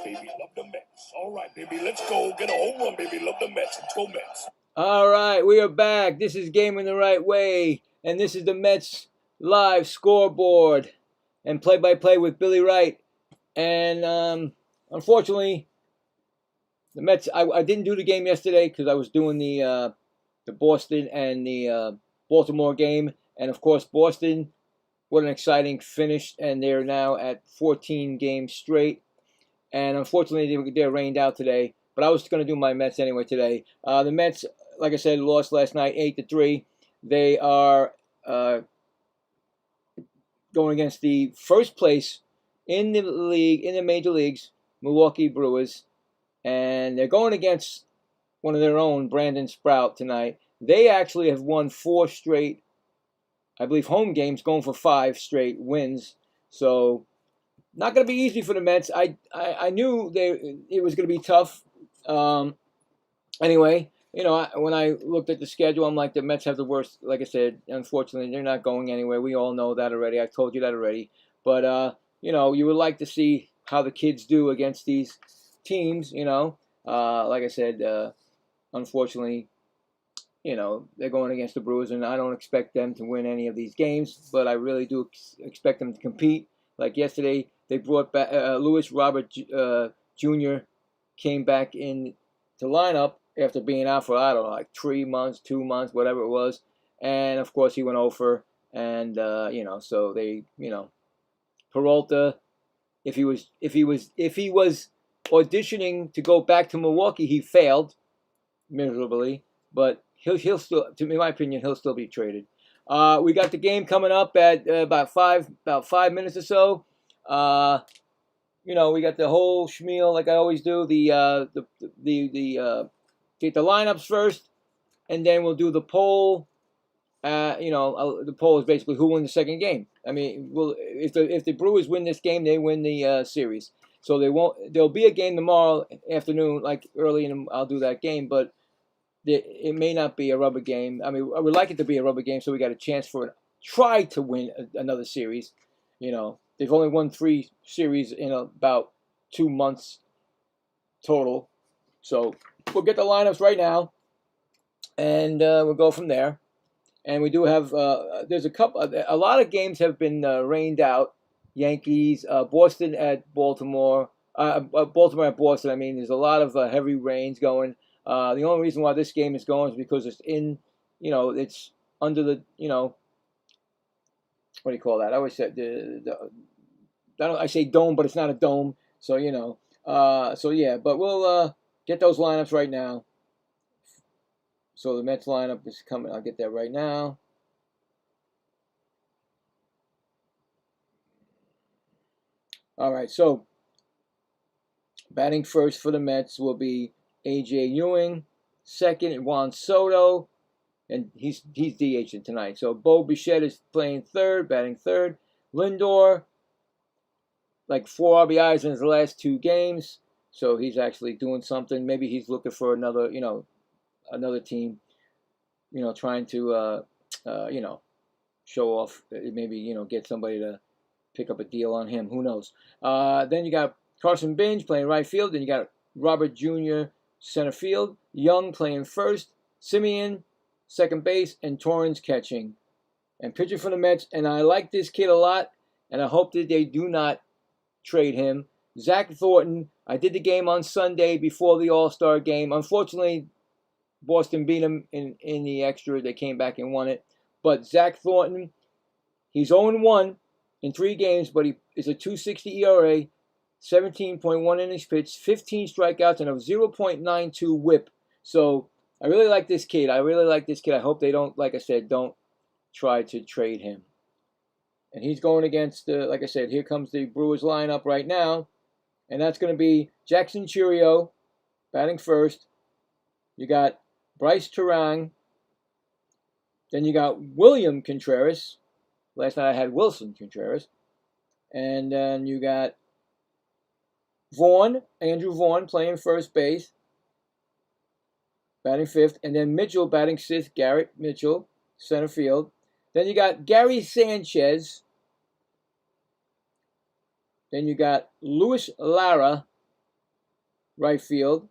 baby. Love the Mets. All right, baby. Let's go. Get a home run, baby. Love the Mets. Let's go, Mets. All right, we are back. This is Game in the Right Way, and this is the Mets live scoreboard and play-by-play with Billy Wright. And unfortunately, the Mets. I didn't do the game yesterday because I was doing the Boston and the Baltimore game, and of course Boston. What an exciting finish, and they're now at 14 games straight. And unfortunately, they're rained out today. But I was going to do my Mets anyway today. The Mets, like I said, lost last night 8-3. They are going against the first place in the league, in the major leagues, Milwaukee Brewers, and they're going against one of their own, Brandon Sprout, tonight. They actually have won 4 straight, I believe, home games, going for 5 straight wins. So not going to be easy for the Mets. I knew it was going to be tough. Anyway, when I looked at the schedule, I'm like, the Mets have the worst. Like I said, unfortunately, they're not going anywhere. We all know that already. I told you that already. But, you would like to see how the kids do against these teams, Like I said, unfortunately, they're going against the Brewers, and I don't expect them to win any of these games, but I really do expect them to compete. Like yesterday, they brought back Lewis Robert Jr. came back in to lineup after being out for, I don't know, like 3 months, 2 months, whatever it was. And of course he went over, and so they, Peralta, if he was auditioning to go back to Milwaukee, he failed miserably, but he'll still, in my opinion, he'll still be traded. We got the game coming up at about 5 minutes or so. We got the whole schmeal like I always do. Get the lineups first, and then we'll do the poll. The poll is basically who won the second game. I mean, if the Brewers win this game, they win the series. So there'll be a game tomorrow afternoon, like early, and I'll do that game, but it may not be a rubber game. I mean, I would like it to be a rubber game, so we got a chance try to win another series. They've only won 3 series in about 2 months total. So we'll get the lineups right now, and we'll go from there. And we do have a lot of games have been rained out. Yankees, Boston at Baltimore, Baltimore at Boston. I mean, there's a lot of heavy rains going. The only reason why this game is going is because it's in, it's under the, what do you call that? I always said I say dome, but it's not a dome. So so yeah. But we'll get those lineups right now. So the Mets lineup is coming. I'll get that right now. All right. So batting first for the Mets will be A.J. Ewing. Second, Juan Soto, and he's DHing tonight. So Bo Bichette is playing third, batting third. Lindor, like 4 RBIs in his last 2 games, so he's actually doing something. Maybe he's looking for another team, trying to, show off. Maybe get somebody to pick up a deal on him. Who knows? Then you got Carson Binge playing right field. Then you got Robert Jr. center field. Young playing first. Simeon second base, and Torrens catching. And pitching for the Mets. And I like this kid a lot, and I hope that they do not trade him. Zach Thornton. I did the game on Sunday before the All-Star game. Unfortunately, Boston beat him in the extra. They came back and won it. But Zach Thornton, he's 0-1 in 3 games, but he is a 2.60 ERA, 17.1 innings pitched, 15 strikeouts, and a 0.92 WHIP. So I really like this kid. I hope they don't, like I said, don't try to trade him. And he's going against, like I said, here comes the Brewers lineup right now. And that's going to be Jackson Churio batting first. You got Bryce Terang. Then you got William Contreras. Last night I had Wilson Contreras. And then you got Andrew Vaughn playing first base, batting fifth. And then Mitchell batting sixth, Garrett Mitchell, center field. Then you got Gary Sanchez. Then you got Luis Lara right field.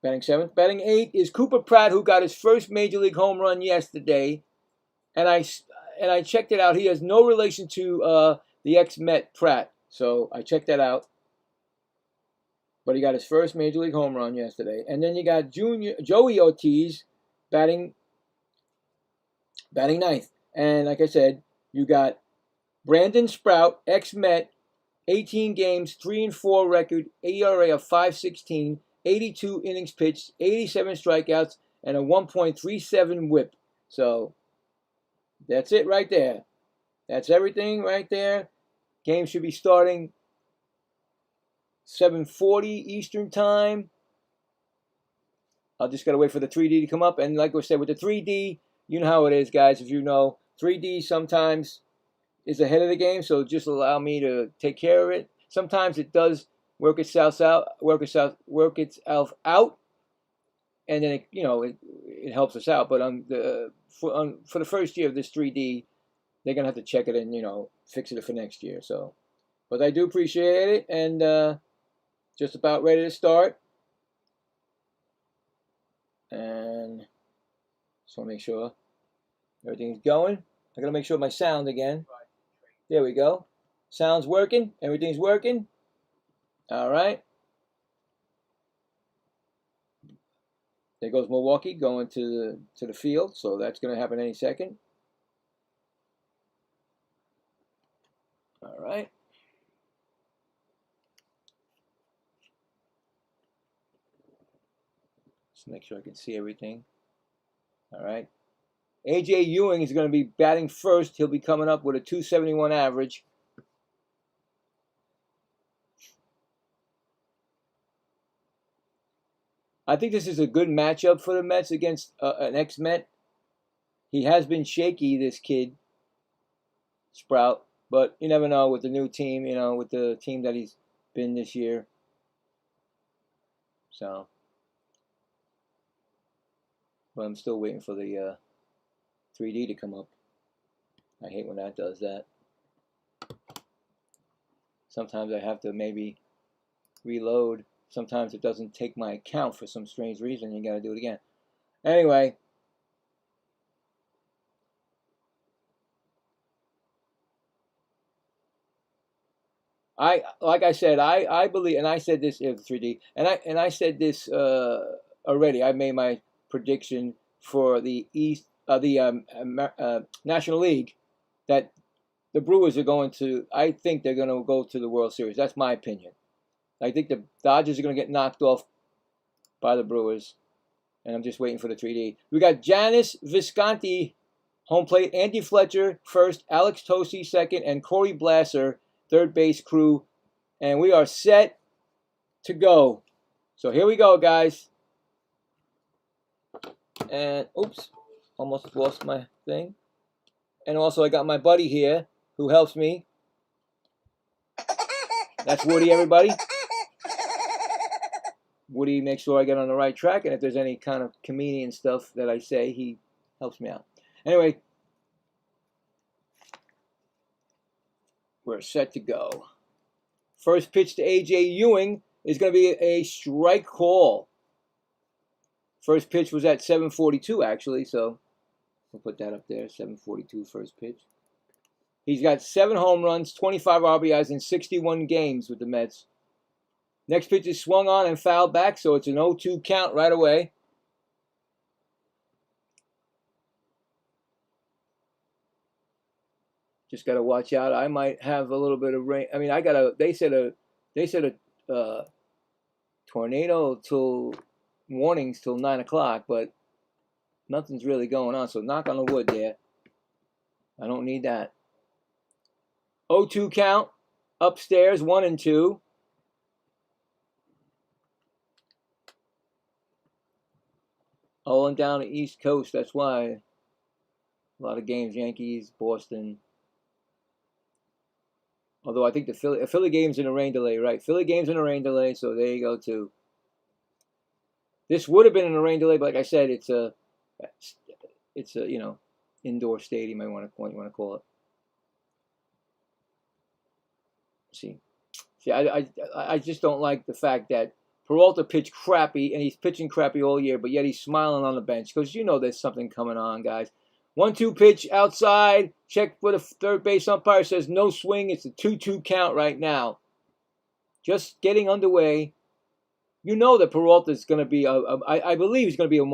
Batting 7th. Batting 8 is Cooper Pratt, who got his first major league home run yesterday. And I checked it out. He has no relation to the ex-Met Pratt. So I checked that out. But he got his first major league home run yesterday. And then you got Joey Ortiz batting 9th. And like I said, you got Brandon Sprout, ex-Met, 18 games, 3-4 record, ERA of 5.16, 82 innings pitched, 87 strikeouts, and a 1.37 whip. So that's it right there. That's everything right there. Game should be starting 7:40 Eastern time. I'll just got to wait for the 3D to come up. And like I said, with the 3D, you know how it is, guys. If you know, 3D sometimes is ahead of the game, so just allow me to take care of it. Sometimes it does work itself out, and then it helps us out. But for the first year of this 3D, they're gonna have to check it and fix it for next year. So, but I do appreciate it, and just about ready to start. And just want to make sure everything's going. I gotta make sure my sound again. There we go. Sound's working. Everything's working. All right. There goes Milwaukee going to the field. So that's going to happen any second. All right. Just make sure I can see everything. All right. A.J. Ewing is going to be batting first. He'll be coming up with a 271 average. I think this is a good matchup for the Mets against an ex-Met. He has been shaky, this kid, Sprout. But you never know with the new team, with the team that he's been this year. So. But I'm still waiting for the 3D to come up. I hate when that does that. Sometimes I have to maybe reload. Sometimes it doesn't take my account for some strange reason. You got to do it again. Anyway. Like I said, I believe, and I said this in 3D, and I said this already. I made my prediction for the National League that the Brewers are going to. I think they're going to go to the World Series. That's my opinion. I think the Dodgers are going to get knocked off by the Brewers, and I'm just waiting for the 3D. We got Janice Visconti, home plate, Andy Fletcher first, Alex Tosi second, and Corey Blasser, third base crew, and we are set to go. So here we go, guys. And oops, almost lost my thing. And also I got my buddy here who helps me. That's Woody, everybody. Woody makes sure I get on the right track, and if there's any kind of comedian stuff that I say, he helps me out. Anyway, we're set to go. First pitch to A.J. Ewing is going to be a strike call. First pitch was at 7:42 actually, so we'll put that up there, 7:42 first pitch. He's got 7 home runs, 25 RBIs in 61 games with the Mets. Next pitch is swung on and fouled back, so it's an 0-2 count right away. Just got to watch out. I might have a little bit of rain. I mean, they said a tornado till warnings till 9 o'clock, but nothing's really going on. So knock on the wood there. I don't need that. 0-2 count. Upstairs, 1-2. All and down the East Coast. That's why a lot of games, Yankees, Boston. Although I think the Philly game's in a rain delay, right? Philly game's in a rain delay, so there you go too. This would have been in a rain delay, but like I said, it's a indoor stadium. You want to call it. See, I just don't like the fact that Peralta pitched crappy, and he's pitching crappy all year, but yet he's smiling on the bench because you know there's something coming on, guys. 1-2 pitch outside. Check for the third base umpire. Says no swing. It's a 2-2 count right now. Just getting underway. You know that Peralta is going to be, I believe he's going to be a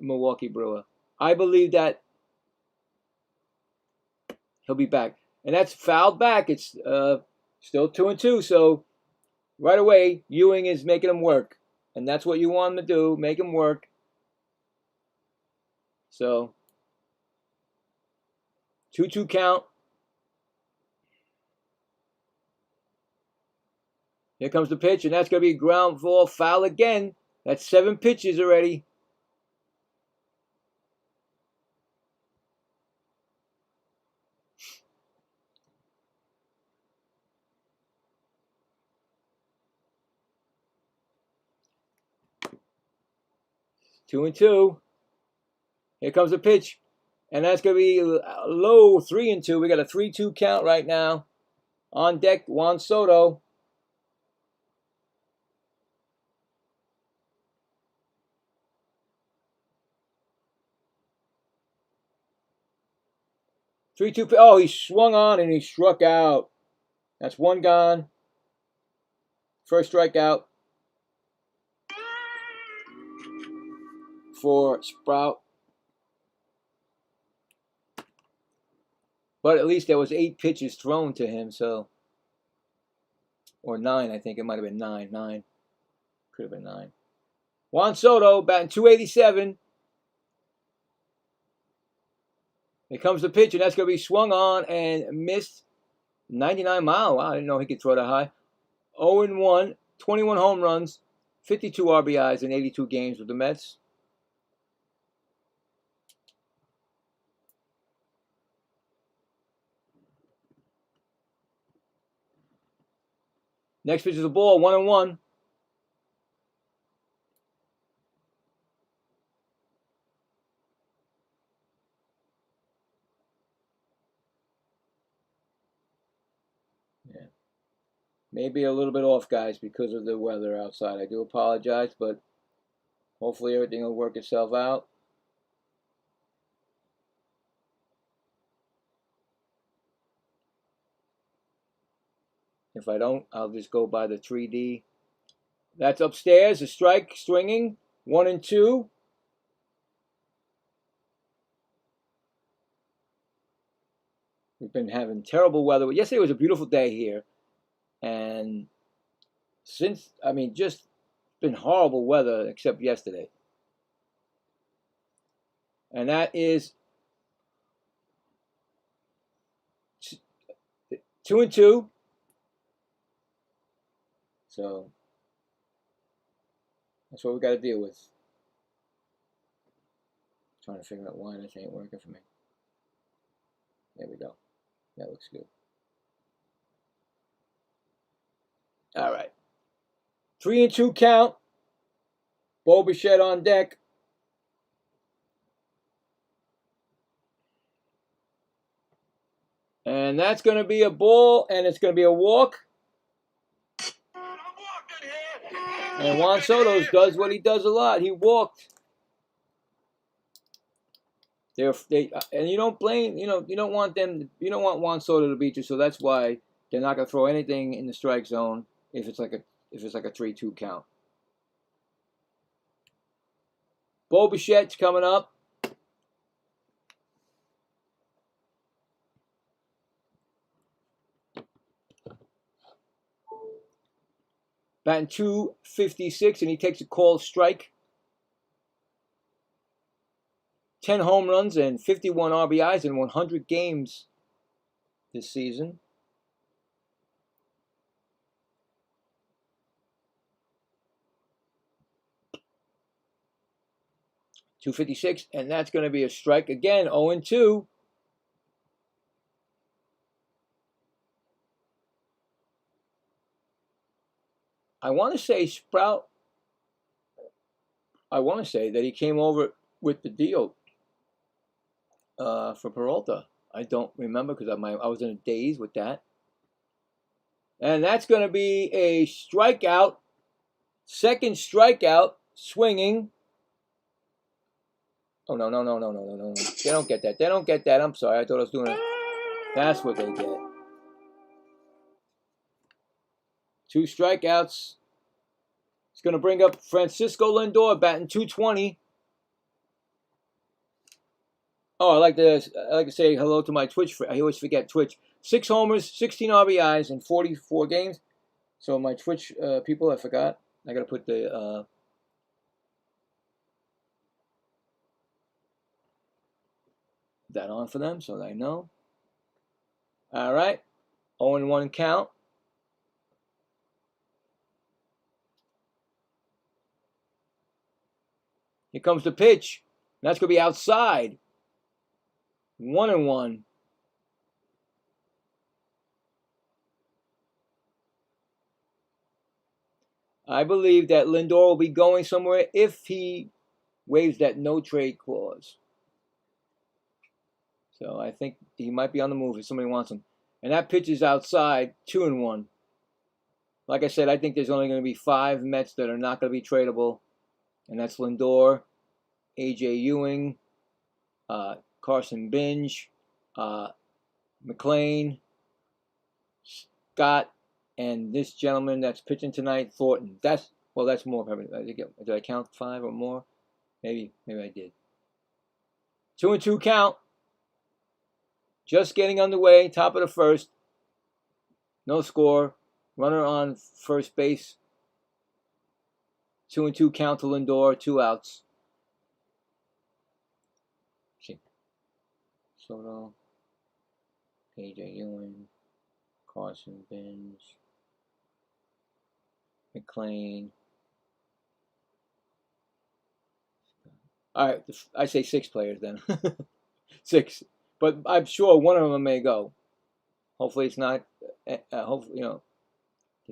Milwaukee Brewer. I believe that he'll be back. And that's fouled back. It's still 2-2. So right away, Ewing is making him work. And that's what you want him to do, make him work. So 2-2 count. Here comes the pitch, and that's going to be a ground ball foul again. That's 7 pitches already. Two and two. Here comes the pitch. And that's going to be low 3-2. We got a 3-2 count right now. On deck, Juan Soto. Oh, he swung on and he struck out. That's one gone. First strikeout for Sprout. But at least there was 8 pitches thrown to him, so. Or 9, I think. It might have been 9. 9. Could have been 9. Juan Soto batting .287. Here comes the pitch, and that's going to be swung on and missed. 99 mile. Wow, I didn't know he could throw that high. 0-1, 21 home runs, 52 RBIs in 82 games with the Mets. Next pitch is a ball, 1-1. Yeah. Maybe a little bit off, guys, because of the weather outside. I do apologize, but hopefully everything will work itself out. If I don't, I'll just go by the 3D. That's upstairs, a strike, swinging, 1-2. We've been having terrible weather. Yesterday was a beautiful day here. And since, I mean, just been horrible weather except yesterday. And that is 2-2. So that's what we got to deal with. Trying to figure out why this ain't working for me. There we go. That looks good. All right. 3-2 count. Bo Bichette on deck. And that's going to be a ball, and it's going to be a walk. And Juan Soto does what he does a lot. He walked. And you don't blame, you don't want Juan Soto to beat you, so that's why they're not going to throw anything in the strike zone if it's like a 3-2 count. Bo Bichette's coming up. Batting .256, and he takes a called strike. 10 home runs and 51 RBIs in 100 games this season. .256, and that's going to be a strike again. 0-2. I want to say Sprout. I want to say that he came over with the deal for Peralta. I don't remember because I was in a daze with that. And that's going to be a strikeout Second strikeout, swinging. Oh, no. They don't get that. They don't get that. I'm sorry. I thought I was doing it. That's what they get. 2 strikeouts. It's going to bring up Francisco Lindor, batting .220. Oh, I like to say hello to my Twitch. I always forget Twitch. 6 homers, 16 RBIs in 44 games. So my Twitch people, I forgot. I got to put the that on for them so they know. All right. 0-1 count. Here comes the pitch. That's going to be outside. 1-1. I believe that Lindor will be going somewhere if he waives that no trade clause. So I think he might be on the move if somebody wants him. And that pitch is outside, 2-1. Like I said, I think there's only going to be 5 Mets that are not going to be tradable. And that's Lindor, A.J. Ewing, Carson Binge, McLean, Scott, and this gentleman that's pitching tonight, Thornton. That's more. Did I count 5 or more? Maybe I did. 2-2 count. Just getting underway, top of the first. No score. Runner on first base. 2-2 count to Lindor, 2 outs. Soto, A.J. Ewing, Carson Binge, McLean. All right, I say 6 players then. 6. But I'm sure one of them may go. Hopefully it's not. Hopefully, to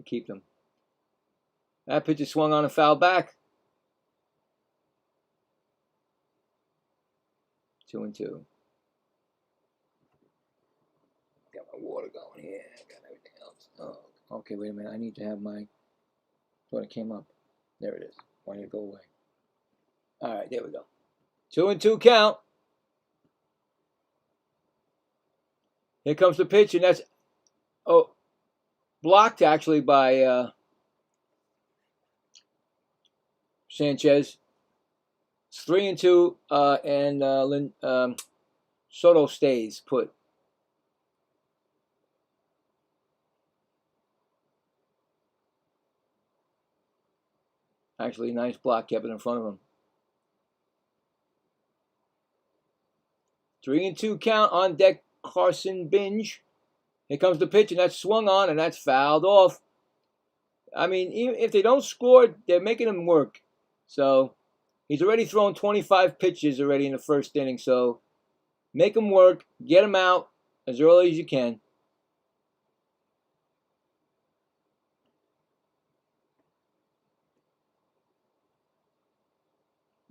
keep them. That pitch is swung on a foul back. 2-2. Got my water going here. Got everything else. Oh, okay, wait a minute. I need to have my. Thought it came up. There it is. Why did it go away? All right, there we go. 2-2 count. Here comes the pitch, and that's blocked actually by Sanchez. It's 3-2, and Soto stays put. Actually, nice block, kept it in front of him. 3-2 count on deck. Carson Binge. Here comes the pitch, and that's swung on, and that's fouled off. I mean, even if they don't score, they're making him work. So he's already thrown 25 pitches already in the first inning. So make him work, get him out as early as you can.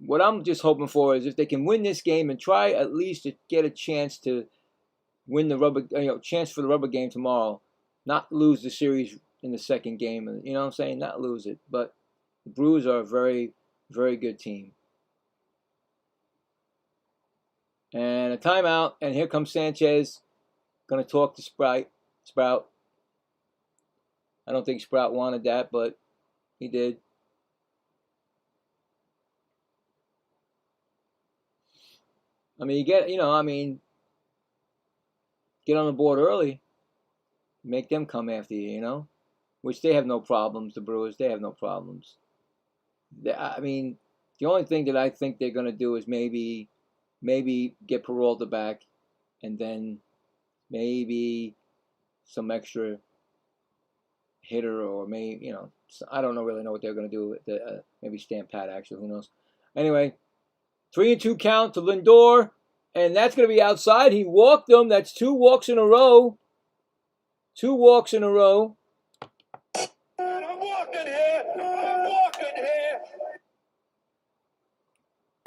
What I'm just hoping for is if they can win this game and try at least to get a chance to win the chance for the rubber game tomorrow, not lose the series in the second game. You know what I'm saying? Not lose it. But the Brewers are a very, very good team. And a timeout, and here comes Sanchez. Going to talk to Sprout. I don't think Sprout wanted that, but he did. I mean, get on the board early. Make them come after you, which they have no problems. The Brewers, they have no problems. I mean, the only thing that I think they're going to do is maybe get Peralta back, and then maybe some extra hitter, or maybe I don't really know what they're going to do with maybe Stamp Pat, actually, who knows. Anyway, 3-2 count to Lindor, and that's going to be outside. He walked them. That's 2 walks in a row. 2 walks in a row. I'm walking here.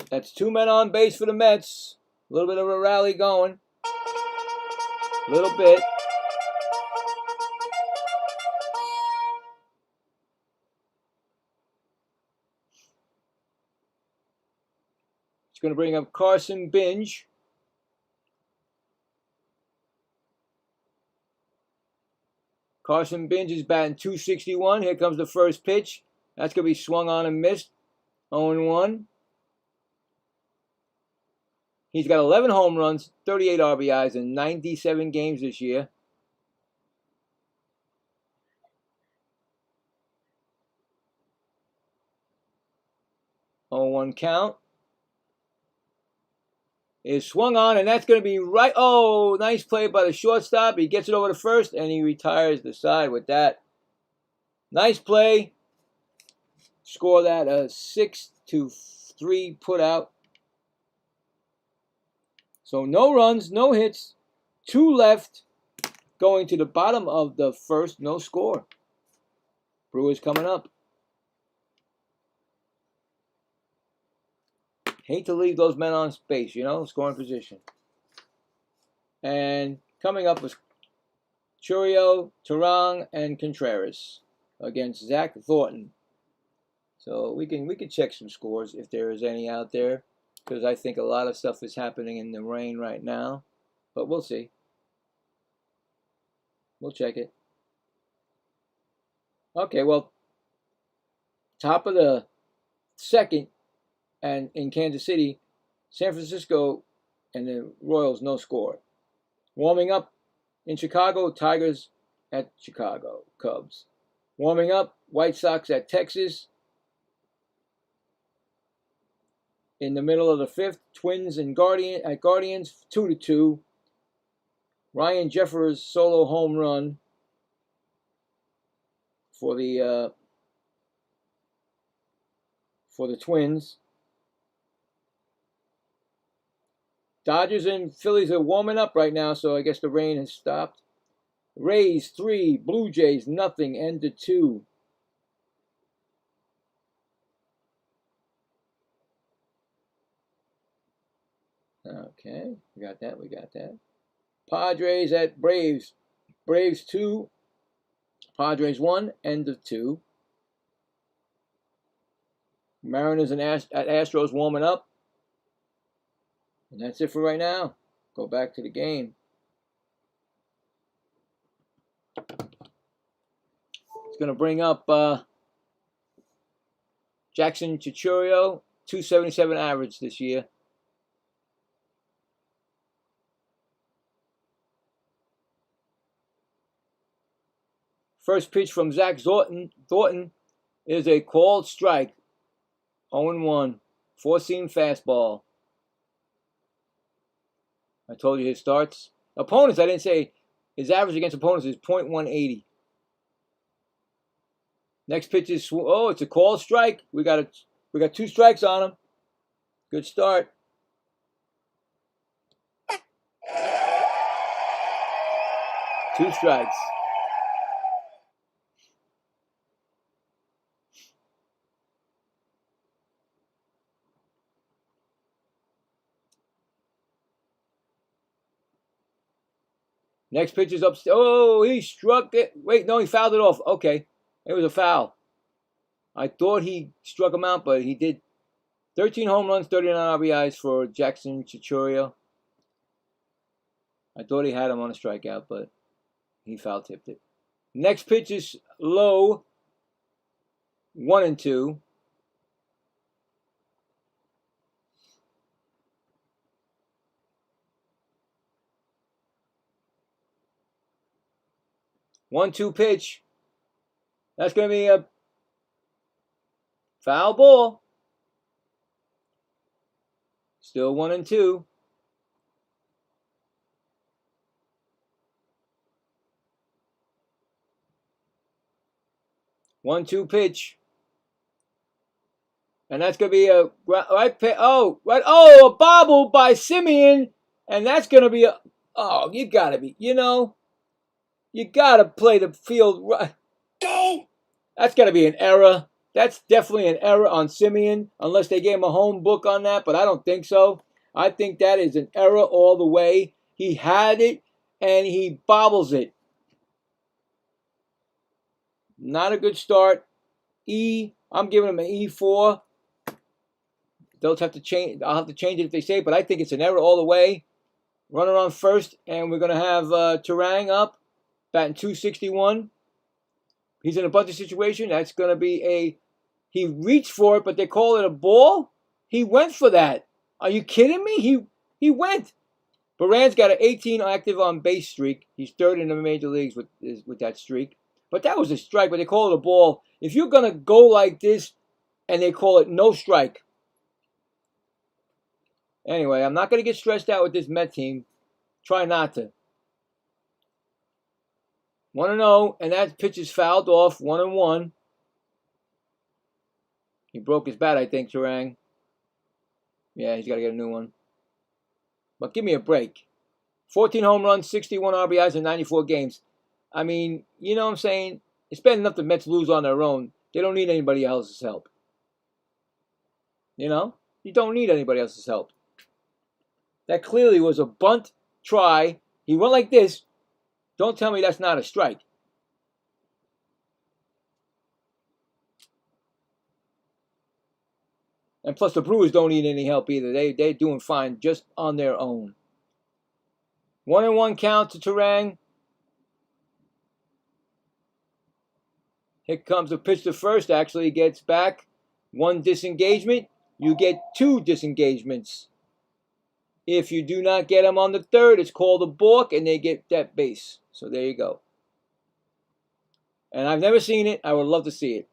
That's 2 men on base for the Mets. A little bit of a rally going. A little bit. It's going to bring up Carson Binge. Carson Binge is batting .261. Here comes the first pitch. That's going to be swung on and missed. 0-1. He's got 11 home runs, 38 RBIs in 97 games this year. 0-1 count. Is swung on, and that's going to be right. Oh, nice play by the shortstop. He gets it over to first, and he retires the side with that. Nice play. Score that a 6-3 put out. So no runs, no hits, 2 left. Going to the bottom of the first, no score. Brewers coming up. Hate to leave those men on space, you know, scoring position. And coming up was Churio, Terang, and Contreras against Zach Thornton. So we can check some scores if there is any out there, because I think a lot of stuff is happening in the rain right now. But we'll see. We'll check it. Okay, well, top of the second. And in Kansas City, San Francisco and the Royals, no score. Warming up in Chicago, Tigers at Chicago, Cubs. Warming up, White Sox at Texas. In the middle of the fifth, Twins and Guardians, 2-2. Ryan Jeffers' solo home run for the Twins. Dodgers and Phillies are warming up right now, so I guess the rain has stopped. Rays 3, Blue Jays nothing, end to 2. Okay, we got that. Padres at Braves. Braves 2, Padres 1, end of 2. Mariners and at Astros warming up. And that's it for right now. Go back to the game. It's going to bring up Jackson Chichurio, 277 average this year. First pitch from Zach Thornton is a called strike. 0-1. 4-seam fastball. I told you his starts. Opponents, I didn't say. His average against opponents is .180. Next pitch is, oh, it's a called strike. We got 2 strikes on him. Good start. Two strikes. Next pitch is up. Oh, he struck it. Wait, no, he fouled it off. Okay, it was a foul. I thought he struck him out, but he did. 13 home runs, 39 RBIs for Jackson Chichurio. I thought he had him on a strikeout, but he foul tipped it. Next pitch is low. 1-2. One-two pitch. That's going to be a foul ball. Still 1-2. One-two pitch. And that's going to be a right pitch. Oh, right. Oh, a bobble by Simeon. And that's going to be a. Oh, you got to be. You got to play the field right. Go! That's got to be an error. That's definitely an error on Simeon, unless they gave him a home book on that, but I don't think so. I think that is an error all the way. He had it, and he bobbles it. Not a good start. I'm giving him an E4. they'll have to change. I'll have to change it if they say it, but I think it's an error all the way. Runner on first, and we're going to have Turang up, batting .261. He's in a bunting situation. That's going to be a... He reached for it, but they call it a ball? He went for that. Are you kidding me? He went. Baran's got an 18 active on base streak. He's third in the major leagues with that streak. But that was a strike, but they call it a ball. If you're going to go like this and they call it no strike. Anyway, I'm not going to get stressed out with this Met team. Try not to. 1-0, and that pitch is fouled off. 1-1. He broke his bat, I think, Turang. Yeah, he's got to get a new one. But give me a break. 14 home runs, 61 RBIs in 94 games. I mean, you know what I'm saying? It's bad enough the Mets lose on their own. They don't need anybody else's help. You know? You don't need anybody else's help. That clearly was a bunt try. He went like this. Don't tell me that's not a strike. And plus, the Brewers don't need any help either. They're doing fine just on their own. 1-1 count to Turang. Here comes the pitch to first. Actually, he gets back. One disengagement. You get two disengagements. If you do not get him on the third, it's called a balk, and they get that base. So there you go. And I've never seen it. I would love to see it.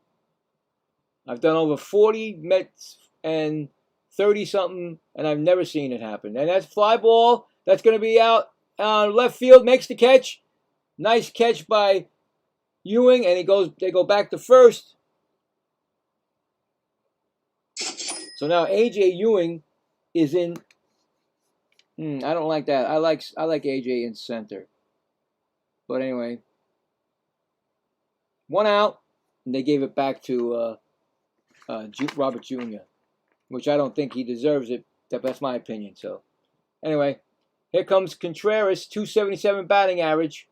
I've done over 40 Mets and 30-something, and I've never seen it happen. And that's fly ball. That's going to be out left field. Makes the catch. Nice catch by Ewing, and they go back to first. So now A.J. Ewing is in... I don't like that. I like AJ in center. But anyway, 1 out, and they gave it back to Robert Jr., which I don't think he deserves it. That's my opinion. So anyway, here comes Contreras, 277 batting average.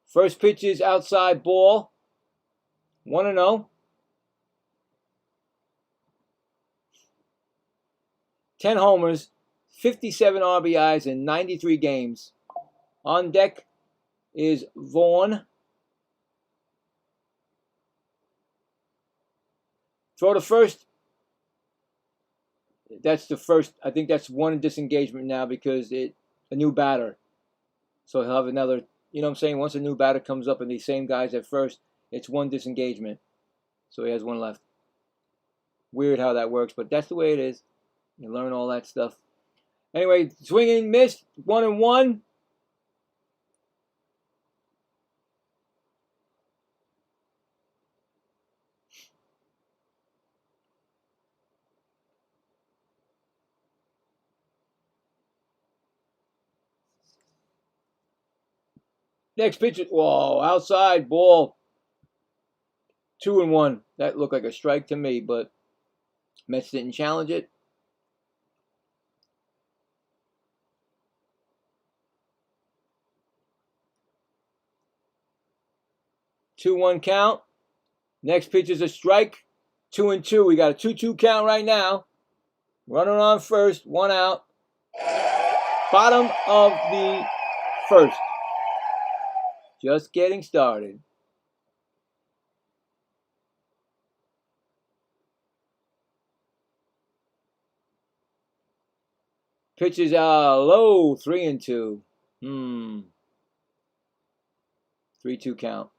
First pitch is outside ball. 1-0. 10 homers, 57 RBIs in 93 games. On deck is Vaughn. Throw to first. That's the first. I think that's one disengagement now because a new batter. So he'll have another, you know what I'm saying? Once a new batter comes up and the same guys at first, it's one disengagement. So he has one left. Weird how that works, but that's the way it is. You learn all that stuff. Anyway, swinging, missed, 1-1. Next pitch, whoa, outside ball. 2-1. That looked like a strike to me, but Mets didn't challenge it. Two-one count. Next pitch is a strike. 2-2. We got a 2-2 count right now. Runner on first. 1 out. Bottom of the first. Just getting started. Pitches low. 3-2. 3-2 count.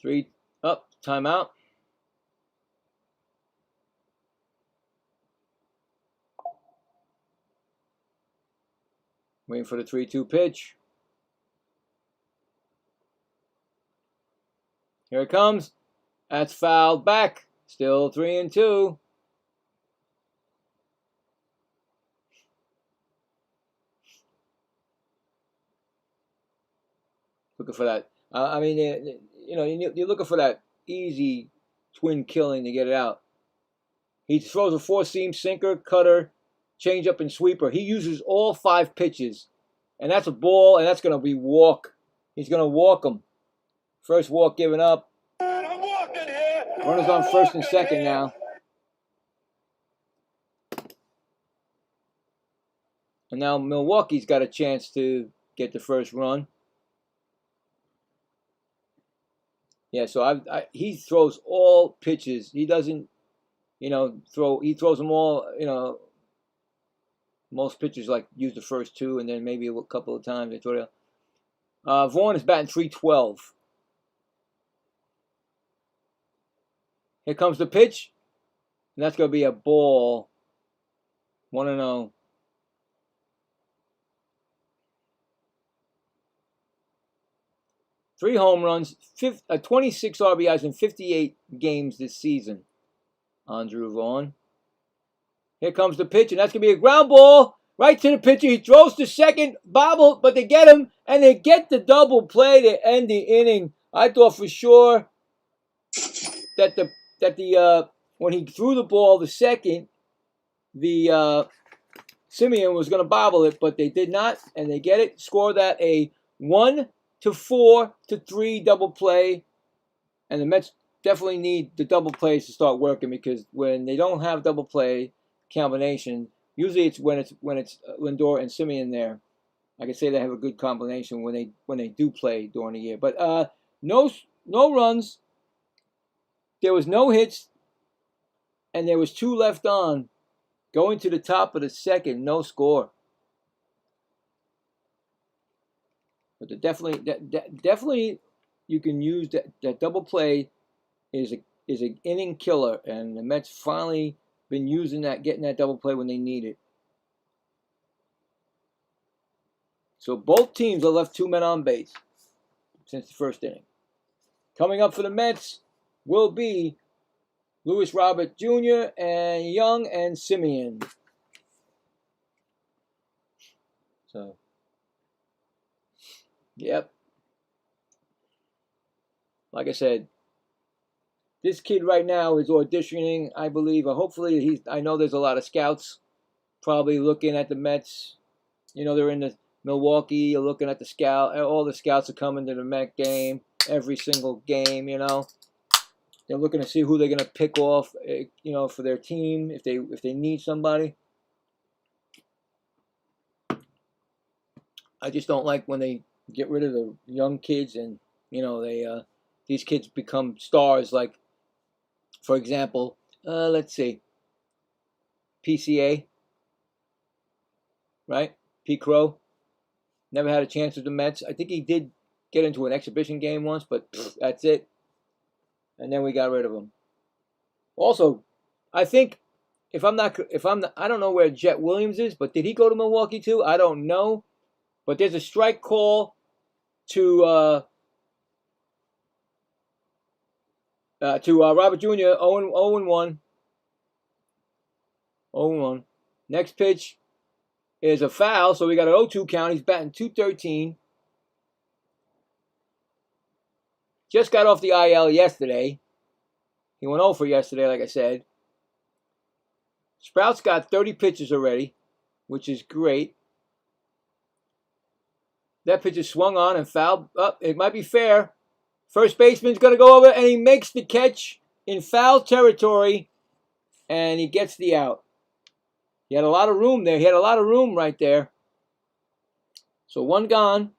Three up, timeout. Waiting for the 3-2 pitch. Here it comes. That's fouled back. Still 3-2. Looking for that. I mean, you know, you're looking for that easy twin killing to get it out. He throws a four-seam sinker, cutter, changeup, and sweeper. He uses all 5 pitches. And that's a ball, and that's going to be walk. He's going to walk them. First walk given up. Runners on first and second now. And now Milwaukee's got a chance to get the first run. Yeah, so he throws all pitches. He doesn't, he throws them all, most pitchers like use the first 2 and then maybe a couple of times they throw it out. Vaughn is batting .312. Here comes the pitch. And that's going to be a ball. 1-0. Three home runs, 26 RBIs in 58 games this season. Andrew Vaughn. Here comes the pitch, and that's going to be a ground ball right to the pitcher. He throws to second, bobble, but they get him, and they get the double play to end the inning. I thought for sure that when he threw the ball to second, the Simeon was going to bobble it, but they did not, and they get it. Score that a 1-4-3 double play, and the Mets definitely need the double plays to start working, because when they don't have double play combination, usually it's when it's Lindor and Simeon there. I can say they have a good combination when they do play during the year. But no runs, there was no hits, and there was 2 left on. Going to the top of the second, no score. But definitely you can use that double play is an inning killer, and the Mets finally been using that, getting that double play when they need it. So both teams have left 2 men on base since the first inning. Coming up for the Mets will be Luis Robert Jr. and Young and Simeon. So, yep. Like I said, this kid right now is auditioning, I believe. Hopefully, I know there's a lot of scouts probably looking at the Mets. They're in the Milwaukee. You're looking at the scout. All the scouts are coming to the Met game, every single game. They're looking to see who they're going to pick off, for their team if they need somebody. I just don't like when they get rid of the young kids and these kids become stars. Like, for example, let's see, PCA, right? Pete Crow never had a chance with the Mets. I think he did get into an exhibition game once, but that's it. And then we got rid of him. Also, I think I don't know where Jet Williams is, but did he go to Milwaukee too? I don't know. But there's a strike call to Robert Jr. 0-1. 0-1. Next pitch is a foul, so we got an 0-2 count. He's batting .213. Just got off the IL yesterday. He went 0 for yesterday, like I said. Sprout's got 30 pitches already, which is great. That pitch is swung on and fouled up. It might be fair. First baseman's going to go over, and he makes the catch in foul territory, and he gets the out. He had a lot of room there. He had a lot of room right there. So 1 gone.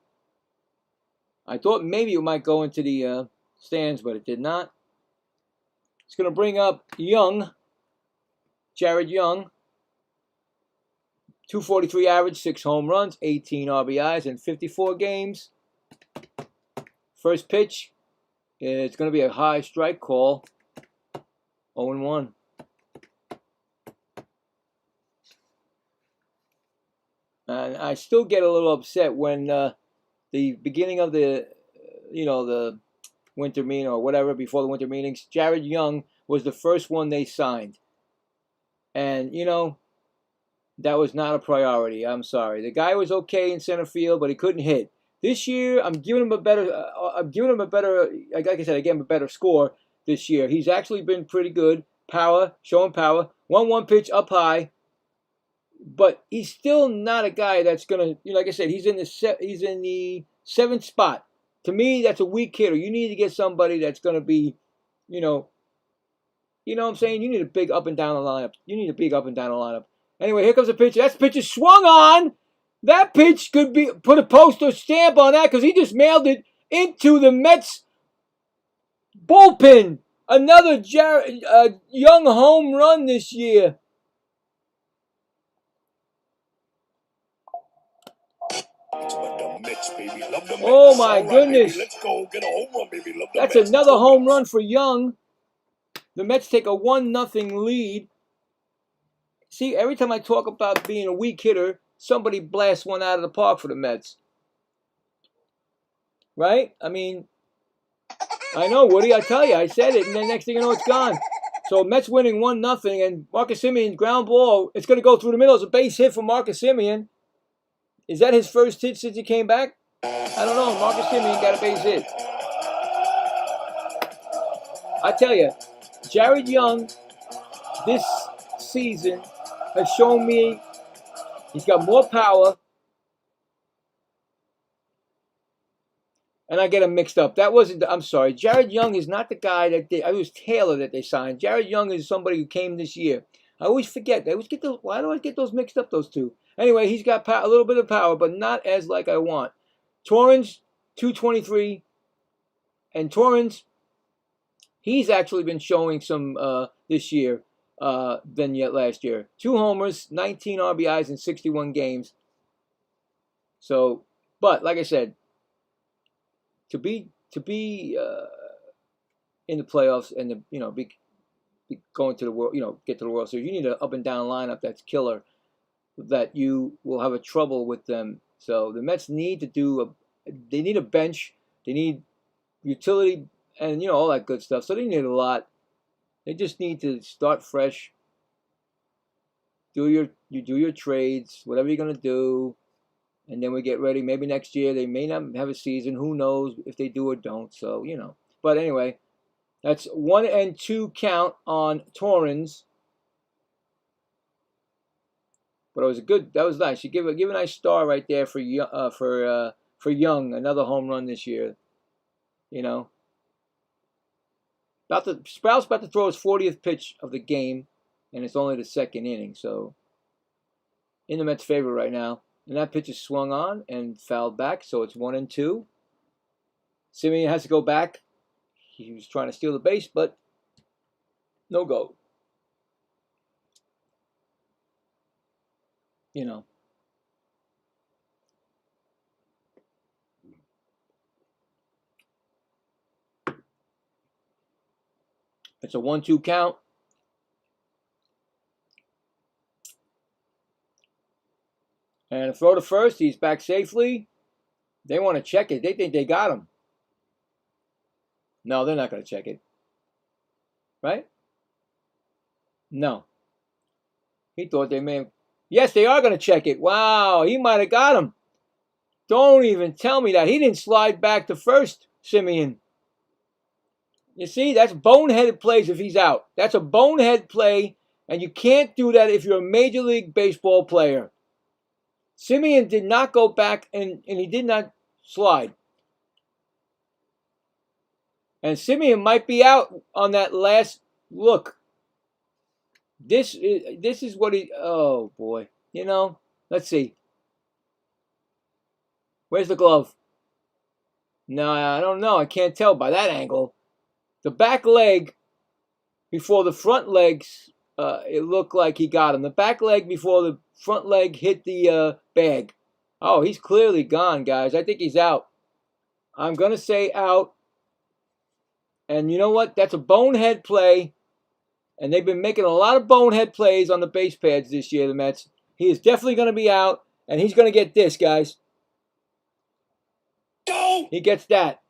I thought maybe it might go into the stands, but it did not. It's going to bring up Young, Jared Young. 243 average, 6 home runs, 18 RBIs in 54 games. First pitch, it's going to be a high strike call. 0-1. And I still get a little upset when the beginning of the winter meeting or whatever, before the winter meetings, Jared Young was the first one they signed. And, that was not a priority. I'm sorry. The guy was okay in center field, but he couldn't hit. This year, I'm giving him a better, like I said, I gave him a better score this year. He's actually been pretty good. Power, showing power. 1-1 pitch up high, but he's still not a guy that's gonna. Like I said, he's in the seventh spot. To me, that's a weak hitter. You need to get somebody that's gonna be, you know, what I'm saying. You need a big up and down the lineup. Anyway, here comes a pitch. That pitch is swung on. That pitch could be put a postal stamp on that because he just mailed it into the Mets bullpen. Another Young home run this year. Oh my goodness. Let's go get a home run, baby. Love the That's Mets. another home run for Young. The Mets take a 1-0 lead. See, every time I talk about being a weak hitter, somebody blasts one out of the park for the Mets. Right? I mean, I know, Woody, I tell you, I said it, and then next thing you know, it's gone. So Mets winning 1-0, and Marcus Semien ground ball. It's going to go through the middle. It's a base hit for Marcus Semien. Is that his first hit since he came back? I don't know. Marcus Semien got a base hit. I tell you, Jared Young this season has shown me he's got more power. And I get them mixed up. I'm sorry. Jared Young is not the guy it was Taylor that they signed. Jared Young is somebody who came this year. I always forget. Why do I get those mixed up, those two? Anyway, he's got a little bit of power, but not as like I want. Torrens, 223. And Torrens, he's actually been showing some this year than yet last year. 2 homers, 19 RBIs in 61 games. So, but like I said, to be in the playoffs and be going to the world, get to the World Series, you need an up and down lineup that's killer. That you will have a trouble with them. So the Mets need they need a bench, they need utility, and all that good stuff. So they need a lot. They just need to start fresh. Do your trades, whatever you're gonna do. And then we get ready. Maybe next year they may not have a season. Who knows if they do or don't. So, But anyway, that's 1-2 count on Torrens. But that was nice. You give a nice star right there for Young, another home run this year. Sprout's about to throw his 40th pitch of the game, and it's only the second inning. So, in the Mets' favor right now. And that pitch is swung on and fouled back, so it's 1-2. Semien has to go back. He was trying to steal the base, but no go. It's a 1-2 count. And a throw to first. He's back safely. They want to check it. They think they got him. No, they're not going to check it. Right? No. He thought they may have. Yes, they are going to check it. Wow, he might have got him. Don't even tell me that. He didn't slide back to first, Semien. You see, that's boneheaded plays if he's out. That's a bonehead play, and you can't do that if you're a Major League Baseball player. Semien did not go back, and he did not slide. And Semien might be out on that last look. This is what he... Oh, boy. Let's see. Where's the glove? No, I don't know. I can't tell by that angle. The back leg before the front legs, it looked like he got him. The back leg before the front leg hit the bag. Oh, he's clearly gone, guys. I think he's out. I'm going to say out. And you know what? That's a bonehead play. And they've been making a lot of bonehead plays on the base pads this year, the Mets. He is definitely going to be out. And he's going to get this, guys. He gets that.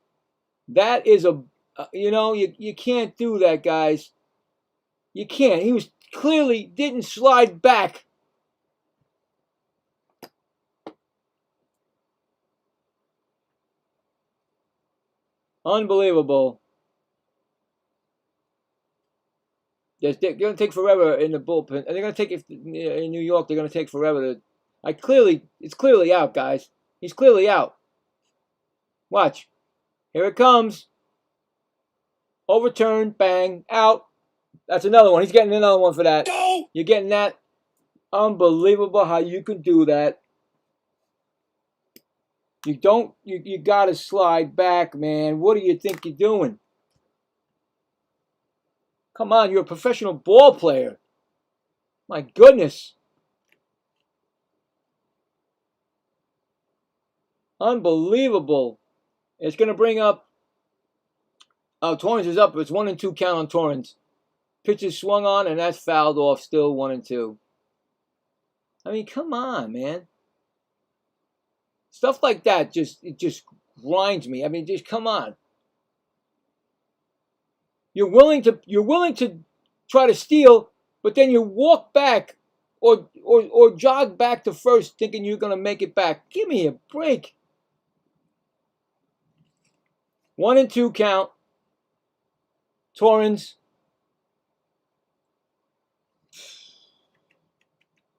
That is you can't do that, guys. You can't. He was clearly didn't slide back. Unbelievable. They're going to take forever in the bullpen, and they're going to take it in New York. They're going to take forever to. It's clearly out, guys. He's clearly out. Watch, here it comes. Overturned, bang, out. That's another one. He's getting another one for that. Go! You're getting that. Unbelievable how you can do that. You don't. You got to slide back, man. What do you think you're doing? Come on, you're a professional ball player. My goodness. Unbelievable. It's going to bring up. Oh, Torrens is up. It's 1-2 count on Torrens. Pitch is swung on, and that's fouled off. Still 1-2. I mean, come on, man. Stuff like that it just grinds me. I mean, just come on. You're willing to try to steal, but then you walk back or jog back to first thinking you're going to make it back. Give me a break. 1-2 count. Torrens.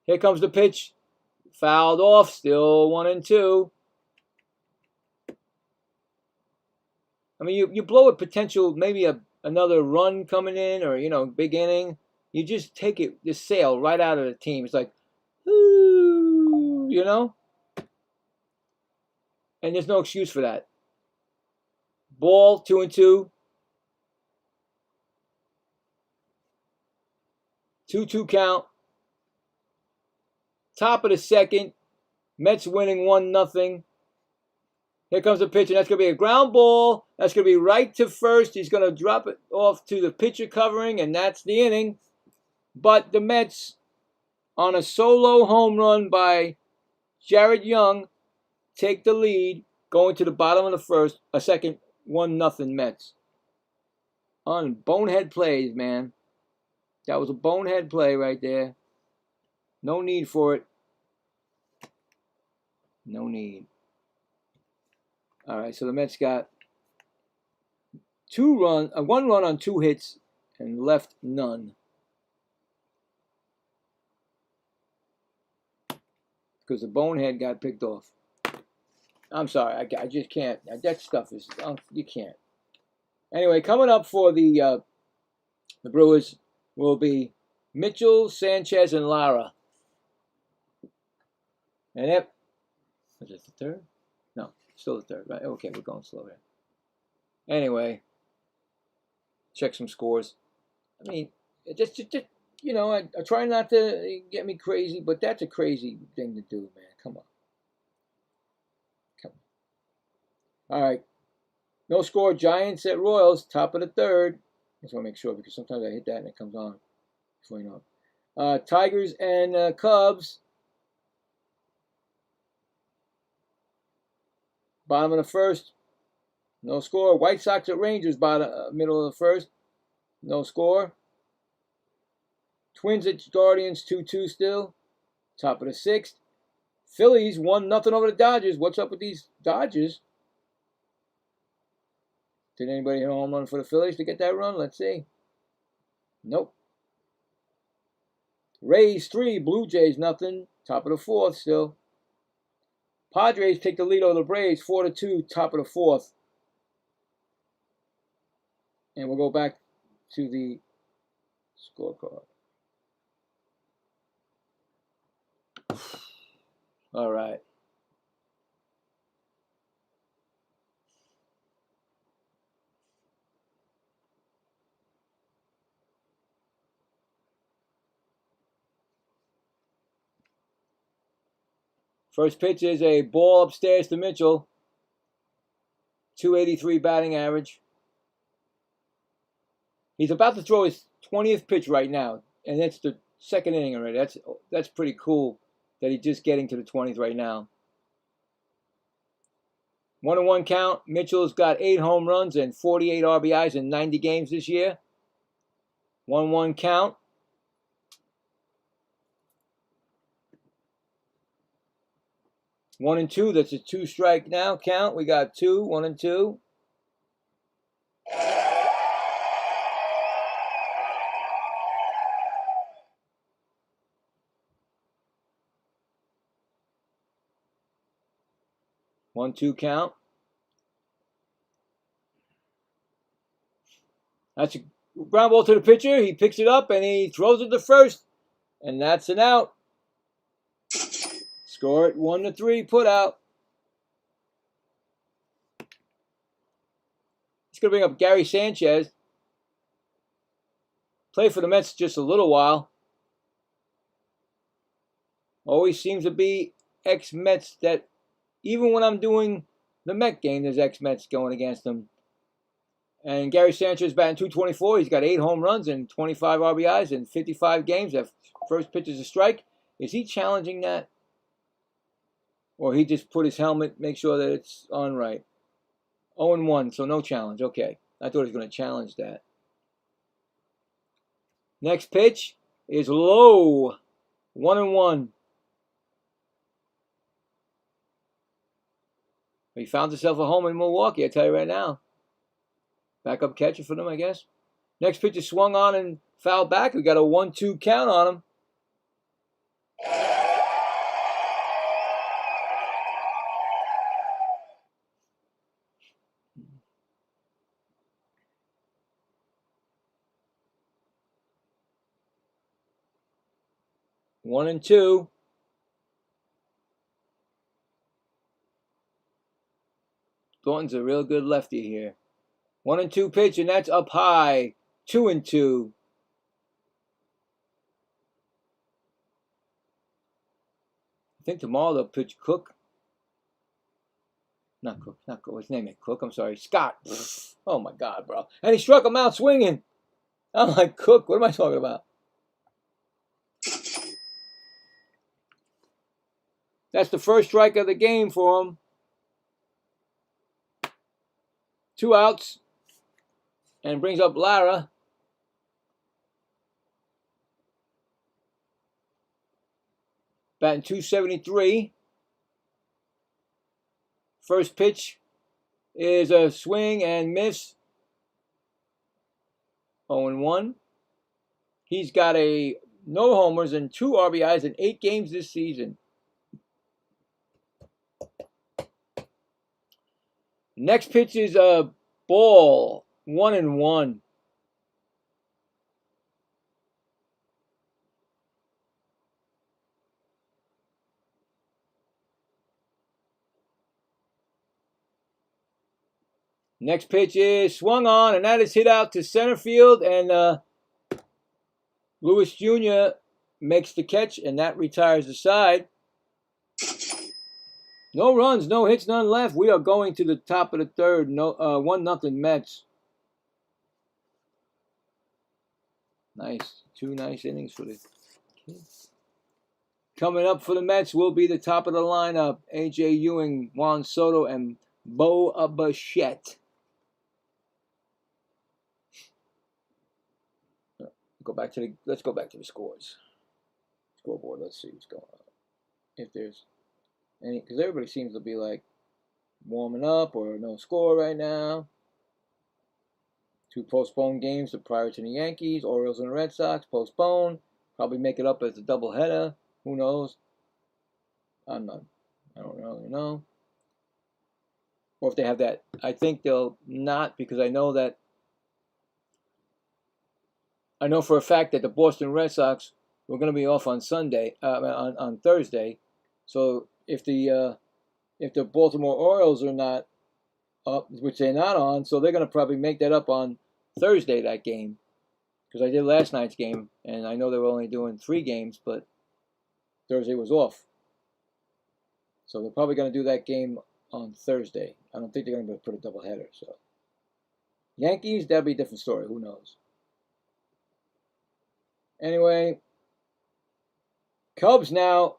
Here comes the pitch. Fouled off. Still 1-2. I mean, you blow a potential, maybe another run coming in or, big inning. You just take the sail right out of the team. It's like, ooh, And there's no excuse for that. Ball, 2-2. 2-2 count. Top of the second. Mets winning 1-0. Here comes the pitch, and that's going to be a ground ball. That's going to be right to first. He's going to drop it off to the pitcher covering, and that's the inning. But the Mets, on a solo home run by Jared Young, take the lead, going to the bottom of the second, 1-0 Mets. On bonehead plays, man. That was a bonehead play right there. No need for it. No need. All right, so the Mets got one run on 2 hits and left none. Because the bonehead got picked off. I'm sorry, I just can't. That stuff is, you can't. Anyway, coming up for the Brewers will be Mitchell, Sanchez, and Lara. And was it the third? No, still the third, right? Okay, we're going slow here. Anyway, check some scores. I mean, just I try not to get me crazy, but that's a crazy thing to do, man. Come on. All right. No score, Giants at Royals, top of the third. I just want to make sure because sometimes I hit that and it comes on before you know it. Tigers and Cubs. Bottom of the first. No score. White Sox at Rangers, middle of the first. No score. Twins at Guardians, 2-2 still. Top of the sixth. Phillies 1-0 over the Dodgers. What's up with these Dodgers? Did anybody hit a home run for the Phillies to get that run? Let's see. Nope. Rays 3, Blue Jays 0. Top of the fourth still. Padres take the lead over the Braves 4-2, top of the fourth. And we'll go back to the scorecard. All right. First pitch is a ball upstairs to Mitchell. 283 batting average. He's about to throw his 20th pitch right now, and it's the second inning already. That's pretty cool that he's just getting to the 20th right now. 1-1 count. Mitchell's got 8 home runs and 48 RBIs in 90 games this year. 1-1 count. 1-2. That's a 2-strike now count. We got 2, 1-2. 1-2 count. That's a ground ball to the pitcher. He picks it up and he throws it to first. And that's an out. Score it 1-3, put out. It's going to bring up Gary Sanchez. Played for the Mets just a little while. Always seems to be ex-Mets that, even when I'm doing the Met game, there's ex-Mets going against him. And Gary Sanchez batting .224. He's got 8 home runs and 25 RBIs in 55 games. That first pitch is a strike. Is he challenging that? Or he just put his helmet, make sure that it's on right? 0-1, so no challenge. Okay. I thought he was going to challenge that. Next pitch is low. 1-1. He found himself a home in Milwaukee, I tell you right now. Backup catcher for them, I guess. Next pitch is swung on and fouled back. We got a 1-2 count on him. One and two. Thornton's a real good lefty here. 1-2 pitch, and that's up high. 2-2. I think tomorrow they'll pitch Cook. Not Cook. What's his name? Cook. I'm sorry. Scott. Oh my God, bro. And he struck him out swinging. I'm like, Cook. What am I talking about? That's the first strike of the game for him. 2 outs. And brings up Lara. Batting .273. First pitch is a swing and miss. 0-1. He's got no homers and 2 RBIs in 8 games this season. Next pitch is a ball. 1-1. Next pitch is swung on, and that is hit out to center field, and Lewis Jr. makes the catch, and that retires the side. No runs, no hits, none left. We are going to the top of the third. 1-0 Mets. Nice. 2 nice innings for the kids. Coming up for the Mets will be the top of the lineup. A.J. Ewing, Juan Soto, and Bo Bichette. Let's go back to the scores. Scoreboard. Let's see what's going on. If there's any, because everybody seems to be like warming up or no score right now. 2 postponed games prior to the Yankees, Orioles and the Red Sox postponed. Probably make it up as a doubleheader. Who knows? I don't really know. Or if they have that, I think they'll not, because I know for a fact that the Boston Red Sox were going to be off on on Thursday. So if the Baltimore Orioles are not up, which they're not on, so they're going to probably make that up on Thursday, that game. Because I did last night's game, and I know they were only doing 3 games, but Thursday was off. So they're probably going to do that game on Thursday. I don't think they're going to put a doubleheader. So Yankees, that'll be a different story. Who knows? Anyway, Cubs now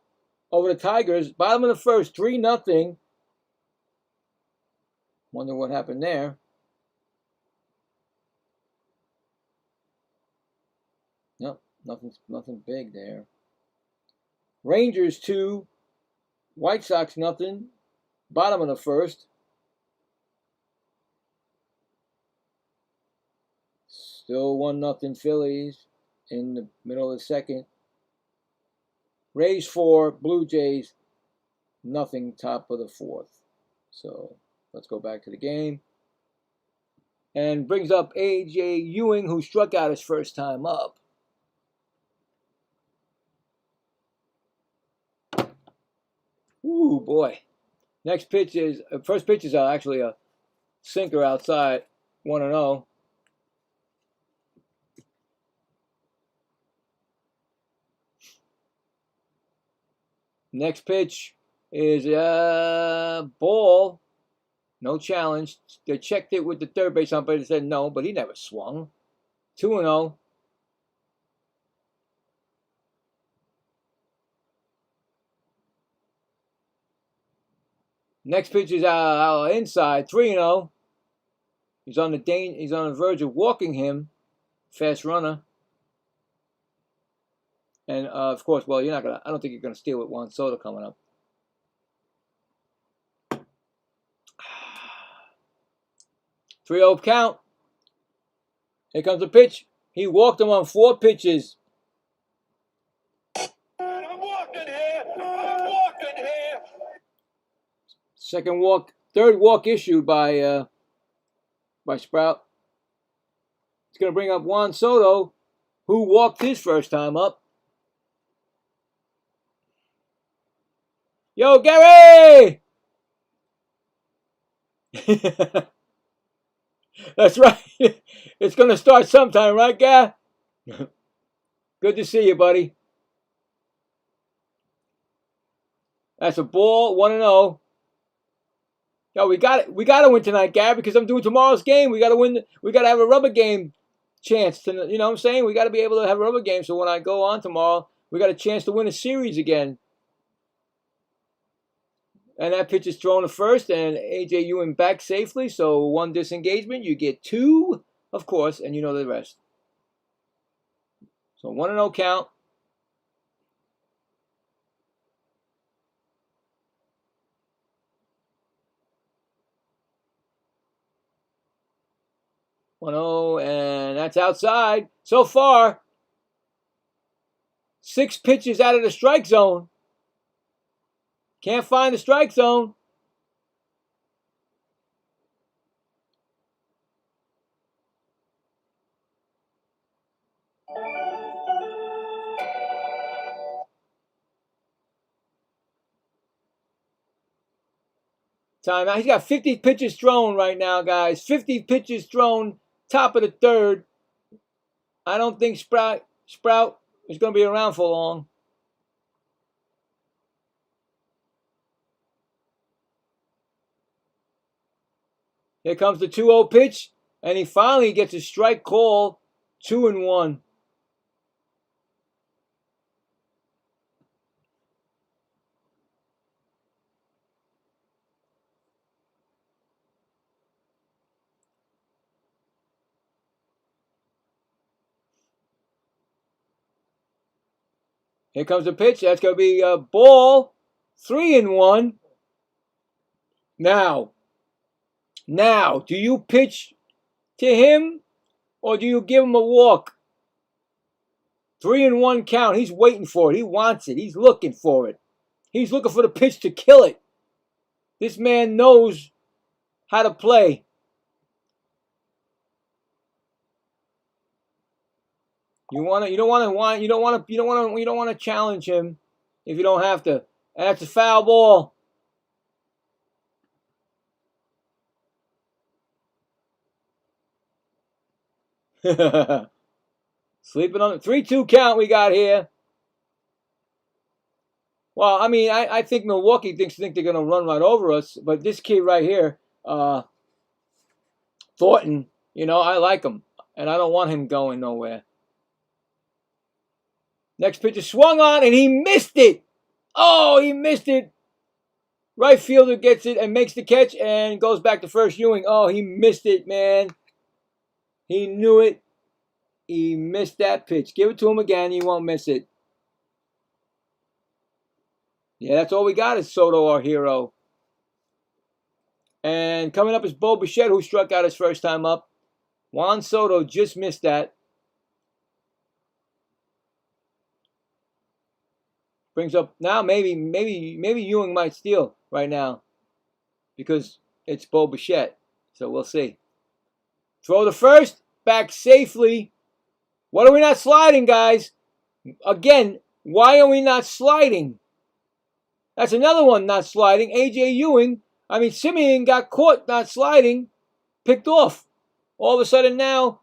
over the Tigers. Bottom of the first, 3-0. Wonder what happened there. Nope, nothing big there. Rangers 2, White Sox 0. Bottom of the first. Still 1-0 Phillies in the middle of the second. Rays 4, Blue Jays 0, top of the fourth. So let's go back to the game. And brings up A.J. Ewing, who struck out his first time up. Ooh, boy. Next pitch is, first pitch is actually a sinker outside, 1-0. Next pitch is a ball. No challenge. They checked it with the third base umpire and said no, but he never swung. 2-0. Next pitch is inside, 3-0. He's on the verge of walking him. Fast runner. And of course, well, I don't think you're gonna steal with Juan Soto coming up. 3-0 count. Here comes the pitch. He walked him on 4 pitches. I'm walking here. I'm walking here. Second walk, third walk issued by Sprout. It's gonna bring up Juan Soto, who walked his first time up. Yo, Gary! That's right. It's going to start sometime, right, Gary? Good to see you, buddy. That's a ball, 1-0. Yo, we got it. We got to win tonight, Gary, because I'm doing tomorrow's game. We got to win. We got to have a rubber game chance. You know what I'm saying? We got to be able to have a rubber game, so when I go on tomorrow, we got a chance to win a series again. And that pitch is thrown to first, and A.J. Ewing back safely. So 1 disengagement. You get 2, of course, and you know the rest. So 1-0 count. And that's outside. So far, 6 pitches out of the strike zone. Can't find the strike zone. Timeout. He's got 50 pitches thrown right now, guys. 50 pitches thrown, top of the third. I don't think Sprout is going to be around for long. Here comes the 2-0 pitch, and he finally gets a strike call, 2-1. Here comes the pitch. That's going to be a ball, 3-1. Now, do you pitch to him or do you give him a walk? 3-1 count. He's waiting for it. He wants it. He's looking for it. He's looking for the pitch to kill it. This man knows how to play. You don't want to challenge him if you don't have to. That's a foul ball. Sleeping on the 3-2 count we got here. Well, I mean, I think Milwaukee think they're going to run right over us, but this kid right here, Thornton, I like him, and I don't want him going nowhere. Next pitch is swung on, and he missed it. Oh, he missed it. Right fielder gets it and makes the catch and goes back to first. Ewing. Oh, he missed it, man. He knew it. He missed that pitch. Give it to him again. He won't miss it. Yeah, that's all we got is Soto, our hero. And coming up is Bo Bichette, who struck out his first time up. Juan Soto just missed that. Brings up now maybe Ewing might steal right now. because it's Bo Bichette. So we'll see. Throw the first, back safely. What are we not sliding, guys? Again, why are we not sliding? That's another one not sliding. A.J. Ewing, Simeon got caught not sliding, picked off. All of a sudden now,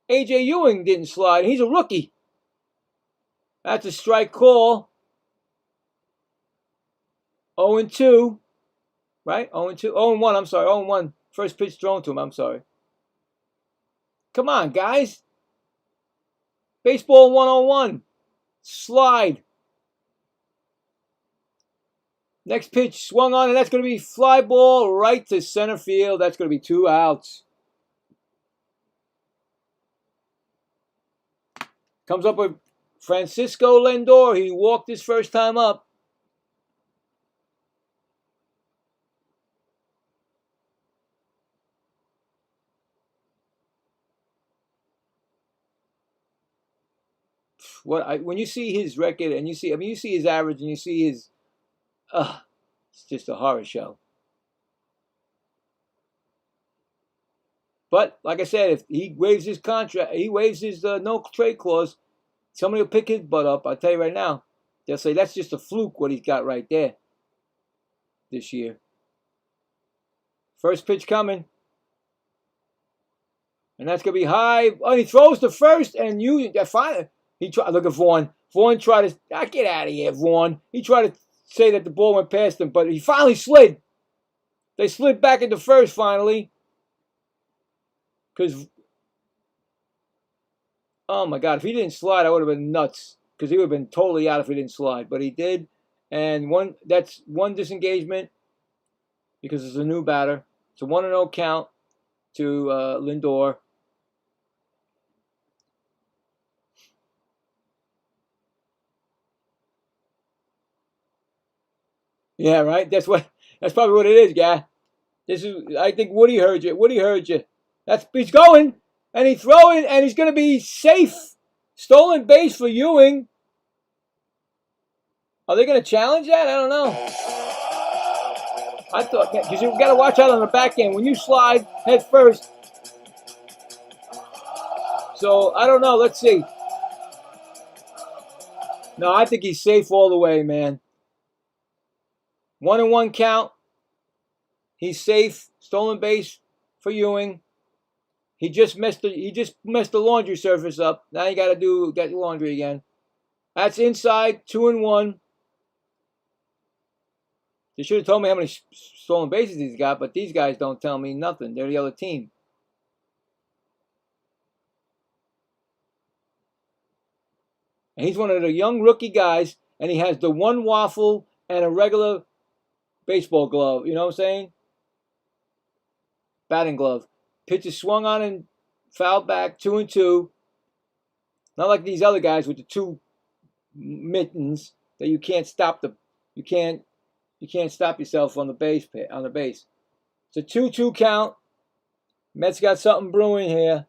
A.J. Ewing didn't slide. He's a rookie. That's a strike call. 0-2, right? 0-2, 0-1, I'm sorry, 0-1. First pitch thrown to him, I'm sorry. Come on, guys. Baseball 101. Slide. Next pitch swung on, and that's going to be fly ball right to center field. That's going to be 2 outs. Comes up with Francisco Lindor. He walked his first time up. When you see his record and you see his average and you see his, it's just a horror show. But like I said, if he waives his contract, he waives his no trade clause, somebody will pick his butt up. I'll tell you right now. They'll say that's just a fluke what he's got right there this year. First pitch coming. And that's going to be high. Oh, he throws the first, and finally, look at Vaughn. Vaughn tried to, get out of here, Vaughn. He tried to say that the ball went past him, but he finally slid. They slid back into first finally. Because, oh my God, if he didn't slide, I would have been nuts. Because he would have been totally out if he didn't slide. But he did. And that's one disengagement because it's a new batter. It's a 1-0 count to Lindor. Yeah, right. That's probably what it is, guy. I think Woody heard you. He's going, and he's throwing, and he's going to be safe. Stolen base for Ewing. Are they going to challenge that? I don't know. I thought, because you've got to watch out on the back end when you slide head first. So I don't know. Let's see. No, I think he's safe all the way, man. 1-1 count. He's safe. Stolen base for Ewing. He just messed the laundry surface up. Now you got to get your laundry again. That's inside. 2-1. They should have told me how many stolen bases he's got, but these guys don't tell me nothing. They're the other team. And he's one of the young rookie guys, and he has the one waffle and a regular baseball glove. You know what I'm saying? Batting glove. Pitch is swung on and fouled back. 2-2. Not like these other guys with the 2 mittens that you can't stop you can't stop yourself on the base. It's a 2-2 count. Mets got something brewing here.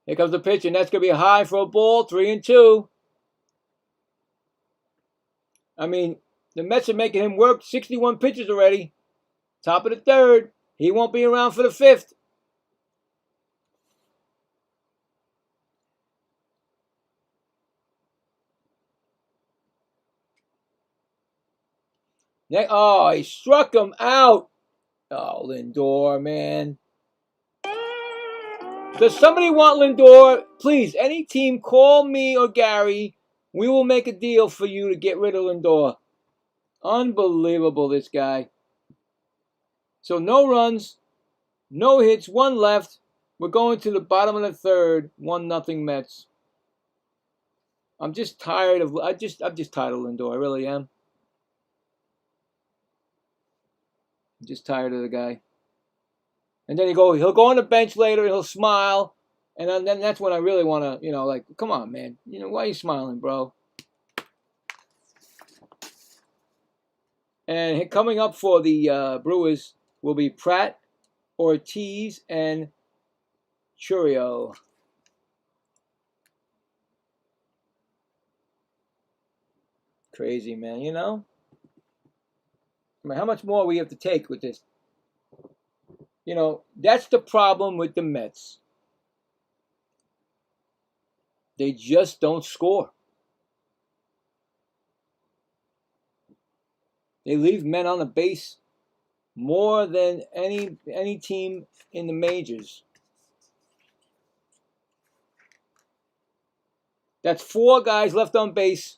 Here comes the pitch, and that's going to be a high for a ball. 3-2. The Mets are making him work 61 pitches already. Top of the 3rd. He won't be around for the 5th. Oh, he struck him out. Oh, Lindor, man. Does somebody want Lindor? Please, any team, call me or Gary. We will make a deal for you to get rid of Lindor. Unbelievable, this guy. So no runs, no hits, 1 left. We're going to the bottom of the 3rd. 1-0 Mets. I'm just tired of Lindor. I really am. I'm just tired of the guy. And then he'll go on the bench later and he'll smile. And then that's when I really want to, come on, man. Why are you smiling, bro? And coming up for the Brewers will be Pratt, Ortiz, and Churio. Crazy, man, you know? I mean, how much more we have to take with this? You know, that's the problem with the Mets. They just don't score. They leave men on the base more than any team in the majors. That's 4 guys left on base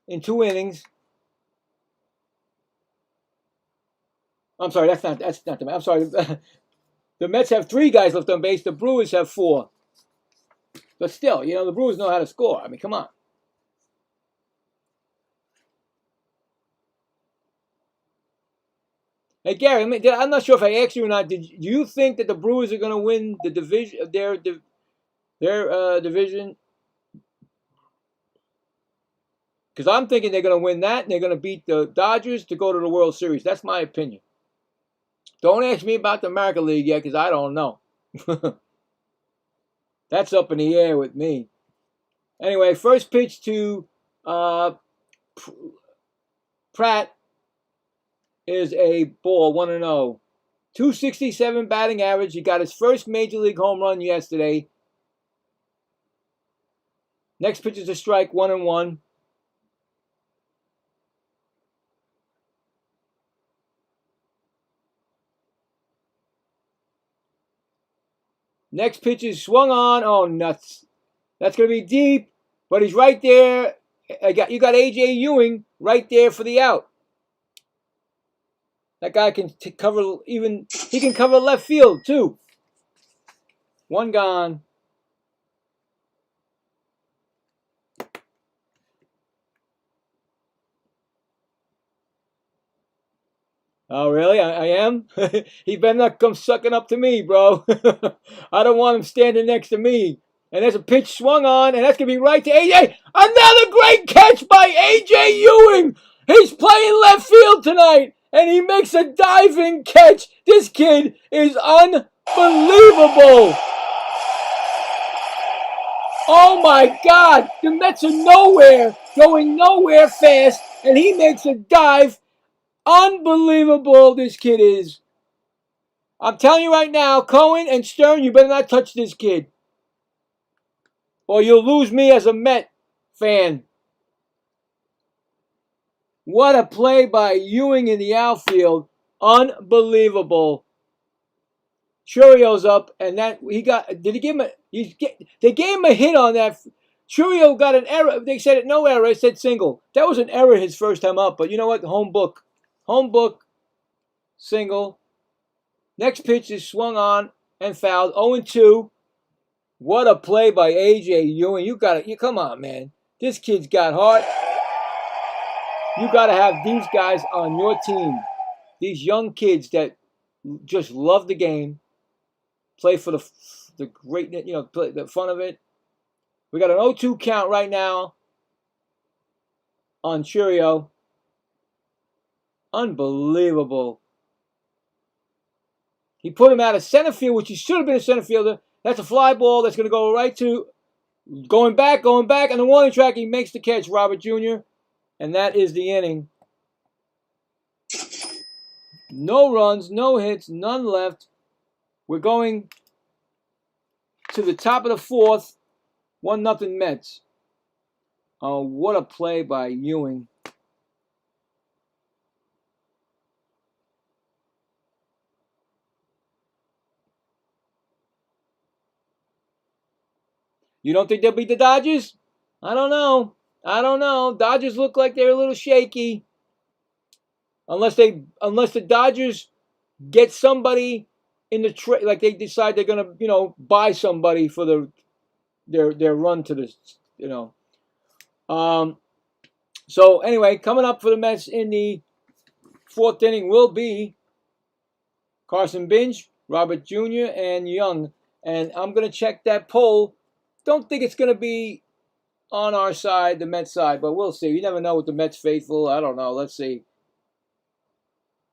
in 2 innings. I'm sorry, that's not the Mets. I'm sorry. The Mets have 3 guys left on base. The Brewers have 4. But still, you know, the Brewers know how to score. I mean, come on. Hey, Gary, I'm not sure if I asked you or not. Do you think that the Brewers are going to win the division, their division? Because I'm thinking they're going to win that, and they're going to beat the Dodgers to go to the World Series. That's my opinion. Don't ask me about the American League yet, because I don't know. That's up in the air with me. Anyway, first pitch to Pratt is a ball, 1-0. 267 batting average. He got his first major league home run yesterday. Next pitch is a strike, 1-1. Next pitch is swung on. Oh, nuts. That's going to be deep, but he's right there. You got A.J. Ewing right there for the out. That guy can cover he can cover left field too. 1 gone. Oh, really? I am? He better not come sucking up to me, bro. I don't want him standing next to me. And there's a pitch swung on, and that's going to be right to A.J. Another great catch by A.J. Ewing. He's playing left field tonight, and he makes a diving catch. This kid is unbelievable. Oh, my God. The Mets are nowhere, going nowhere fast, and he makes a dive. Unbelievable this kid is. I'm telling you right now, Cohen and Stern, you better not touch this kid, or you'll lose me as a Met fan. What a play by Ewing in the outfield. Unbelievable. Churio's up, and that he got. Did he give him they gave him a hit on that. Churio got an error. They said it no error. It said single. That was an error his first time up, but you know what? Home book, single. Next pitch is swung on and fouled. 0-2. What a play by A.J. Ewing. You got it. Come on, man. This kid's got heart. You got to have these guys on your team. These young kids that just love the game, play for the great, play the fun of it. We got an 0-2 count right now on Churio. Unbelievable. He put him out of center field, which he should have been a center fielder. That's a fly ball that's going to go right to, going back on the warning track. He makes the catch, Robert Jr., and that is the inning. No runs, no hits, none left. We're going to the top of the 4th. 1-0 Mets. Oh, what a play by Ewing. You don't think they'll beat the Dodgers? I don't know. Dodgers look like they're a little shaky. Unless the Dodgers get somebody in the trade, like they decide they're gonna, buy somebody for their run to the, So anyway, coming up for the Mets in the 4th inning will be Carson Binge, Robert Jr., and Young. And I'm gonna check that poll. Don't think it's gonna be on our side, the Mets side, but we'll see. You never know with the Mets faithful. I don't know. Let's see.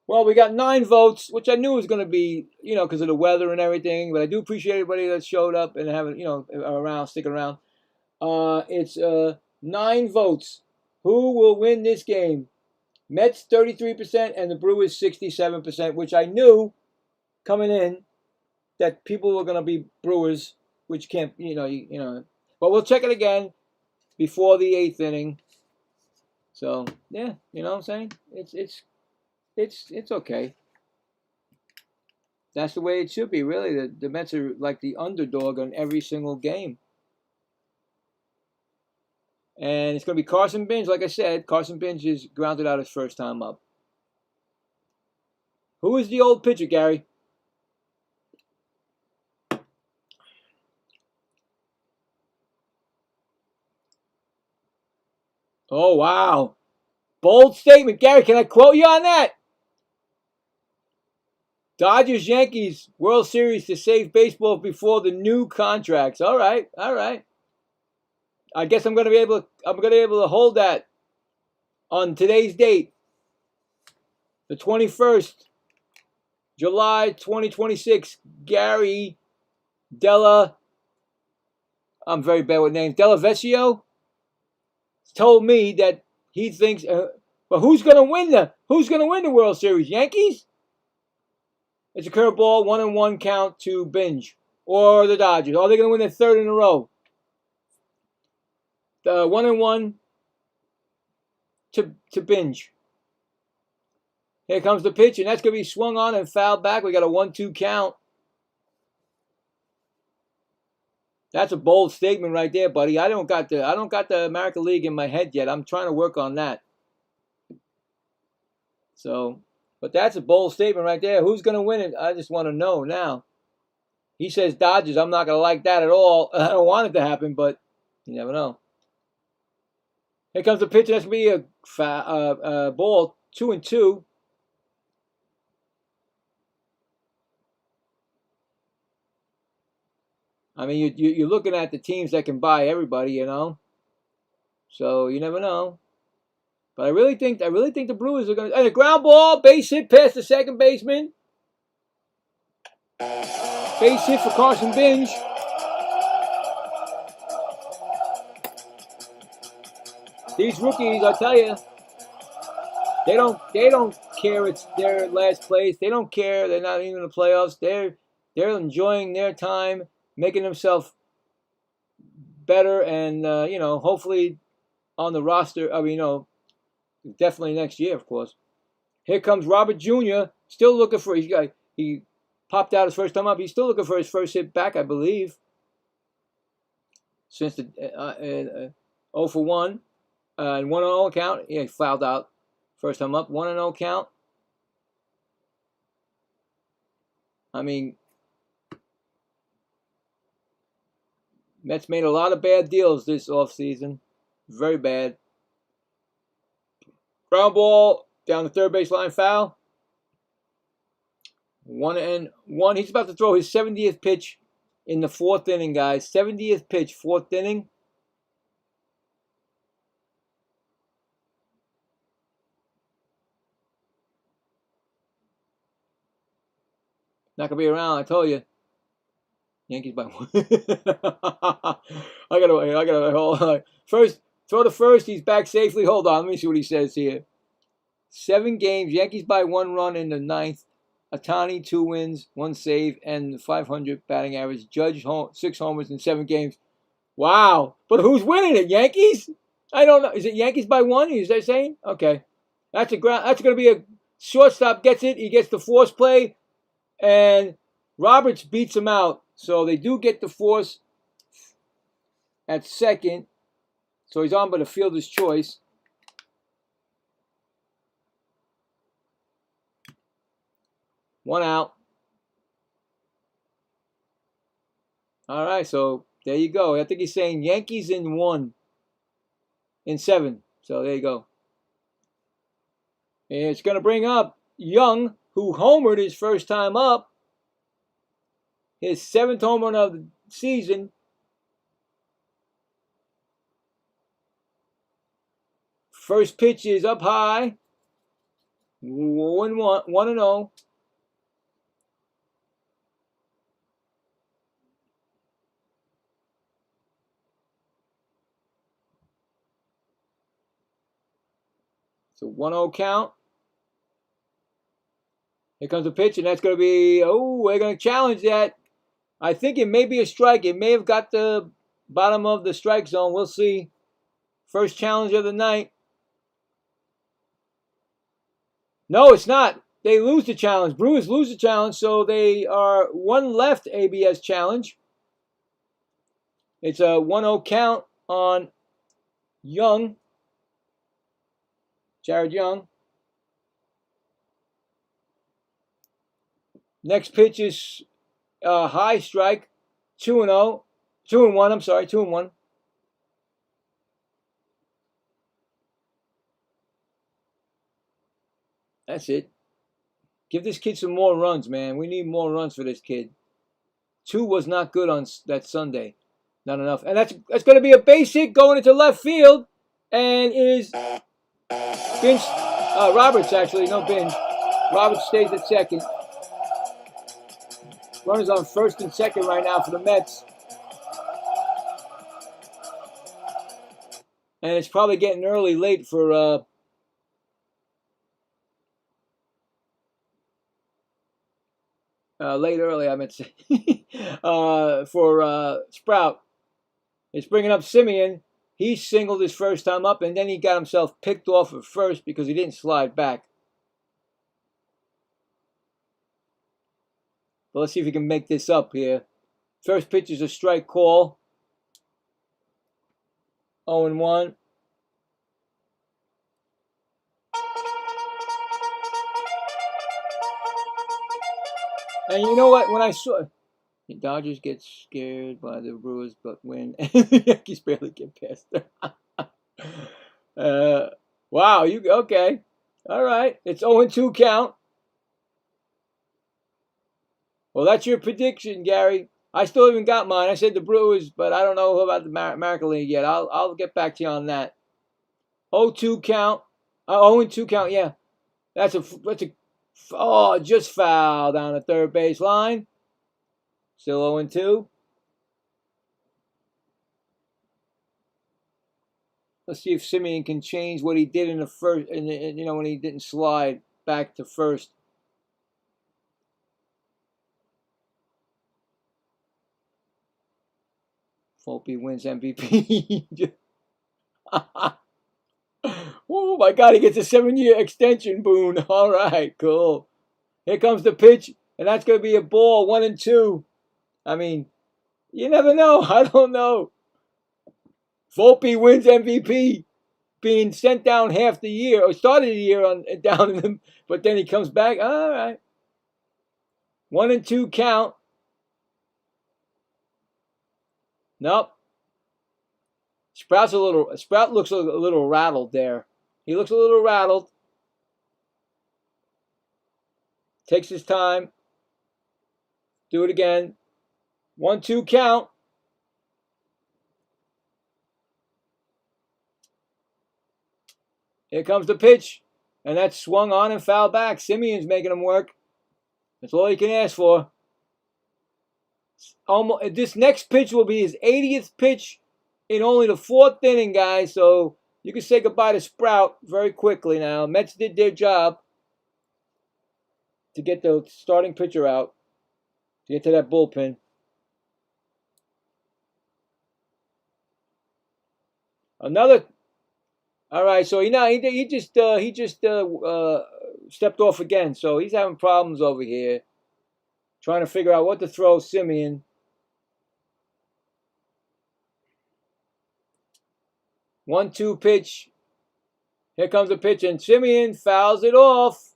Well, we got 9 votes, which I knew was going to be, because of the weather and everything. But I do appreciate everybody that showed up and sticking around. It's 9 votes Who will win this game? Mets 33% and the Brewers 67%, which I knew coming in that people were going to be Brewers, which can't, But we'll check it again before the 8th inning. So yeah, you know what I'm saying? It's okay. That's the way it should be, really. The Mets are like the underdog on every single game. And it's going to be Carson Bench. Like I said, Carson Bench is grounded out his first time up. Who is the old pitcher, Gary? Oh, wow. Bold statement. Gary, can I quote you on that? Dodgers, Yankees, World Series to save baseball before the new contracts. All right. I guess I'm going to be able to hold that on today's date, the 21st, July 2026. Gary I'm very bad with names. Delavecchio told me that he thinks, but who's going to win the World Series? Yankees? It's a curveball, 1-1 count to Binge. Or the Dodgers. Are they going to win their third in a row? 1-1 to Binge. Here comes the pitch, and that's going to be swung on and fouled back. We got a 1-2 count. That's a bold statement right there, buddy. I don't got the American League in my head yet. I'm trying to work on that. So, but that's a bold statement right there. Who's going to win it? I just want to know now. He says Dodgers. I'm not going to like that at all. I don't want it to happen, but you never know. Here comes the pitch. That's going to be a ball, 2-2. I mean, you're looking at the teams that can buy everybody, you know. So you never know. But I really think the Brewers are going to. And a ground ball, base hit past the second baseman. Base hit for Carson Binge. These rookies, I tell you, they don't care it's their last place. They don't care. They're not even in the playoffs. They're enjoying their time, making themselves better, and hopefully on the roster. I mean, definitely next year, of course. Here comes Robert Jr. Still looking for he popped out his first time up. He's still looking for his first hit back, I believe. Since the 0 for 1 and 1-0 count. Yeah, he fouled out first time up. 1-0 count. I mean, Mets made a lot of bad deals this offseason. Very bad. Ground ball down the third baseline, foul. 1-1. He's about to throw his 70th pitch in the 4th inning, guys. 70th pitch, 4th inning. Not gonna be around, I told you. Yankees by 1. I gotta hold on. First, throw to first. He's back safely. Hold on, let me see what he says here. 7 games. Yankees by 1 run in the 9th. Ohtani 2 wins, 1 save, and 500 batting average. Judge 6 homers in 7 games. Wow! But who's winning it? Yankees? I don't know. Is it Yankees by 1? Is that saying? Okay. That's going to be a shortstop gets it. He gets the force play, and Roberts beats him out. So they do get the force at second. So he's on by the fielder's choice. One out. All right, so there you go. I think he's saying Yankees in 1. In 7. So there you go. And it's going to bring up Young, who homered his first time up. His 7th home run of the season. First pitch is up high. 1-0. It's a 1-0 count. Here comes the pitch, and that's going to be, we're going to challenge that. I think it may be a strike. It may have got the bottom of the strike zone. We'll see. First challenge of the night. No, it's not. They lose the challenge. Brewers lose the challenge, so they are one left ABS challenge. It's a 1-0 count on Young. Jared Young. Next pitch is high strike, 2-0, 2-1. I'm sorry, 2-1. That's it. Give this kid some more runs, man. We need more runs for this kid. 2 was not good on that Sunday. Not enough. And that's going to be a base hit going into left field. And it is Binge. Roberts, actually. No, Binge. Roberts stays at second. Runners on first and second right now for the Mets. And it's probably getting late for early, I meant to say, for Sprout. It's bringing up Simeon. He singled his first time up, and then he got himself picked off at first because he didn't slide back. But let's see if he can make this up here. First pitch is a strike call. 0-1. And you know what? When I saw the Dodgers get scared by the Brewers but win, and the Yankees barely get past them. Wow, okay. All right. It's 0-2 count. Well, that's your prediction, Gary. I still haven't got mine. I said the Brewers, but I don't know about the American League yet. I'll get back to you on that. 0-2 count. 0-2 count, yeah. That's a just foul down the third base line. Still 0-2. Let's see if Simeon can change what he did in the first, when he didn't slide back to first. Volpe wins MVP. Oh my God, he gets a 7-year extension, Boone. All right, cool. Here comes the pitch, and that's going to be a ball, 1-2. I mean, you never know. I don't know. Volpe wins MVP, being sent down half the year, or started the year down in him, but then he comes back. All right. 1-2 count. Nope. Sprout looks a little rattled there. He looks a little rattled. Takes his time. Do it again. 1-2 count. Here comes the pitch. And that's swung on and fouled back. Simeon's making him work. That's all you can ask for. This next pitch will be his 80th pitch in only the 4th inning, guys. So you can say goodbye to Sprout very quickly now. Mets did their job to get the starting pitcher out, to get to that bullpen. Another. All right, so he just stepped off again. So he's having problems over here, trying to figure out what to throw Simeon. 1-2 pitch. Here comes the pitch, and Simeon fouls it off.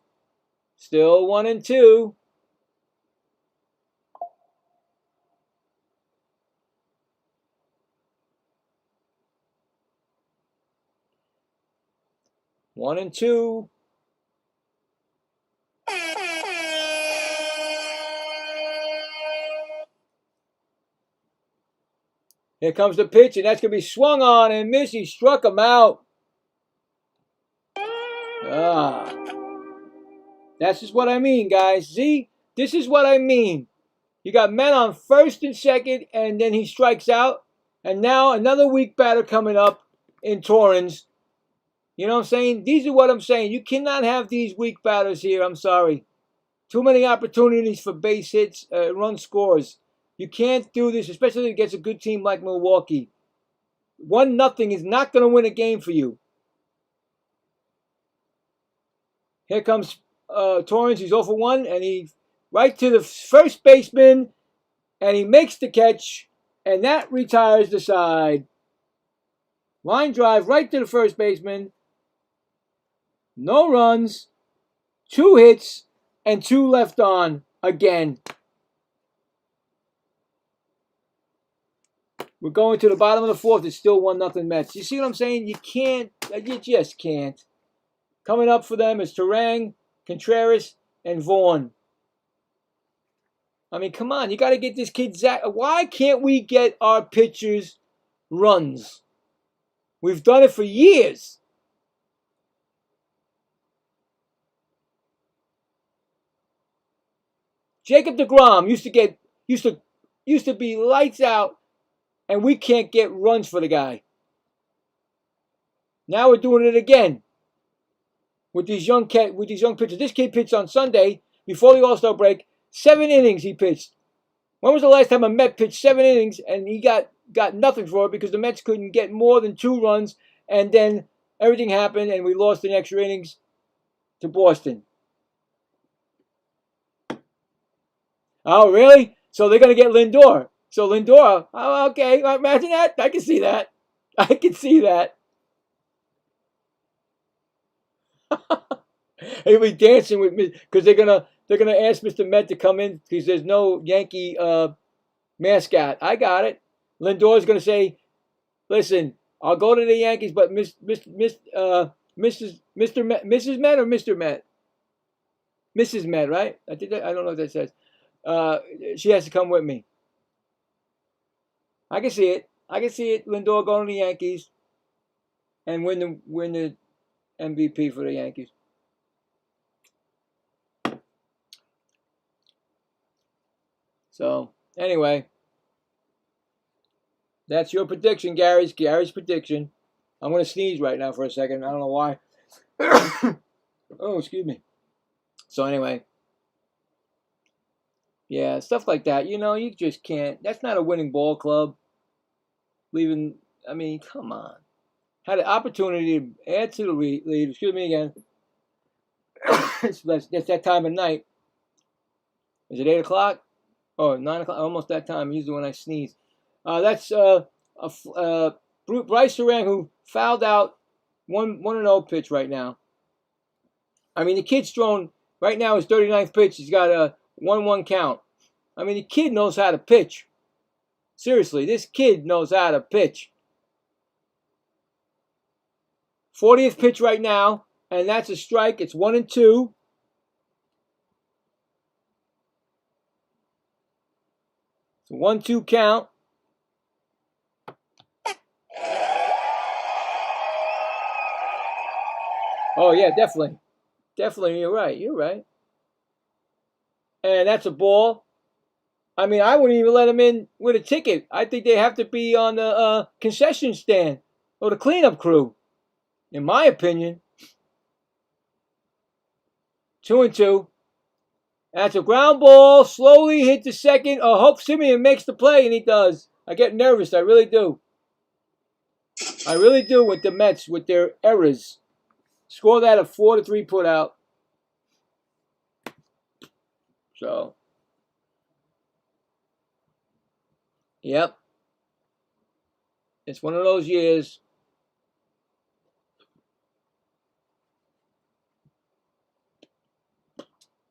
Still 1-2. One and two. Here comes the pitch, and that's going to be swung on and missed. He struck him out. That's just what I mean, guys. See? This is what I mean. You got men on first and second, and then he strikes out. And now another weak batter coming up in Torrens. You know what I'm saying? These are what I'm saying. You cannot have these weak batters here. I'm sorry. Too many opportunities for base hits, run scores. You can't do this, especially against a good team like Milwaukee. 1-0 is not going to win a game for you. Here comes Torrance. He's 0 for 1, and he right to the first baseman, and he makes the catch, and that retires the side. Line drive right to the first baseman. No runs, 2 hits, and 2 left on again. We're going to the bottom of the 4th. It's still 1-0 Mets. You see what I'm saying? You can't. You just can't. Coming up for them is Turang, Contreras, and Vaughn. I mean, come on. You got to get this kid Zach. Why can't we get our pitchers runs? We've done it for years. Jacob deGrom used to be lights out, and we can't get runs for the guy. Now we're doing it again with these young pitchers. This kid pitched on Sunday before the All-Star break. 7 innings he pitched. When was the last time a Met pitched 7 innings and he got nothing for it because the Mets couldn't get more than 2 runs, and then everything happened and we lost in extra innings to Boston? Oh, really? So they're going to get Lindor. So Lindor, oh, okay, imagine that. I can see that. I can see that. He'll be dancing with me because they're gonna ask Mr. Met to come in because there's no Yankee mascot. I got it. Lindor's gonna say, "Listen, I'll go to the Yankees, but Mrs. Met or Mr. Met, Mrs. Met, right? I don't know what that says. She has to come with me. I can see it. I can see it. Lindor going to the Yankees and win the MVP for the Yankees." So, anyway, that's your prediction, Gary's prediction. I'm going to sneeze right now for a second. I don't know why. Oh, excuse me. So, anyway, yeah, stuff like that. You know, you just can't. That's not a winning ball club. I mean, come on. Had an opportunity to add to the lead. Excuse me again. It's that time of night. Is it 8 o'clock? Oh, 9 o'clock, almost that time. Usually when I sneeze. That's Bryce Durant, who fouled out 1-0 pitch right now. I mean, the kid's thrown, right now his 39th pitch. He's got a 1-1 count. I mean, the kid knows how to pitch. Seriously, this kid knows how to pitch. 40th pitch right now, and that's a strike. It's 1-2. It's a 1-2 count. Oh, yeah, definitely. Definitely, you're right. You're right. And that's a ball. I mean, I wouldn't even let him in with a ticket. I think they have to be on the concession stand or the cleanup crew, in my opinion. 2-2. That's a ground ball. Slowly hit the second. Oh, hope Simeon makes the play, and he does. I get nervous. I really do. I really do with the Mets, with their errors. Score that a 4-3 put out. So, yep. It's one of those years.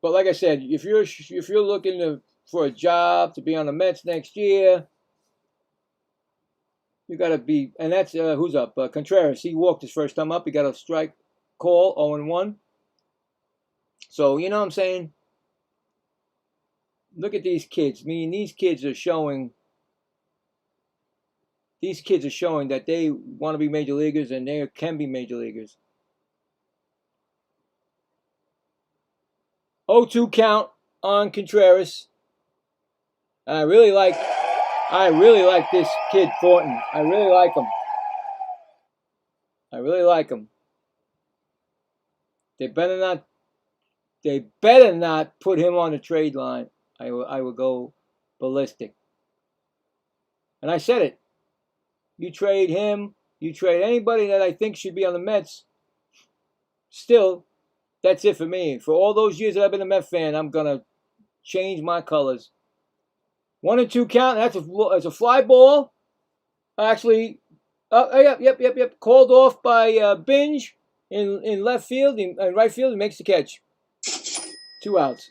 But like I said, if you're looking for a job to be on the Mets next year, you got to be. And that's who's up? Contreras. He walked his first time up. He got a strike call, 0-1. So you know what I'm saying. Look at these kids. I mean, these kids are showing. These kids are showing that they want to be major leaguers and they can be major leaguers. 0-2 count on Contreras. I really like this kid Thornton. I really like him. They better not. They better not put him on the trade line. I will go ballistic. And I said it. You trade him. You trade anybody that I think should be on the Mets. Still, that's it for me. For all those years that I've been a Met fan, I'm gonna change my colors. 1-2 count. That's a fly ball. Actually, yep. Called off by Binge in left field. In right field, he makes the catch. 2 outs.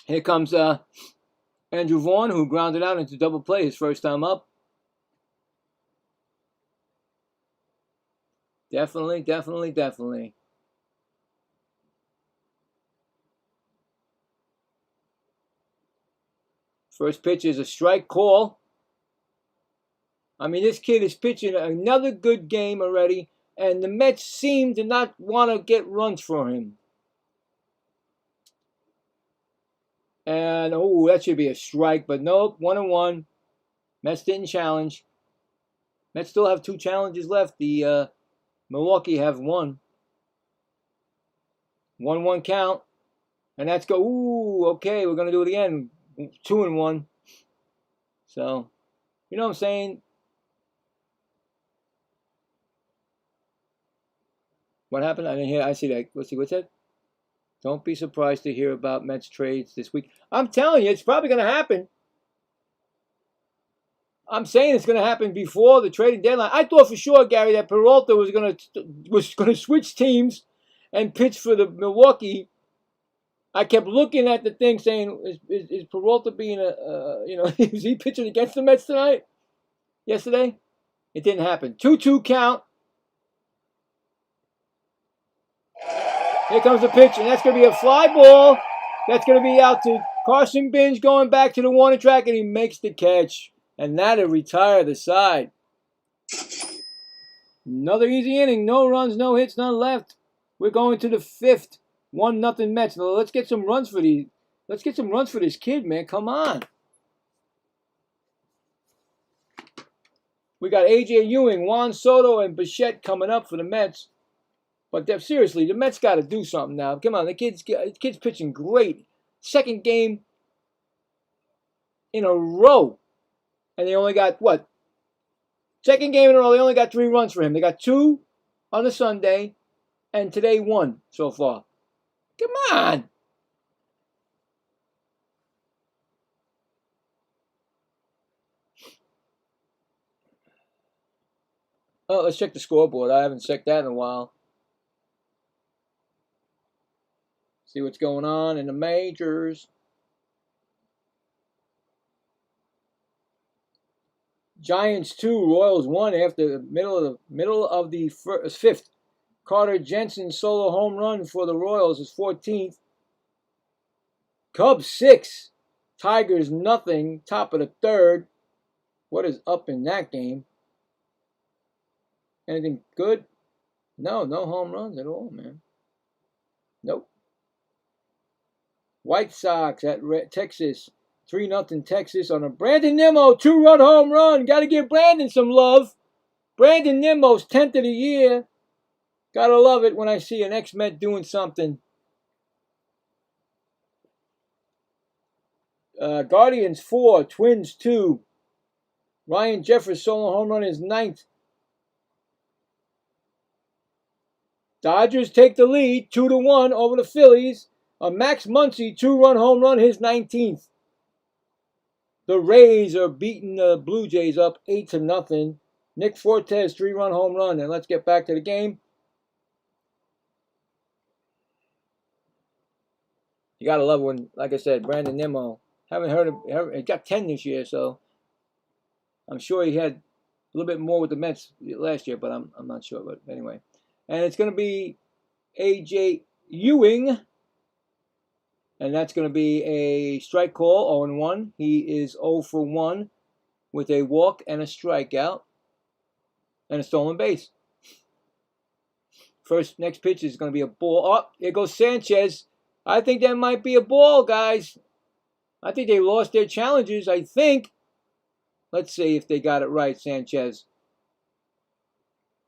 Here comes Andrew Vaughn, who grounded out into double play his first time up. Definitely. First pitch is a strike call. I mean, this kid is pitching another good game already, and the Mets seem to not want to get runs for him. And, that should be a strike, but nope, 1-1. Mets didn't challenge. Mets still have 2 challenges left. The Milwaukee have 1. 1-1 count. And that's okay, we're going to do it again. 2-1. So, you know what I'm saying? What happened? I didn't hear. I see that. Let's see, what's that? Don't be surprised to hear about Mets trades this week. I'm telling you, it's probably going to happen. I'm saying it's going to happen before the trading deadline. I thought for sure, Gary, that Peralta was going to switch teams and pitch for the Milwaukee. I kept looking at the thing saying, is Peralta being is he pitching against the Mets tonight? Yesterday? It didn't happen. 2-2 count. Here comes the pitch, and that's going to be a fly ball. That's going to be out to Carson Binge going back to the warning track, and he makes the catch. And that'll retire the side. Another easy inning. No runs, no hits, none left. We're going to the 5th. 1-0 Mets. Now, let's get some runs for these. Let's get some runs for this kid, man. Come on. We got A.J. Ewing, Juan Soto, and Bichette coming up for the Mets. But seriously, the Mets got to do something now. Come on, the kid's pitching great. Second game in a row. And they only got, second game in a row, they only got 3 runs for him. They got 2 on the Sunday, and today 1 so far. Come on. Oh, let's check the scoreboard. I haven't checked that in a while. See what's going on in the majors. Giants 2, Royals 1 after the middle of the 5th. Carter Jensen solo home run for the Royals is 14th. Cubs 6, Tigers nothing. Top of the 3rd. What is up in that game? Anything good? No home runs at all, man. Nope. White Sox at Texas. 3-0 Texas on a Brandon Nimmo 2-run home run. Got to give Brandon some love. Brandon Nimmo's 10th of the year. Got to love it when I see an ex-Met doing something. Guardians 4, Twins 2. Ryan Jeffers solo home run is 9th. Dodgers take the lead 2-1 over the Phillies. A Max Muncy 2-run home run, his 19th. The Rays are beating the Blue Jays up 8-0. Nick Fortes 3-run home run. And let's get back to the game. You gotta love when, like I said, Brandon Nimmo. Haven't heard of. He got 10 this year, so I'm sure he had a little bit more with the Mets last year, but I'm not sure. But anyway, and it's gonna be A.J. Ewing. And that's going to be a strike call, 0-1. He is 0 for 1 with a walk and a strikeout and a stolen base. Next pitch is going to be a ball. Oh, here goes Sanchez. I think that might be a ball, guys. I think they lost their challenges, I think. Let's see if they got it right, Sanchez.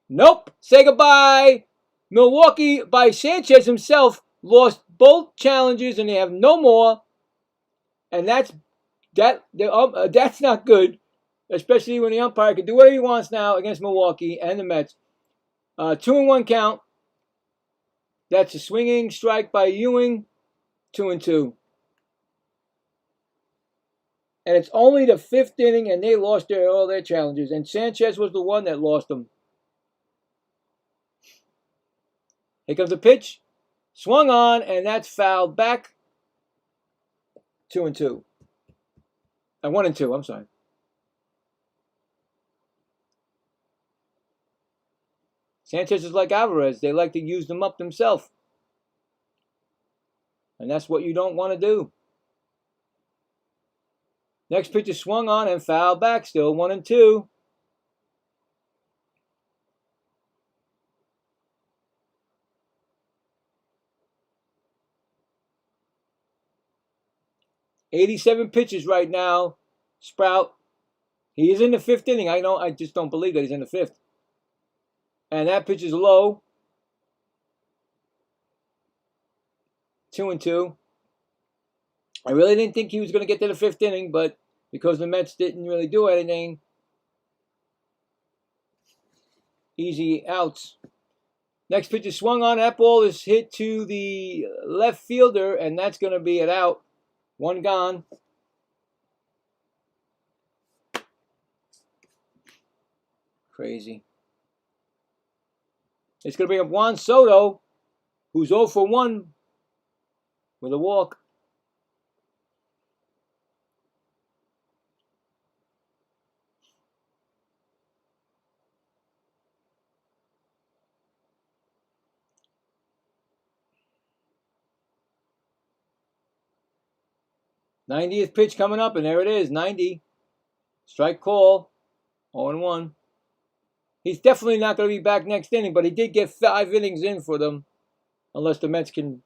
Nope. Say goodbye. Milwaukee, by Sanchez himself, lost both challenges, and they have no more. And that's not good, especially when the umpire can do whatever he wants now against Milwaukee and the Mets. 2-1 count. That's a swinging strike by Ewing. 2-2. And it's only the 5th inning, and they lost all their challenges. And Sanchez was the one that lost them. Here comes the pitch. Swung on, and that's fouled back. 2-2. 1-2, I'm sorry. Sanchez is like Alvarez. They like to use them up themselves. And that's what you don't want to do. Next pitch is swung on and fouled back. Still 1-2. '87 pitches right now. Sprout. He is in the 5th inning. I just don't believe that he's in the 5th. And that pitch is low. 2-2. I really didn't think he was going to get to the 5th inning, but because the Mets didn't really do anything, easy outs. Next pitch is swung on. That ball is hit to the left fielder, and that's going to be an out. 1 gone. Crazy. It's going to bring up Juan Soto, who's 0 for 1 with a walk. '90th pitch coming up, and there it is, 90. Strike call, 0-1. He's definitely not going to be back next inning, but he did get 5 innings in for them, unless the Mets can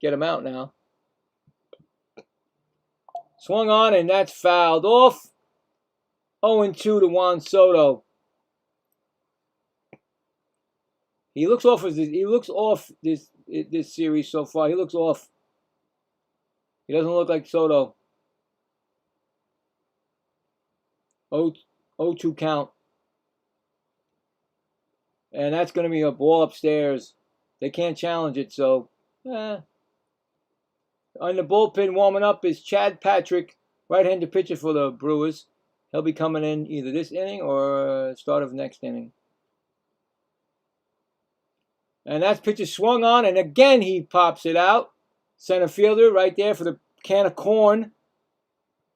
get him out now. Swung on, and that's fouled off. 0-2 to Juan Soto. He looks off this series so far. He looks off. He doesn't look like Soto. 0-2 count. And that's going to be a ball upstairs. They can't challenge it, so. On the bullpen warming up is Chad Patrick, right-handed pitcher for the Brewers. He'll be coming in either this inning or start of next inning. And that pitch is swung on, and again he pops it out. Center fielder right there for the can of corn.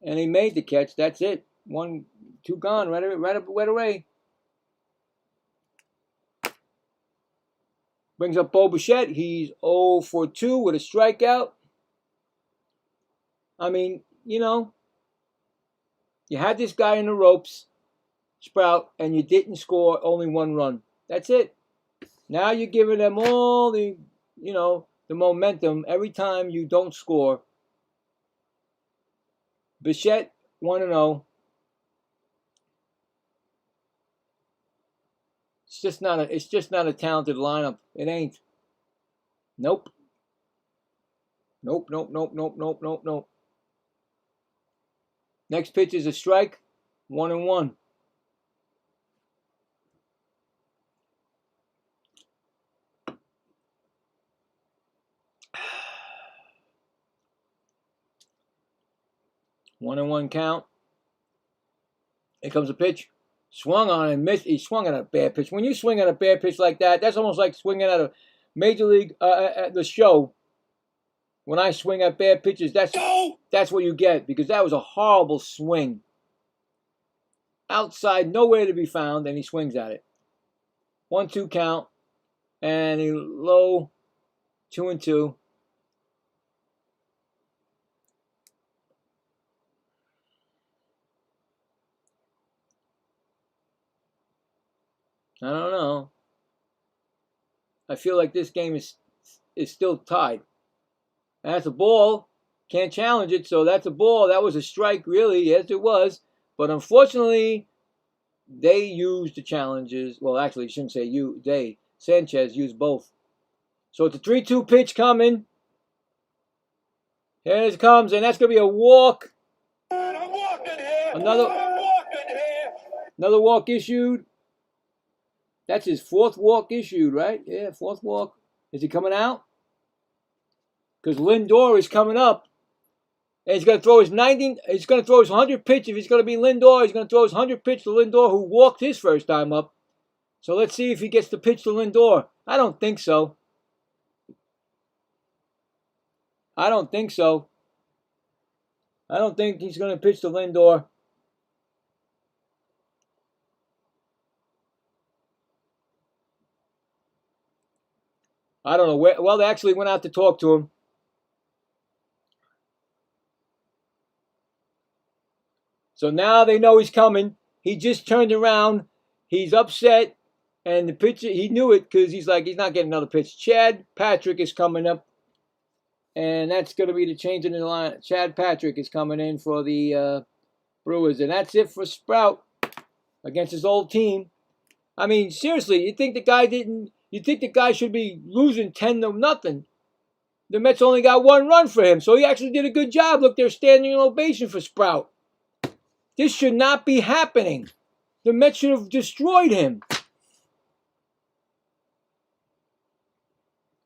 And he made the catch. That's it. 1-2 gone. Right away. Brings up Bo Bichette. He's 0 for 2 with a strikeout. I mean, you had this guy in the ropes, Sprout, and you didn't score only 1 run. That's it. Now you're giving them all the momentum every time you don't score. Bichette 1-0. It's just not a talented lineup. It ain't. Nope. Nope. Next pitch is a strike. 1-1. One count. Here comes a pitch. Swung on and missed. He swung at a bad pitch. When you swing at a bad pitch like that, that's almost like swinging at a major league at the show. When I swing at bad pitches, that's what you get, because that was a horrible swing. Outside, nowhere to be found, and he swings at it. 1-2 count, and he low. 2-2. I don't know. I feel like this game is still tied. And that's a ball. Can't challenge it, so that's a ball. That was a strike, really. Yes, it was. But unfortunately, they used the challenges. Well, actually, you shouldn't say you. They. Sanchez used both. So it's a 3-2 pitch coming. Here it comes, and that's going to be a walk. I'm walking here. Another walk issued. That's his 4th walk issued, right? Yeah, 4th walk. Is he coming out? Because Lindor is coming up. And he's going to throw his 90. He's going to throw his 100 pitch. If he's going to be Lindor, he's going to throw his 100 pitch to Lindor, who walked his first time up. So let's see if he gets the pitch to Lindor. I don't think so. I don't think so. I don't think he's going to pitch to Lindor. I don't know where. Well, they actually went out to talk to him. So now they know he's coming. He just turned around. He's upset. And the pitcher, he knew it because he's like, he's not getting another pitch. Chad Patrick is coming up. And that's going to be the change in the line. Chad Patrick is coming in for the Brewers. And that's it for Sprout against his old team. I mean, seriously, you think the guy should be losing 10-0? The Mets only got 1 run for him. So he actually did a good job. Look, they're standing ovation for Sprout. This should not be happening. The Mets should have destroyed him.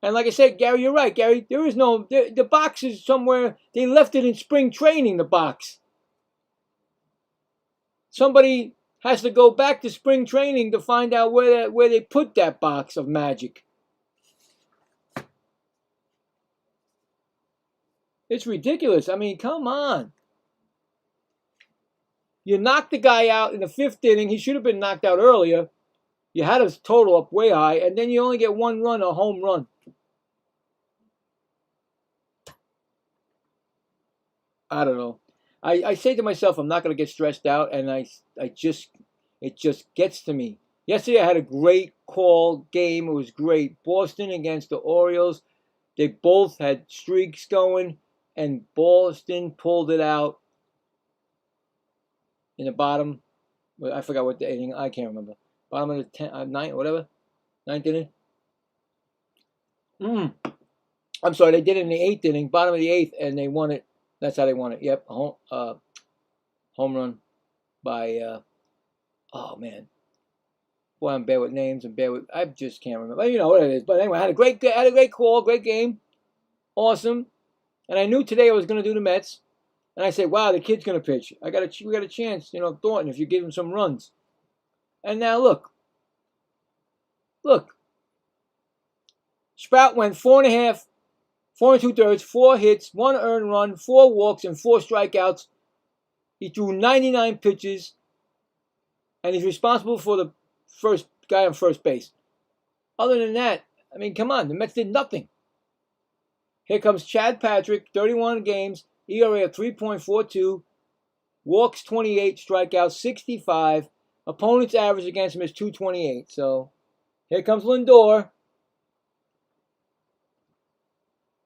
And like I said, Gary, you're right, Gary. There is no... The box is somewhere... They left it in spring training, the box. Somebody has to go back to spring training to find out where they put that box of magic. It's ridiculous. I mean, come on. You knocked the guy out in the 5th inning. He should have been knocked out earlier. You had his total up way high, and then you only get 1 run, a home run. I don't know. I say to myself, I'm not going to get stressed out, and it just gets to me. Yesterday I had a great call game. It was great. Boston against the Orioles. They both had streaks going, and Boston pulled it out in the bottom. I forgot what the inning. I can't remember. Bottom of the 9th, whatever. 9th inning. I'm sorry, they did it in the 8th inning, bottom of the 8th, and they won it. That's how they won it. Yep, home run by. Oh man, boy, I'm bad with names and bad with. I just can't remember. You know what it is. But anyway, I had a great call, great game, awesome. And I knew today I was going to do the Mets, and I said, "Wow, the kid's going to pitch. We got a chance, Thornton, if you give him some runs." And now look. Sprout went 4.5. 4 2/3, 4 hits, 1 earned run, 4 walks, and 4 strikeouts. He threw 99 pitches, and he's responsible for the first guy on first base. Other than that, I mean, come on, the Mets did nothing. Here comes Chad Patrick, 31 games, ERA of 3.42, walks 28, strikeouts 65. Opponent's average against him is 228. So here comes Lindor.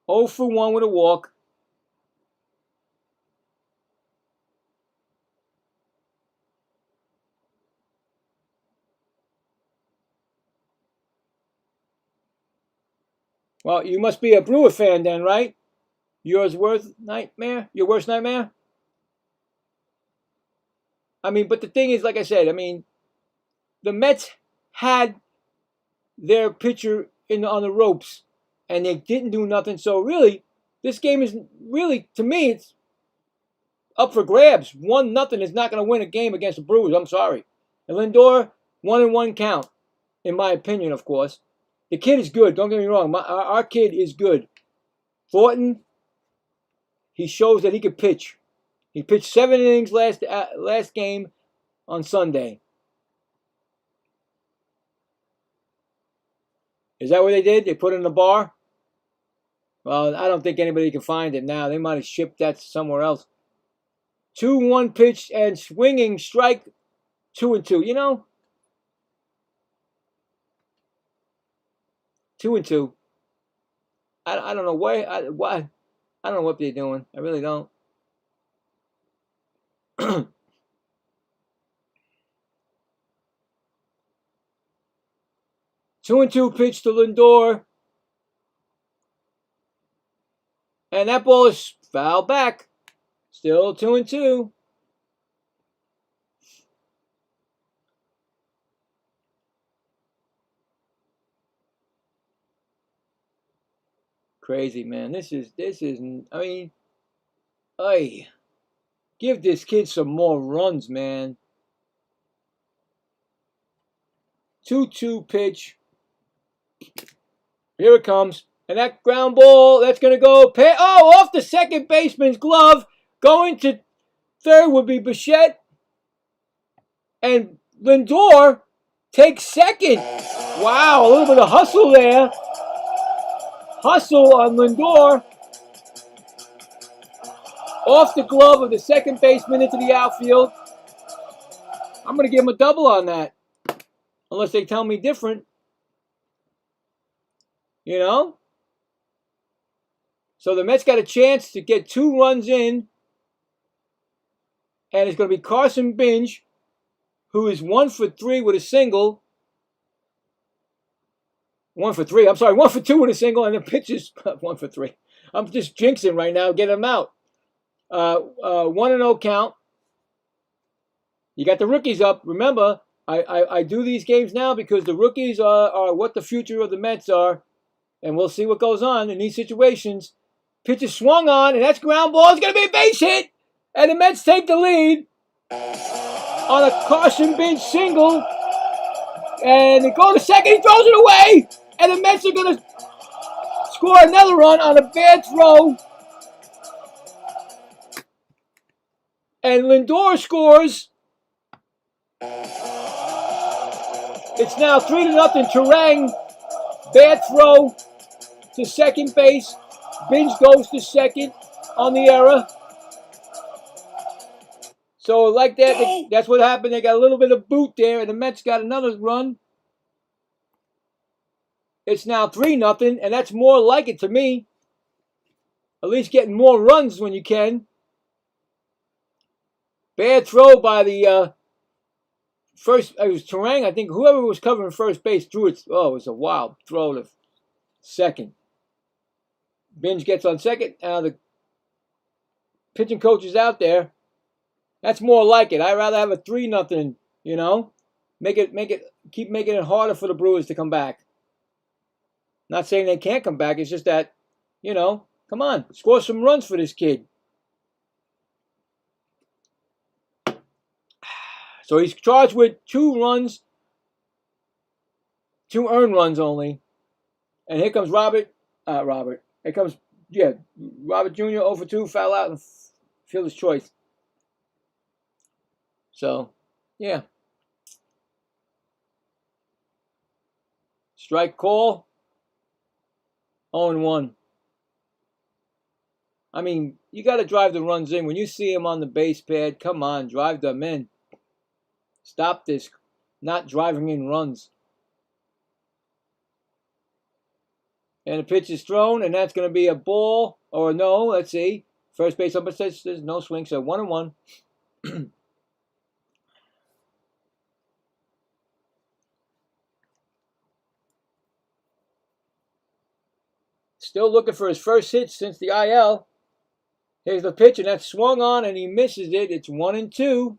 0 for 1 with a walk. Well, you must be a Brewer fan then, right? Your worst nightmare? I mean, but the thing is, like I said, I mean, the Mets had their pitcher on the ropes, and they didn't do nothing. So really, this game is really, to me, it's up for grabs. 1-0 is not going to win a game against the Brewers. I'm sorry. And Lindor, 1-1 count, in my opinion, of course. The kid is good. Don't get me wrong. Our kid is good. Thornton, he shows that he can pitch. He pitched 7 innings last game on Sunday. Is that what they did? They put it in the bar? Well, I don't think anybody can find it now. They might have shipped that somewhere else. 2-1 pitch and swinging strike 2-2. 2-2. I don't know why. I don't know what they're doing. I really don't. 2-2 pitch to Lindor. And that ball is fouled back. Still 2-2. Crazy, man. This is I mean, ay, give this kid some more runs, man. 2-2 pitch. Here it comes. And that ground ball, that's going to go off the second baseman's glove. Going to third would be Bichette. And Lindor takes second. Wow, a little bit of hustle there. Hustle on Lindor. Off the glove of the second baseman into the outfield. I'm going to give him a double on that. Unless they tell me different. You know? So the Mets got a chance to get 2 runs in. And it's going to be Carson Binge, who is 1 for 3 with a single. 1 for 3. I'm sorry, 1 for 2 with a single, and the pitch is 1 for 3. I'm just jinxing right now. Get him out. 1-0 count. You got the rookies up. Remember, I do these games now because the rookies are what the future of the Mets are, and we'll see what goes on in these situations. Pitch is swung on, and that's ground ball. It's going to be a base hit, and the Mets take the lead on a Carson Binge single, and they go to second. He throws it away. And the Mets are going to score another run on a bad throw. And Lindor scores. It's now 3-0. Turang, bad throw to second base. Binge goes to second on the error. So like that, that's what happened. They got a little bit of boot there, and the Mets got another run. It's now 3-0, and that's more like it to me. At least getting more runs when you can. Bad throw by the first. It was Turang, I think. Whoever was covering first base threw it. Oh, it was a wild throw to second. Binge gets on second. Now the pitching coach is out there. That's more like it. I'd rather have a 3-0. You know, keep making it harder for the Brewers to come back. Not saying they can't come back. It's just that, you know, come on, score some runs for this kid. So he's charged with 2 runs, 2 earned runs only. And here comes Robert. Here comes, Robert Jr. 0 for 2, foul out, and fielder's choice. So, yeah. Strike call. 0-1. I mean, you got to drive the runs in. When you see him on the base pad, come on, drive them in. Stop this not driving in runs. And the pitch is thrown, and that's going to be a ball. Or no, let's see. First base up says there's no swing, so 1-1. Still looking for his first hit since the IL. Here's the pitch, and that's swung on, and he misses it. It's 1-2.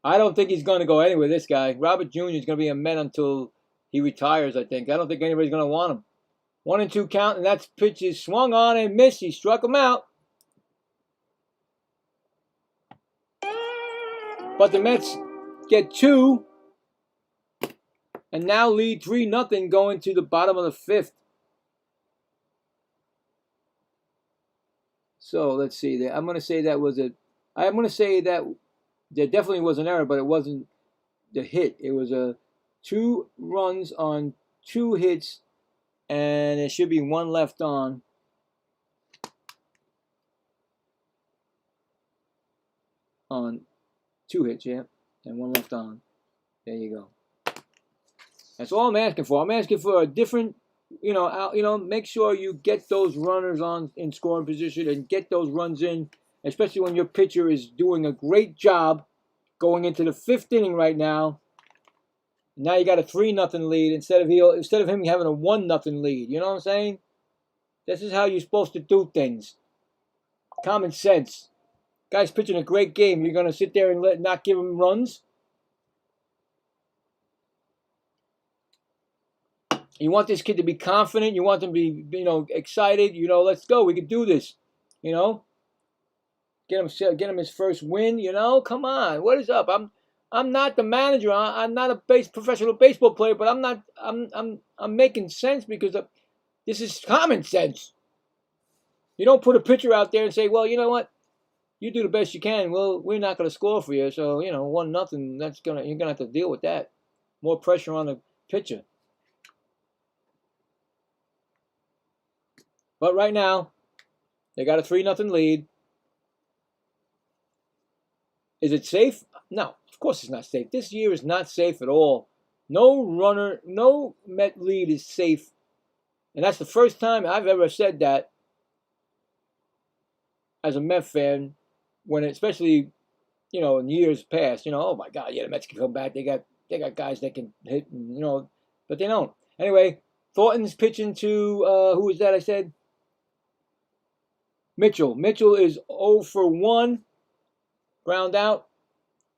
I don't think he's going to go anywhere, this guy. Robert Jr. is going to be a Met until he retires, I think. I don't think anybody's going to want him. 1-2 count, and that pitch is swung on and missed. He struck him out. But the Mets get 2 and now lead 3-0 going to the bottom of the 5th. So let's see there. I'm going to say that there definitely was an error, but it wasn't the hit. It was 2 runs on 2 hits, and there should be 1 left on. On 2 hits, yeah, and 1 left on. There you go. That's all I'm asking for. I'm asking for a different, make sure you get those runners in scoring position and get those runs in, especially when your pitcher is doing a great job going into the 5th inning right now. Now you got a 3-0 lead instead of him having a 1-0 lead. You know what I'm saying? This is how you're supposed to do things. Common sense. Guy's pitching a great game. You're gonna sit there and not give him runs? You want this kid to be confident. You want him to be, excited. Let's go. We can do this. Get him his first win. Come on. What is up? I'm not the manager. I'm not a professional baseball player, but I'm making sense because this is common sense. You don't put a pitcher out there and say, well, you know what? You do the best you can. Well, we're not going to score for you, so 1-0. You're gonna have to deal with that. More pressure on the pitcher. But right now, they got a 3-0 lead. Is it safe? No, of course it's not safe. This year is not safe at all. No Met lead is safe. And that's the first time I've ever said that as a Met fan, especially, in years past, oh my God, yeah, the Mets can come back. They got guys that can hit, but they don't. Anyway, Thornton's pitching to, who was that I said? Mitchell. Mitchell is 0 for 1. Ground out.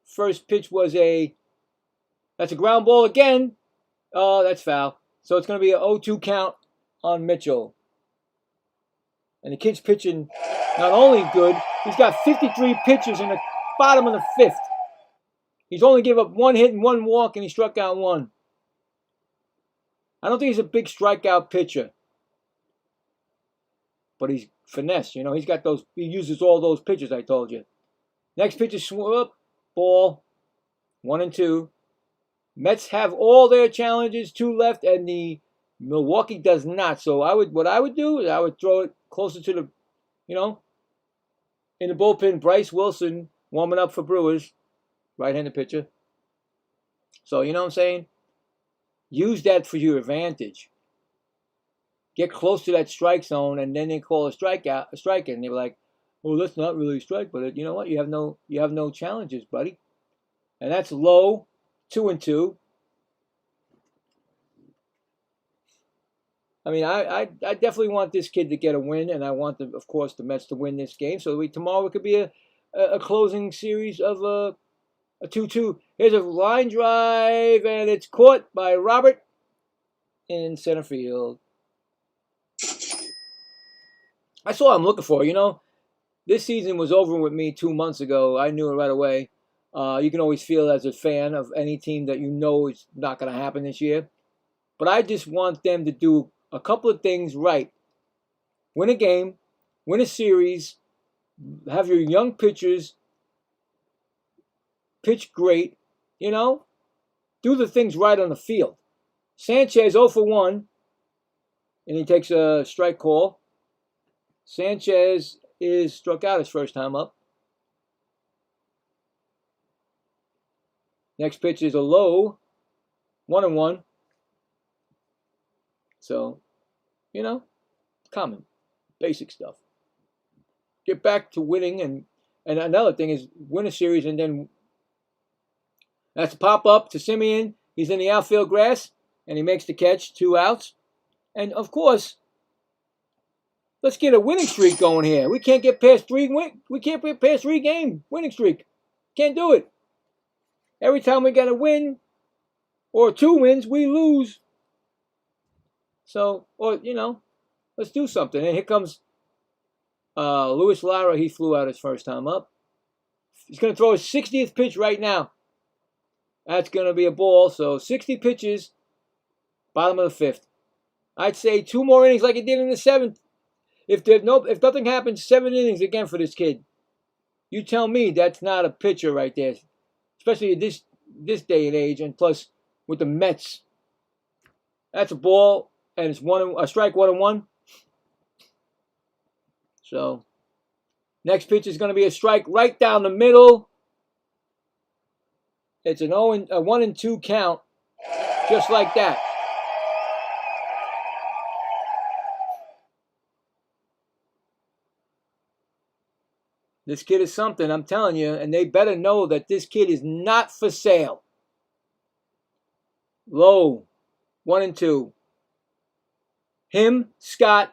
First pitch that's a ground ball again. Oh, that's foul. So it's going to be an 0-2 count on Mitchell. And the kid's pitching not only good, he's got 53 pitches in the bottom of the 5th. He's only given up 1 hit and 1 walk, and he struck out 1. I don't think he's a big strikeout pitcher. But he's finesse, he's got those, he uses all those pitches I told you. Next pitch is up, ball, 1-2. Mets have all their challenges, 2 left, and the Milwaukee does not. So what I would do is I would throw it closer to the, in the bullpen. Bryce Wilson warming up for Brewers, right-handed pitcher. So you know what I'm saying? Use that for your advantage. Get close to that strike zone, and then they call a strike, and they're like, "Oh, that's not really a strike, but you know what? You have no challenges, buddy." And that's low, 2-2. I mean, I definitely want this kid to get a win, and I want, of course, the Mets to win this game. So tomorrow it could be a closing series of a 2-2. Here's a line drive, and it's caught by Robert in center field. That's all I'm looking for, This season was over with me 2 months ago. I knew it right away. You can always feel as a fan of any team that is not going to happen this year. But I just want them to do a couple of things right. Win a game, win a series, have your young pitchers pitch great, do the things right on the field. Sanchez 0 for 1, and he takes a strike call. Sanchez is struck out his first time up. Next pitch is a low, 1-1. So, common, basic stuff. Get back to winning, and another thing is win a series, and then that's a pop up to Simeon. He's in the outfield grass, and he makes the catch, 2 outs. And of course, let's get a winning streak going here. We can't get past 3 game winning streak. Can't do it. Every time we got a win or 2 wins, we lose. So, let's do something. And here comes Luis Lara. He flew out his first time up. He's going to throw his 60th pitch right now. That's going to be a ball. So 60 pitches, bottom of the 5th. I'd say 2 more innings like he did in the 7th. If nothing happens, 7 innings again for this kid. You tell me that's not a pitcher right there, especially at this day and age, and plus with the Mets. That's a ball, and it's a strike, 1-1. So next pitch is going to be a strike right down the middle. It's a 1-2 count, just like that. This kid is something, I'm telling you, and they better know that this kid is not for sale. Low, 1 and 2. Him, Scott,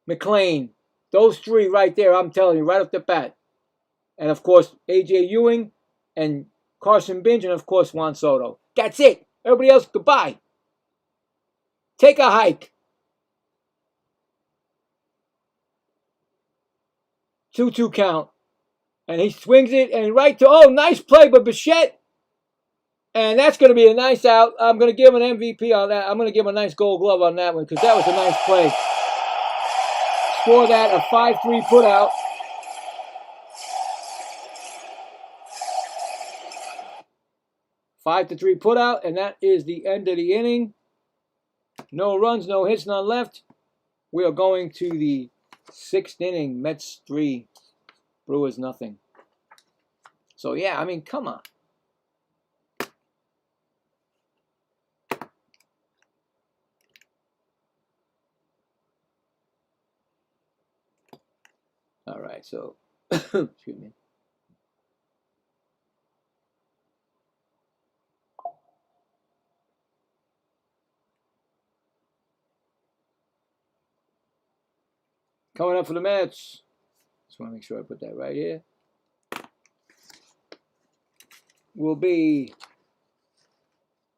McLean. Those three right there, I'm telling you, right off the bat. And, of course, A.J. Ewing and Carson Binge, and, of course, Juan Soto. That's it. Everybody else, goodbye. Take a hike. 2-2 count. And he swings it and right to, oh, nice play by Bichette. And that's going to be a nice out. I'm going to give him an MVP on that. I'm going to give him a nice gold glove on that one because that was a nice play. Score that, a 5-3 put out. Five to 3 put out, and that is the end of the inning. No runs, no hits, none left. We are going to the 6th inning. Mets 3, Brewers nothing. So, yeah, I mean, come on. All right, so, excuse me. Coming up for the Mets. Just want to make sure I put that right here. Will be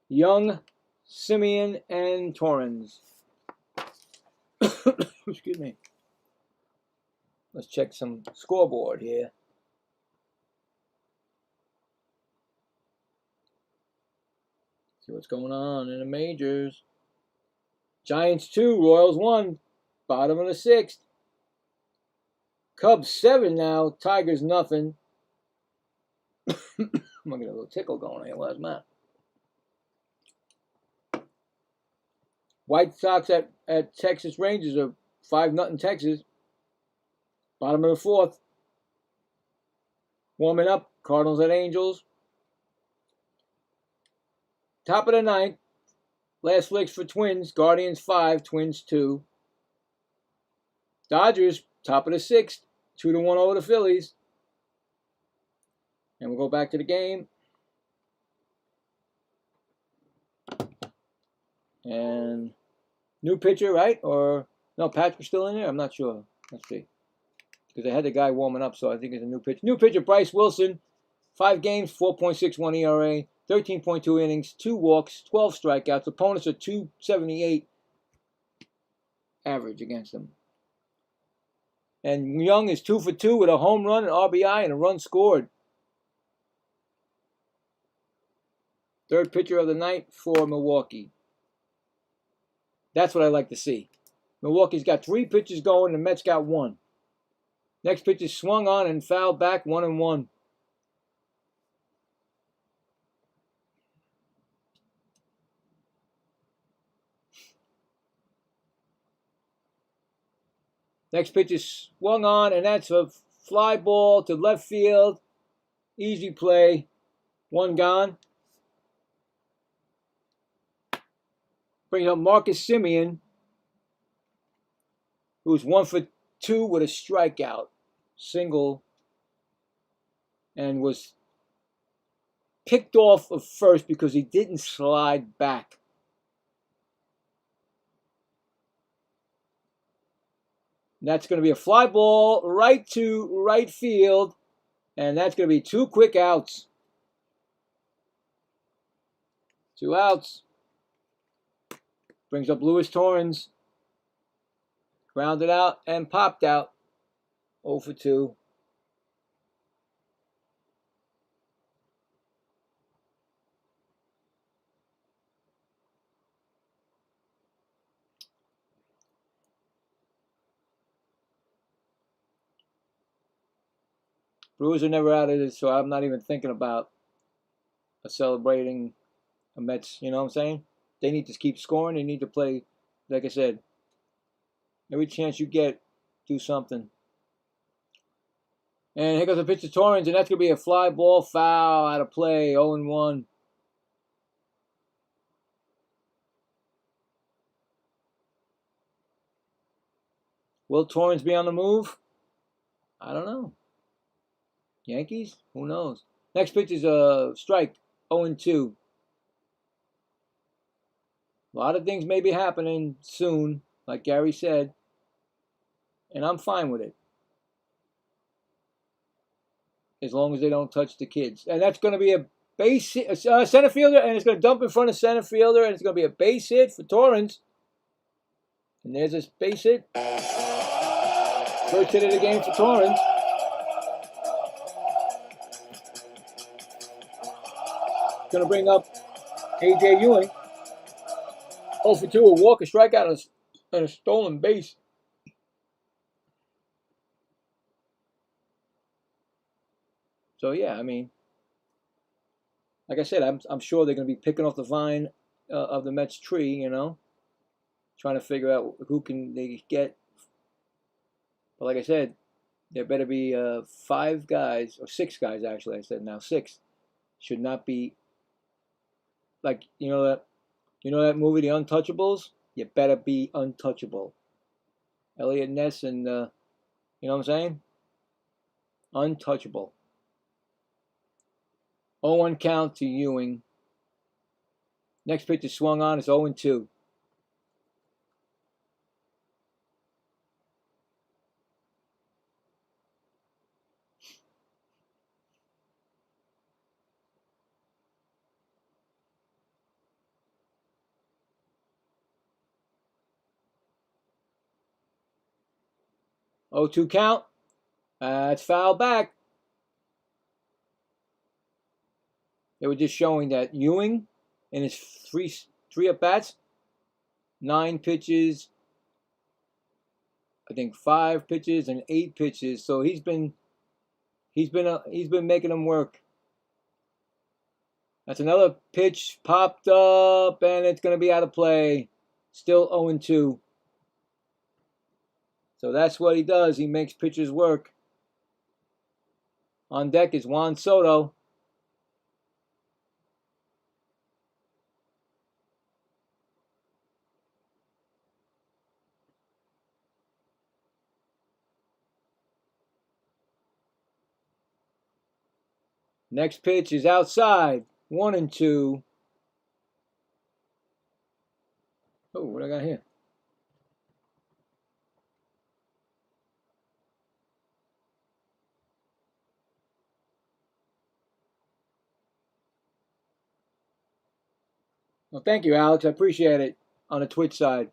Young, Simeon, and Torrens. Excuse me. Let's check some scoreboard here. See what's going on in the majors. Giants 2, Royals 1. Bottom of the 6th. Cubs 7 now. Tigers nothing. I'm gonna get a little tickle going here. Where's Matt? White Sox at Texas Rangers are 5-0 Texas. Bottom of the 4th. Warming up. Cardinals at Angels. Top of the 9th. Last flicks for Twins. Guardians 5, Twins 2. Dodgers, top of the 6th. 2-1 over the Phillies. And we'll go back to the game. And new pitcher, right? Or, no, Patrick's still in there? I'm not sure. Let's see. Because they had the guy warming up, so I think it's a new pitcher. New pitcher, Bryce Wilson. 5 games, 4.61 ERA. 13.2 innings, 2 walks, 12 strikeouts. Opponents are 278 average against them. And Young is 2 for 2 with a home run, an RBI, and a run scored. Third pitcher of the night for Milwaukee. That's what I like to see. Milwaukee's got 3 pitches going, the Mets got 1. Next pitch is swung on and fouled back, 1-1. Next pitch is swung on, and that's a fly ball to left field. Easy play. 1 gone. Brings up Marcus Semien, who's 1 for 2 with a strikeout. Single. And was picked off of first because he didn't slide back. That's going to be a fly ball right to right field. And that's going to be 2 quick outs. 2 outs. Brings up Luis Torrens. Grounded out and popped out. 0 for 2. Brewers are never out of this, so I'm not even thinking about celebrating a Mets. You know what I'm saying? They need to keep scoring. They need to play, like I said, every chance you get, do something. And here goes the pitch to Torrens, and that's going to be a fly ball foul out of play, 0-1. Will Torrens be on the move? I don't know. Yankees? Who knows? Next pitch is a strike. 0-2. A lot of things may be happening soon, like Gary said, and I'm fine with it. As long as they don't touch the kids. And that's going to be a base hit, center fielder, and it's going to dump in front of center fielder, and it's going to be a base hit for Torrens. And there's a base hit. First hit of the game for Torrens. Going to bring up A.J. Ewing. 0 for 2, a walk, a strikeout, and a stolen base. So yeah, I mean, like I said, I'm sure they're going to be picking off the vine of the Mets tree, you know, trying to figure out who can they get. But like I said, there better be 5 guys, or 6 guys actually. I said now 6 should not be like you know that movie, The Untouchables. You better be untouchable. Elliot Ness and you know what I'm saying? Untouchable. 0-1 count to Ewing. Next pitch is swung on. It's 0-2. Oh, 2 count. It's foul back. They were just showing that Ewing, in his three at bats, 9 pitches, I think 5 pitches and 8 pitches. So he's been making them work. That's another pitch popped up, and it's going to be out of play. Still 0-2. So that's what he does. He makes pitchers work. On deck is Juan Soto. Next pitch is outside. 1-2. Oh, what do I got here? Well, thank you, Alex. I appreciate it on the Twitch side.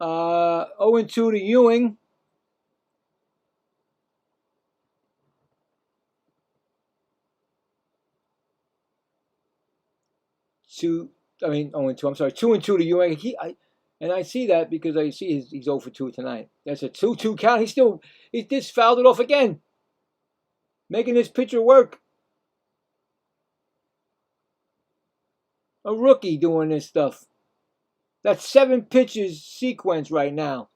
0-2 to Ewing. Two. I mean, 0-2. I'm sorry, 2-2 to Ewing. And I see that because I see he's 0 for 2 tonight. That's a 2-2 count. He just fouled it off again, making this pitcher work. A rookie doing this stuff. That's 7 pitches sequence right now.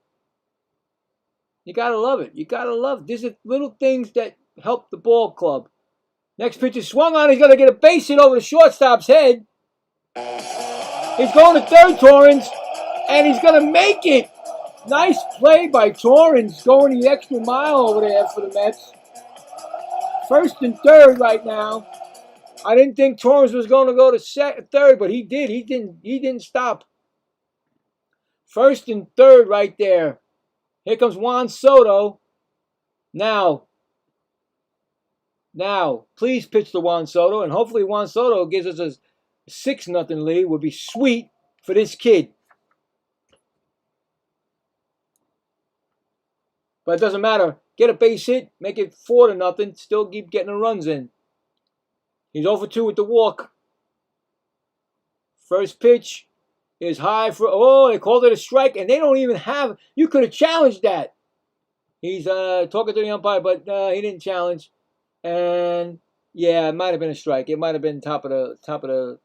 You gotta love it. You gotta love it. These are little things that help the ball club. Next pitch is swung on. He's gonna get a base hit over the shortstop's head. He's going to third, Torrens, and he's gonna make it. Nice play by Torrens, going the extra mile over there for the Mets. First and third right now. I didn't think Torrens was going to go to third, but he did. He didn't stop. First and third right there. Here comes Juan Soto. Now, please pitch to Juan Soto, and hopefully Juan Soto gives us a 6-0 lead. Would be sweet for this kid. But it doesn't matter. Get a base hit, make it 4-0. Still keep getting the runs in. He's 0 for 2 with the walk. First pitch is high for, oh, they called it a strike, and they don't even have, you could have challenged that. He's talking to the umpire, but he didn't challenge. And yeah, it might have been a strike. It might have been top of the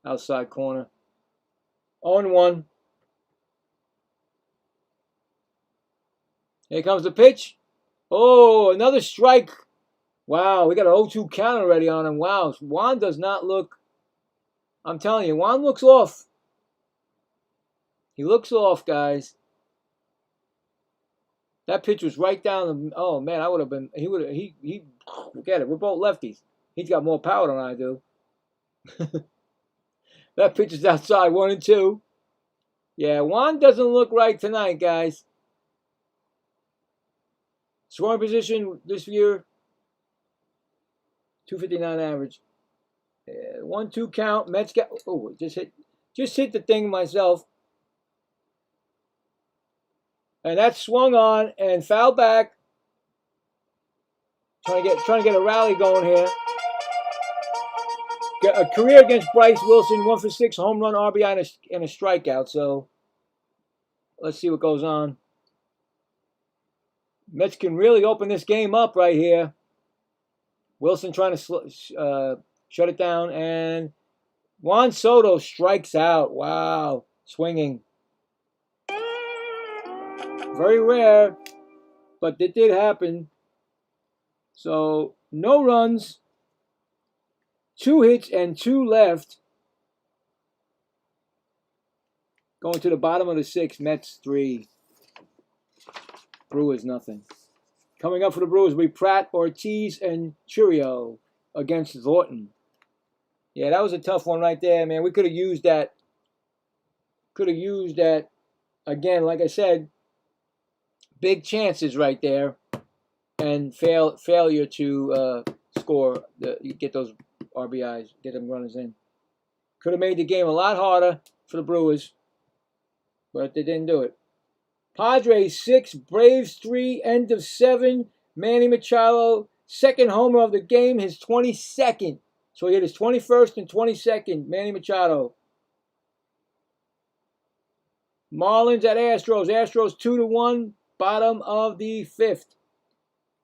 outside corner. 0-1. Here comes the pitch. Oh, another strike. Wow, we got an 0-2 count already on him. Wow, Juan does not look, I'm telling you, Juan looks off. He looks off, guys. That pitch was right down the. Oh man, I would have been. He would have. He. Forget it. We're both lefties. He's got more power than I do. That pitch is outside 1-2. Yeah, Juan doesn't look right tonight, guys. Scoring position this year, 259 average. 1-2 count. Mets got. Oh, just hit the thing myself. And that swung on and fouled back. Trying to get a rally going here. Got a career against Bryce Wilson, 1 for 6, home run, RBI, and a strikeout. So let's see what goes on. Mets can really open this game up right here. Wilson trying to shut it down, and Juan Soto strikes out. Wow, swinging. Very rare, but it did happen. So no runs, 2 hits and 2 left. Going to the bottom of the 6th, Mets 3. Brewers nothing. Coming up for the Brewers will be Pratt, Ortiz, and Churio against Thornton. Yeah, that was a tough one right there, man. We could have used that. Again, like I said, big chances right there, and failure to score, get those RBIs, get them runners in. Could have made the game a lot harder for the Brewers, but they didn't do it. Padres 6, Braves 3, end of 7. Manny Machado, second homer of the game, his 22nd. So he hit his 21st and 22nd, Manny Machado. Marlins at Astros. Astros 2-1, bottom of the 5th.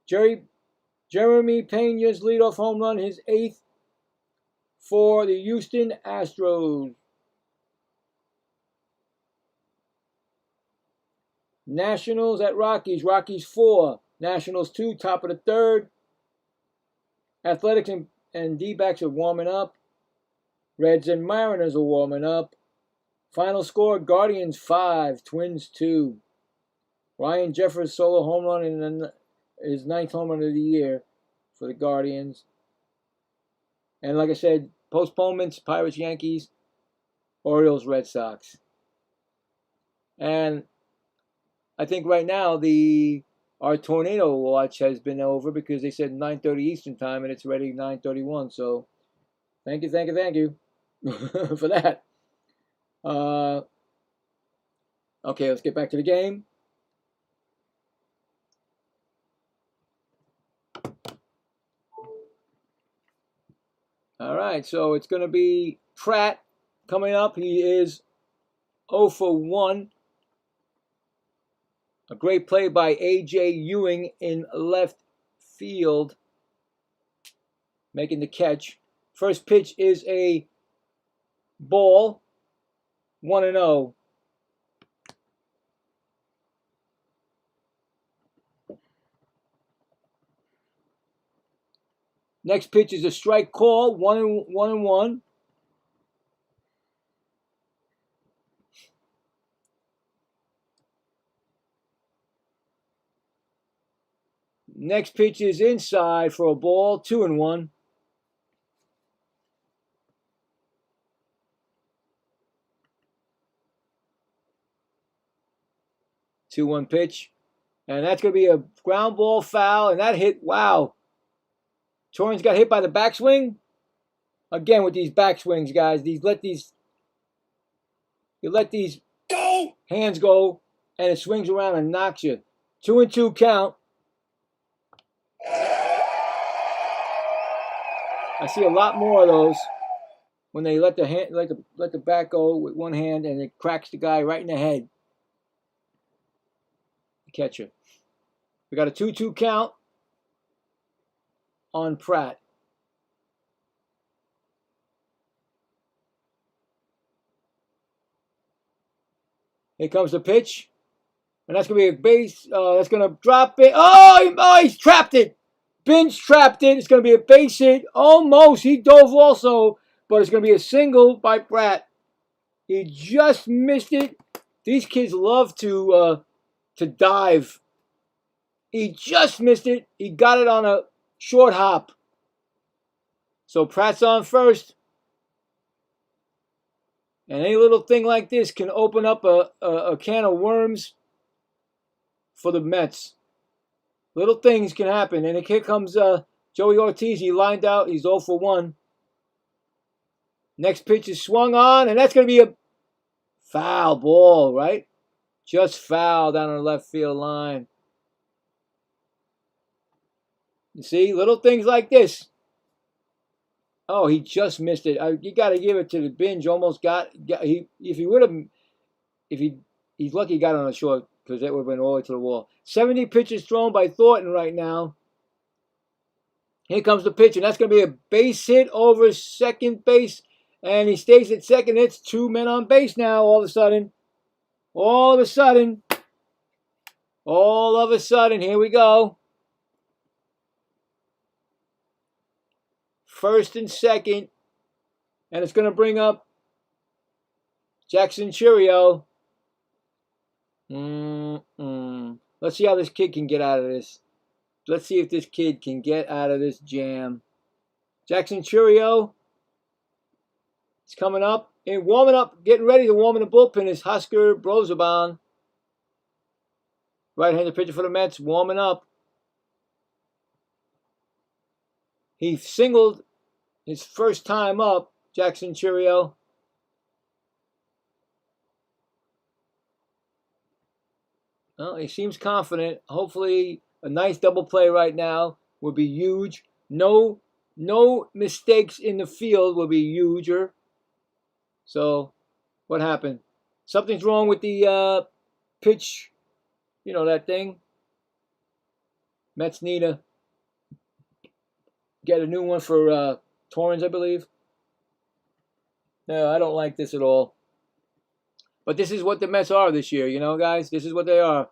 Jeremy Pena's leadoff home run, his 8th for the Houston Astros. Nationals at Rockies. Rockies 4, Nationals 2, top of the 3rd. Athletics and D-backs are warming up. Reds and Mariners are warming up. Final score, Guardians 5, Twins 2. Ryan Jeffers solo home run in his 9th home run of the year for the Guardians. And like I said, postponements, Pirates, Yankees, Orioles, Red Sox. And I think right now our tornado watch has been over because they said 9:30 Eastern time and it's already 9:31. So thank you for that. Okay, let's get back to the game. All right, so it's going to be Pratt coming up. He is 0 for 1. A great play by A.J. Ewing in left field, making the catch. First pitch is a ball, 1-0. Next pitch is a strike call, 1-1. Next pitch is inside for a ball, 2-1. Two-one pitch, and that's going to be a ground ball foul, and that hit. Wow, Torrens got hit by the backswing. Again with these backswings, guys. You let these hands go, and it swings around and knocks you. 2-2 count. I see a lot more of those when they let the bat go with one hand and it cracks the guy right in the head. The catcher. We got a 2-2 count on Pratt. Here comes the pitch. And that's going to be a base. That's going to drop it. Oh, he's trapped it. Binge trapped it. It's going to be a base hit. Almost. He dove also. But it's going to be a single by Pratt. He just missed it. These kids love to dive He just missed it. He got it on a short hop. So Pratt's on first. And any little thing like this can open up a can of worms for the Mets. Little things can happen. And here comes Joey Ortiz. He lined out. He's 0 for 1. Next pitch is swung on, and that's going to be a foul ball, right? Just foul down on the left field line. You see, little things like this. Oh, he just missed it. You got to give it to the binge. Almost got he. If he would have, he's lucky he got on a short because that would have been all the way to the wall. 70 pitches thrown by Thornton right now. Here comes the pitch, and that's going to be a base hit over second base, and he stays at second. It's 2 men on base now. All of a sudden, here we go. First and second, and it's going to bring up Jackson Churio. Let's see how this kid can get out of this. Let's see if this kid can get out of this jam. Jackson Churio is coming up and warming up, getting ready to warm in the bullpen is Husker Brozoban. Right-handed pitcher for the Mets, warming up. He singled his first time up, Jackson Churio. Well, he seems confident. Hopefully, a nice double play right now would be huge. No mistakes in the field will be huger. So, what happened? Something's wrong with the pitch. You know that thing. Mets need to get a new one for Torrens, I believe. No, I don't like this at all. But this is what the Mets are this year, you know, guys? This is what they are.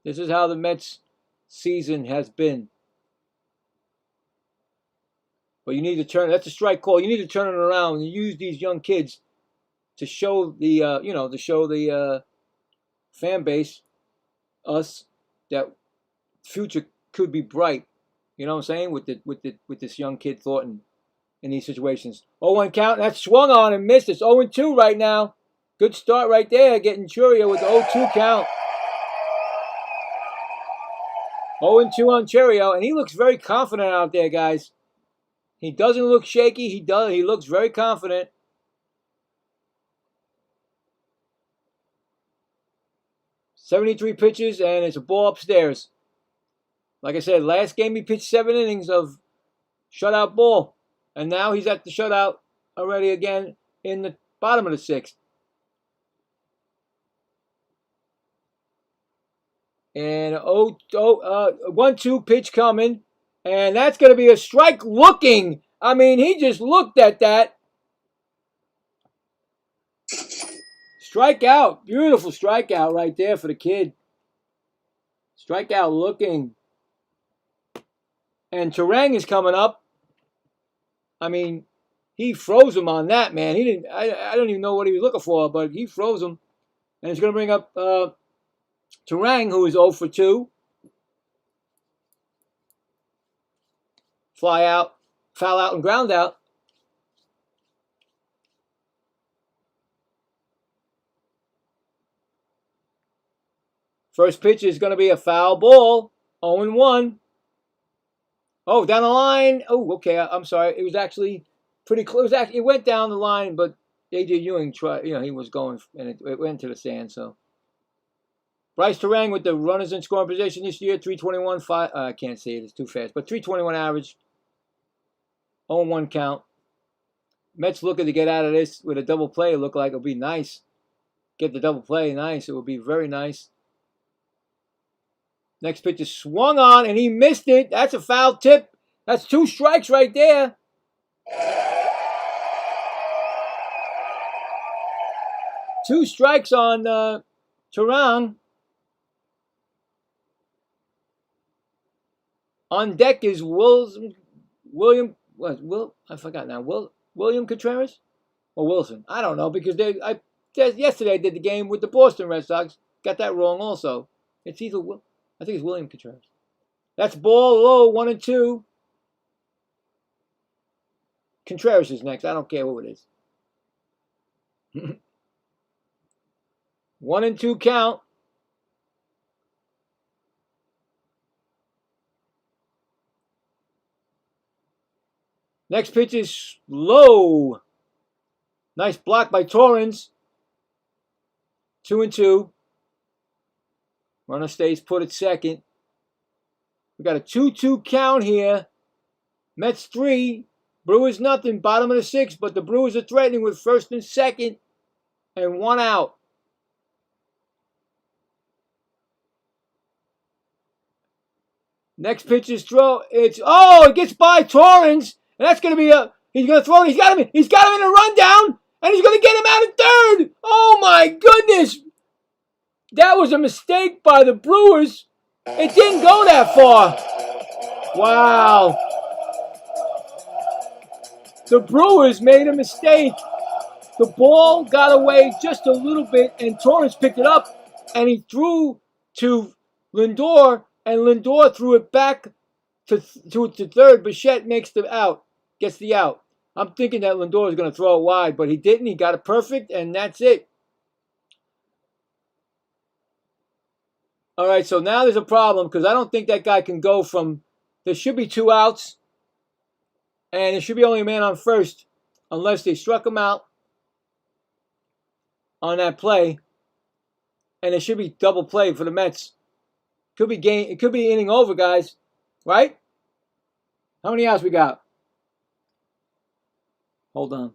This is how the Mets season has been. But you need to turn, that's a strike call. You need to turn it around and use these young kids to show the, fan base, us, that future could be bright. You know what I'm saying? With this young kid Thornton in these situations. 0-1 count. That's swung on and missed. It's 0-2 right now. Good start right there, getting Churio with the 0-2 count. 0-2 on Churio, and he looks very confident out there, guys. He doesn't look shaky. He looks very confident. .73 pitches, and it's a ball upstairs. Like I said, last game he pitched 7 innings of shutout ball. And now he's at the shutout already again in the bottom of the 6th. And 1-2 pitch coming. And that's going to be a strike looking. I mean, he just looked at that. Strikeout. Beautiful strikeout right there for the kid. Strikeout looking. And Turang is coming up. I mean, he froze him on that, man. He didn't. I don't even know what he was looking for, but he froze him. And it's going to bring up Turang, who is 0 for 2. Fly out, foul out, and ground out. First pitch is going to be a foul ball. 0-1. Oh, down the line. Oh, okay. I'm sorry. It was actually pretty close. It went down the line, but A.J. Ewing tried. You know, he was going, and it went to the stand. So, Bryce Turang with the runners in scoring position this year, 321. I can't say it. It's too fast, but 321 average. 0-1 count. Mets looking to get out of this with a double play. It looked like it would be nice. Get the double play, nice. It would be very nice. Next pitch is swung on, and he missed it. That's a foul tip. That's 2 strikes right there. Two strikes on Turang. On deck is William. I forgot now. William Contreras or Wilson? I don't know because I yesterday I did the game with the Boston Red Sox. Got that wrong also. It's either, I think it's William Contreras. That's ball low, 1-2. Contreras is next. I don't care who it is. 1-2 count. Next pitch is low. Nice block by Torrens. 2-2. Runner stays put at second. We got a 2-2 count here. Mets 3. Brewers nothing. Bottom of the 6th, but the Brewers are threatening with first and second and 1 out. Next pitch is throw. It gets by Torrens. And that's going to be he's going to throw it. He's got him in a rundown. And he's going to get him out of third. Oh my goodness. That was a mistake by the Brewers. It didn't go that far. Wow. The Brewers made a mistake. The ball got away just a little bit, and Torrens picked it up, and he threw to Lindor, and Lindor threw it back to third. Bichette makes the out, gets the out. I'm thinking that Lindor is going to throw it wide, but he didn't. He got it perfect, and that's it. All right, so now there's a problem because I don't think that guy can go from, there should be 2 outs, and there should be only a man on first unless they struck him out on that play, and it should be double play for the Mets. Could be game. It could be inning over, guys. Right? How many outs we got? Hold on.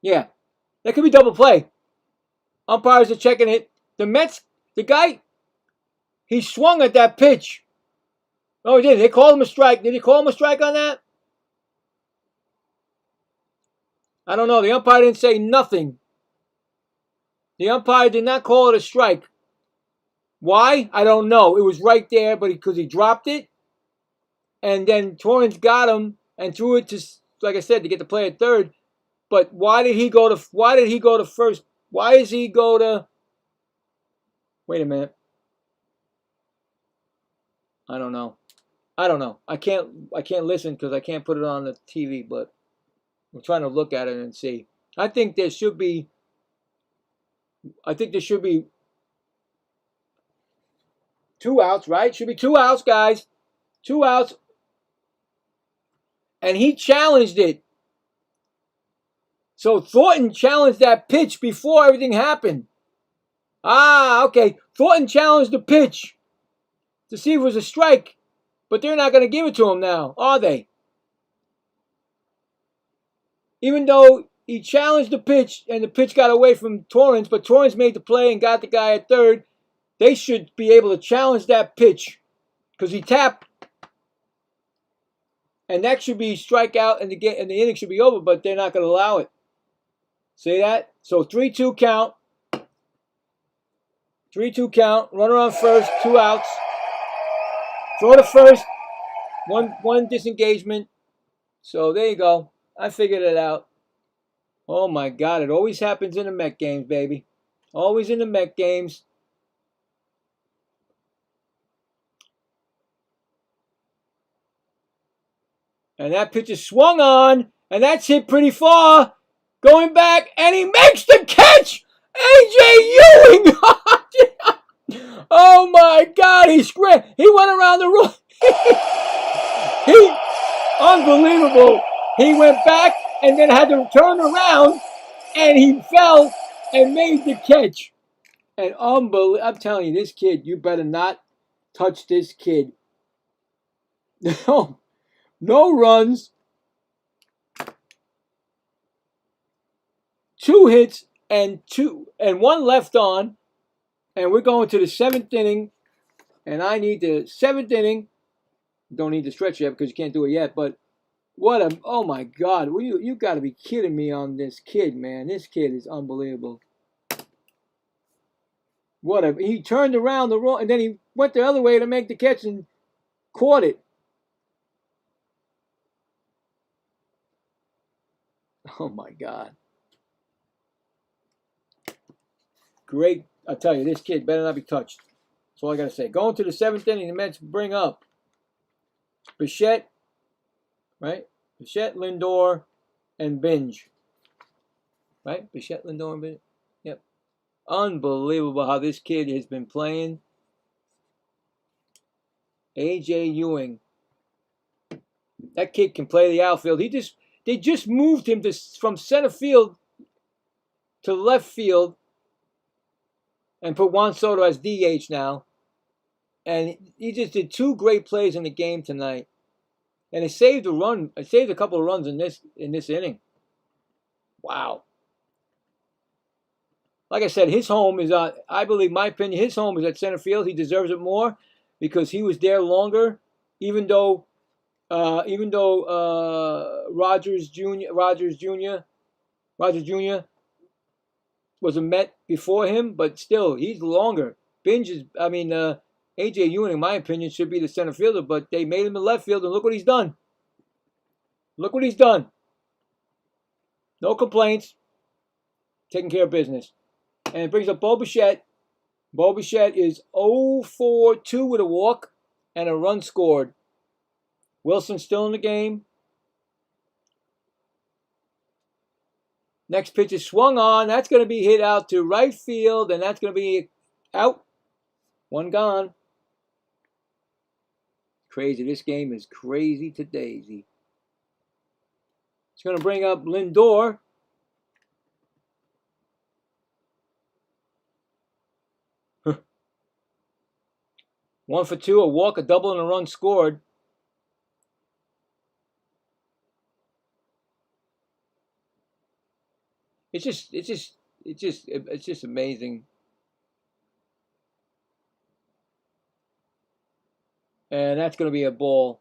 Yeah, that could be double play. Umpires are checking it. The Mets, the guy, he swung at that pitch. Oh, he did. They called him a strike. Did he call him a strike on that? I don't know. The umpire didn't say nothing. The umpire did not call it a strike. Why? I don't know. It was right there, but because he dropped it, and then Torrens got him and threw it to, like I said, to get the play at third. But why did he go to first? Why does he go to? Wait a minute. I don't know. I can't listen because I can't put it on the TV, but I'm trying to look at it and see. I think there should be 2 outs, right? Should be 2 outs, guys. 2 outs. And he challenged it. So Thornton challenged that pitch before everything happened. Okay. Thornton challenged the pitch to see if it was a strike. But they're not going to give it to him now, are they? Even though he challenged the pitch and the pitch got away from Torrens, but Torrens made the play and got the guy at third, they should be able to challenge that pitch because he tapped. And that should be strikeout and the inning should be over, but they're not going to allow it. See that? So 3-2 count. 3-2 count. Runner on first, 2 outs. Throw to first. One disengagement. So there you go. I figured it out. Oh my God, it always happens in the Met games, baby. Always in the Met games. And that pitch is swung on, and that's hit pretty far. Going back, and he makes the catch! A.J. Ewing! Oh my God, he went around the room. Unbelievable. He went back and then had to turn around, and he fell and made the catch. And I'm telling you, this kid, you better not touch this kid. No runs, 2 hits, and 1 left on, and we're going to the 7th inning, and I need the 7th inning. Don't need to stretch yet because you can't do it yet, but oh my God, you got to be kidding me on this kid, man. This kid is unbelievable. He turned around and then he went the other way to make the catch and caught it. Oh my God. Great. I'll tell you, this kid better not be touched. That's all I got to say. Going to the 7th inning, the Mets bring up Bichette, right? Bichette, Lindor, and Binge. Right? Bichette, Lindor, and Binge. Yep. Unbelievable how this kid has been playing. A.J. Ewing. That kid can play the outfield. They just moved him from center field to left field and put Juan Soto as DH now. And he just did 2 great plays in the game tonight. And it saved a run. It saved a couple of runs in this inning. Wow. Like I said, his home is on, I believe, my opinion, his home is at center field. He deserves it more because he was there longer, even though Rogers Jr. was a Met before him, but still, he's longer. A.J. Ewing, in my opinion, should be the center fielder, but they made him the left field, and look what he's done. Look what he's done. No complaints. Taking care of business. And it brings up Bo Bichette. Bo Bichette is 0-for-2 with a walk and a run scored. Wilson's still in the game. Next pitch is swung on. That's going to be hit out to right field, and that's going to be out. 1 gone. Crazy. This game is crazy to daisy. It's going to bring up Lindor. One for 2, a walk, a double, and a run scored. It's just amazing. And that's going to be a ball.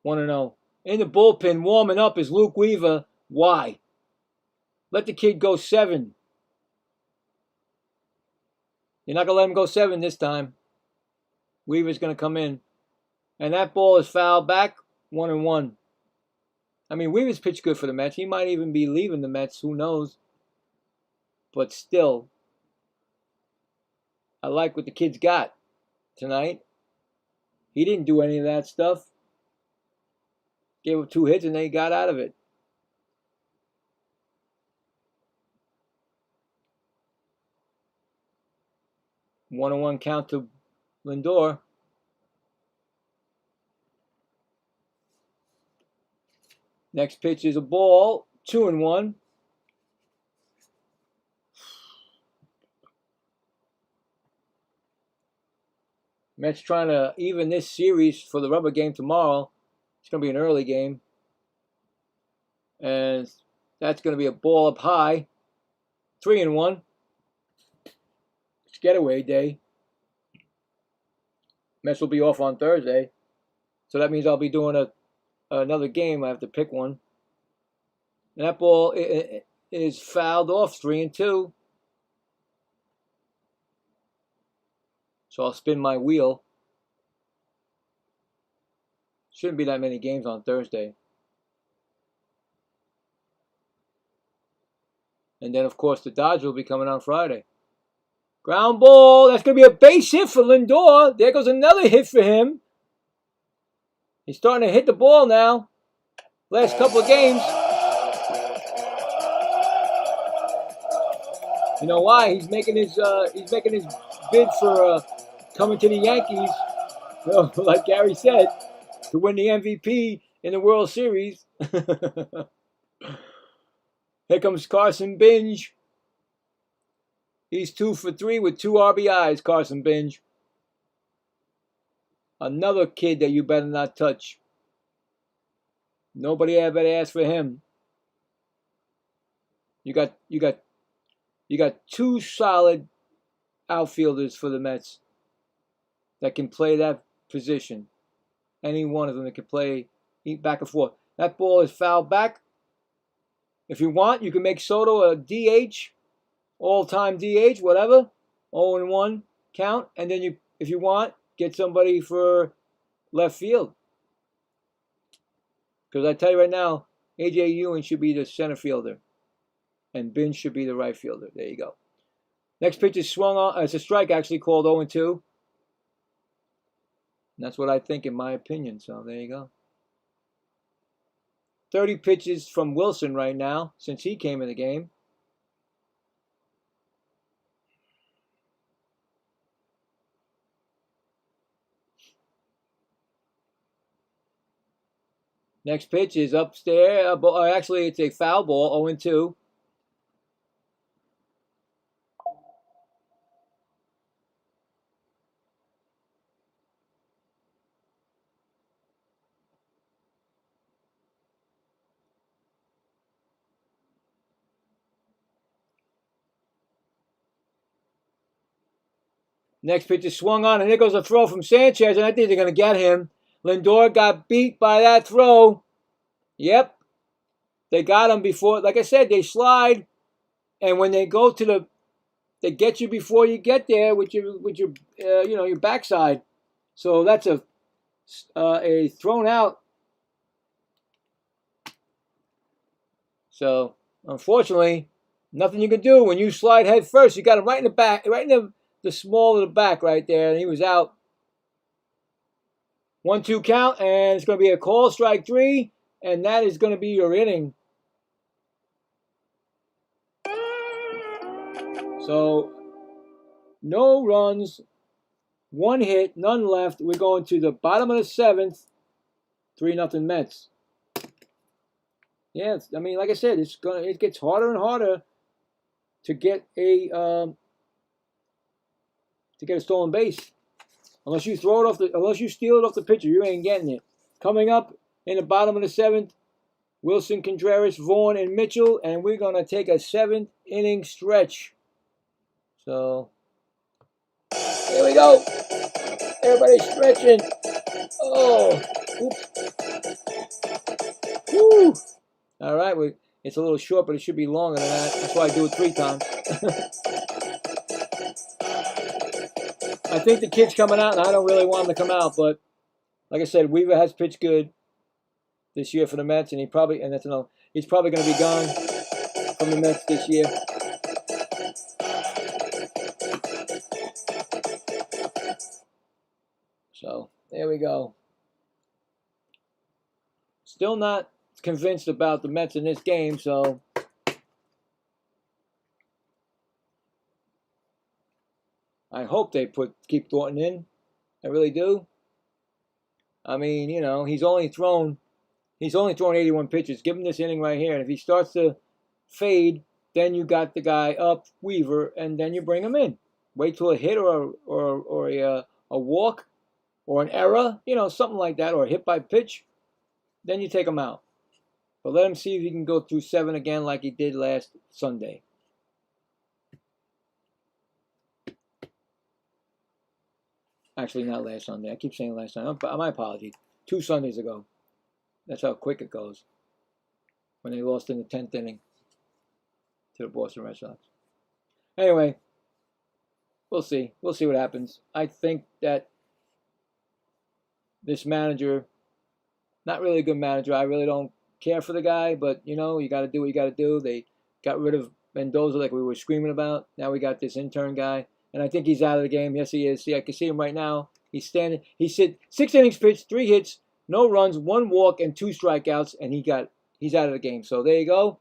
1-0. In the bullpen, warming up is Luke Weaver. Why? Let the kid go 7. You're not going to let him go 7 this time. Weaver's going to come in. And that ball is fouled back. 1-1. I mean, Weaver's pitched good for the Mets. He might even be leaving the Mets. Who knows? But still, I like what the kid's got tonight. He didn't do any of that stuff. Gave up 2 hits and they got out of it. One-on-one count to Lindor. Next pitch is a ball. 2-1. Mets trying to even this series for the rubber game tomorrow. It's going to be an early game. And that's going to be a ball up high. 3-1. It's getaway day. Mets will be off on Thursday. So that means I'll be doing another game. I have to pick one. And that ball is fouled off. 3-2. So I'll spin my wheel. Shouldn't be that many games on Thursday. And then, of course, the Dodgers will be coming on Friday. Ground ball. That's going to be a base hit for Lindor. There goes another hit for him. He's starting to hit the ball now. Last couple of games. You know why? He's making his bid for coming to the Yankees. Like Gary said, to win the MVP in the World Series. Here comes Carson Binge. He's 2 for 3 with 2 RBIs, Carson Binge. Another kid that you better not touch. Nobody ever asked for him. You got 2 solid outfielders for the Mets that can play that position. Any one of them that can play back and forth. That ball is fouled back. If you want, you can make Soto a DH, all-time DH, whatever. 0-1 count. And then if you want, get somebody for left field. Because I tell you right now, A.J. Ewing should be the center fielder. And Binge should be the right fielder. There you go. Next pitch is swung on. It's a strike, actually, called 0-2. And that's what I think, in my opinion. So there you go. 30 pitches from Wilson right now since he came in the game. Next pitch is upstairs. Actually, it's a foul ball, 0-2. Next pitch is swung on, and there goes a throw from Sanchez, and I think they're going to get him. Lindor got beat by that throw. Yep. They got him before. Like I said, they slide, and when they go to the, they get you before you get there with your your backside. So that's a thrown out. So unfortunately, nothing you can do when you slide head first. You got him right in the back, right in the small of the back right there, and he was out. 1-2 count, and it's going to be a call, strike 3, and that is going to be your inning. So, no runs, 1 hit, none left. We're going to the bottom of the 7th, 3-0 Mets. Yeah, I mean, like I said, it gets harder and harder to get a stolen base. Unless you steal it off the pitcher, you ain't getting it. Coming up in the bottom of the 7th, Wilson, Contreras, Vaughn, and Mitchell, and we're gonna take a 7th inning stretch. So here we go. Everybody's stretching. Oh, woo! All right, it's a little short, but it should be longer than that. That's why I do it 3 times. I think the kid's coming out, and I don't really want him to come out. But like I said, Weaver has pitched good this year for the Mets, and he's probably going to be gone from the Mets this year. So there we go. Still not convinced about the Mets in this game, so I hope they keep Thornton in. I really do. I mean, he's only thrown 81 pitches. Give him this inning right here, and if he starts to fade, then you got the guy up, Weaver, and then you bring him in. Wait till a hit or a walk or an error, something like that, or a hit by pitch. Then you take him out. But let him see if he can go through 7 again like he did last Sunday. Actually, not last Sunday. I keep saying last Sunday. My apologies. 2 Sundays ago. That's how quick it goes. When they lost in the 10th inning to the Boston Red Sox. Anyway, we'll see. We'll see what happens. I think that this manager, not really a good manager. I really don't care for the guy, but, you got to do what you got to do. They got rid of Mendoza like we were screaming about. Now we got this intern guy. And I think he's out of the game. Yes, he is. See, I can see him right now. He's standing. He's 6 innings pitched, 3 hits, no runs, 1 walk, and 2 strikeouts, and he's out of the game. So there you go.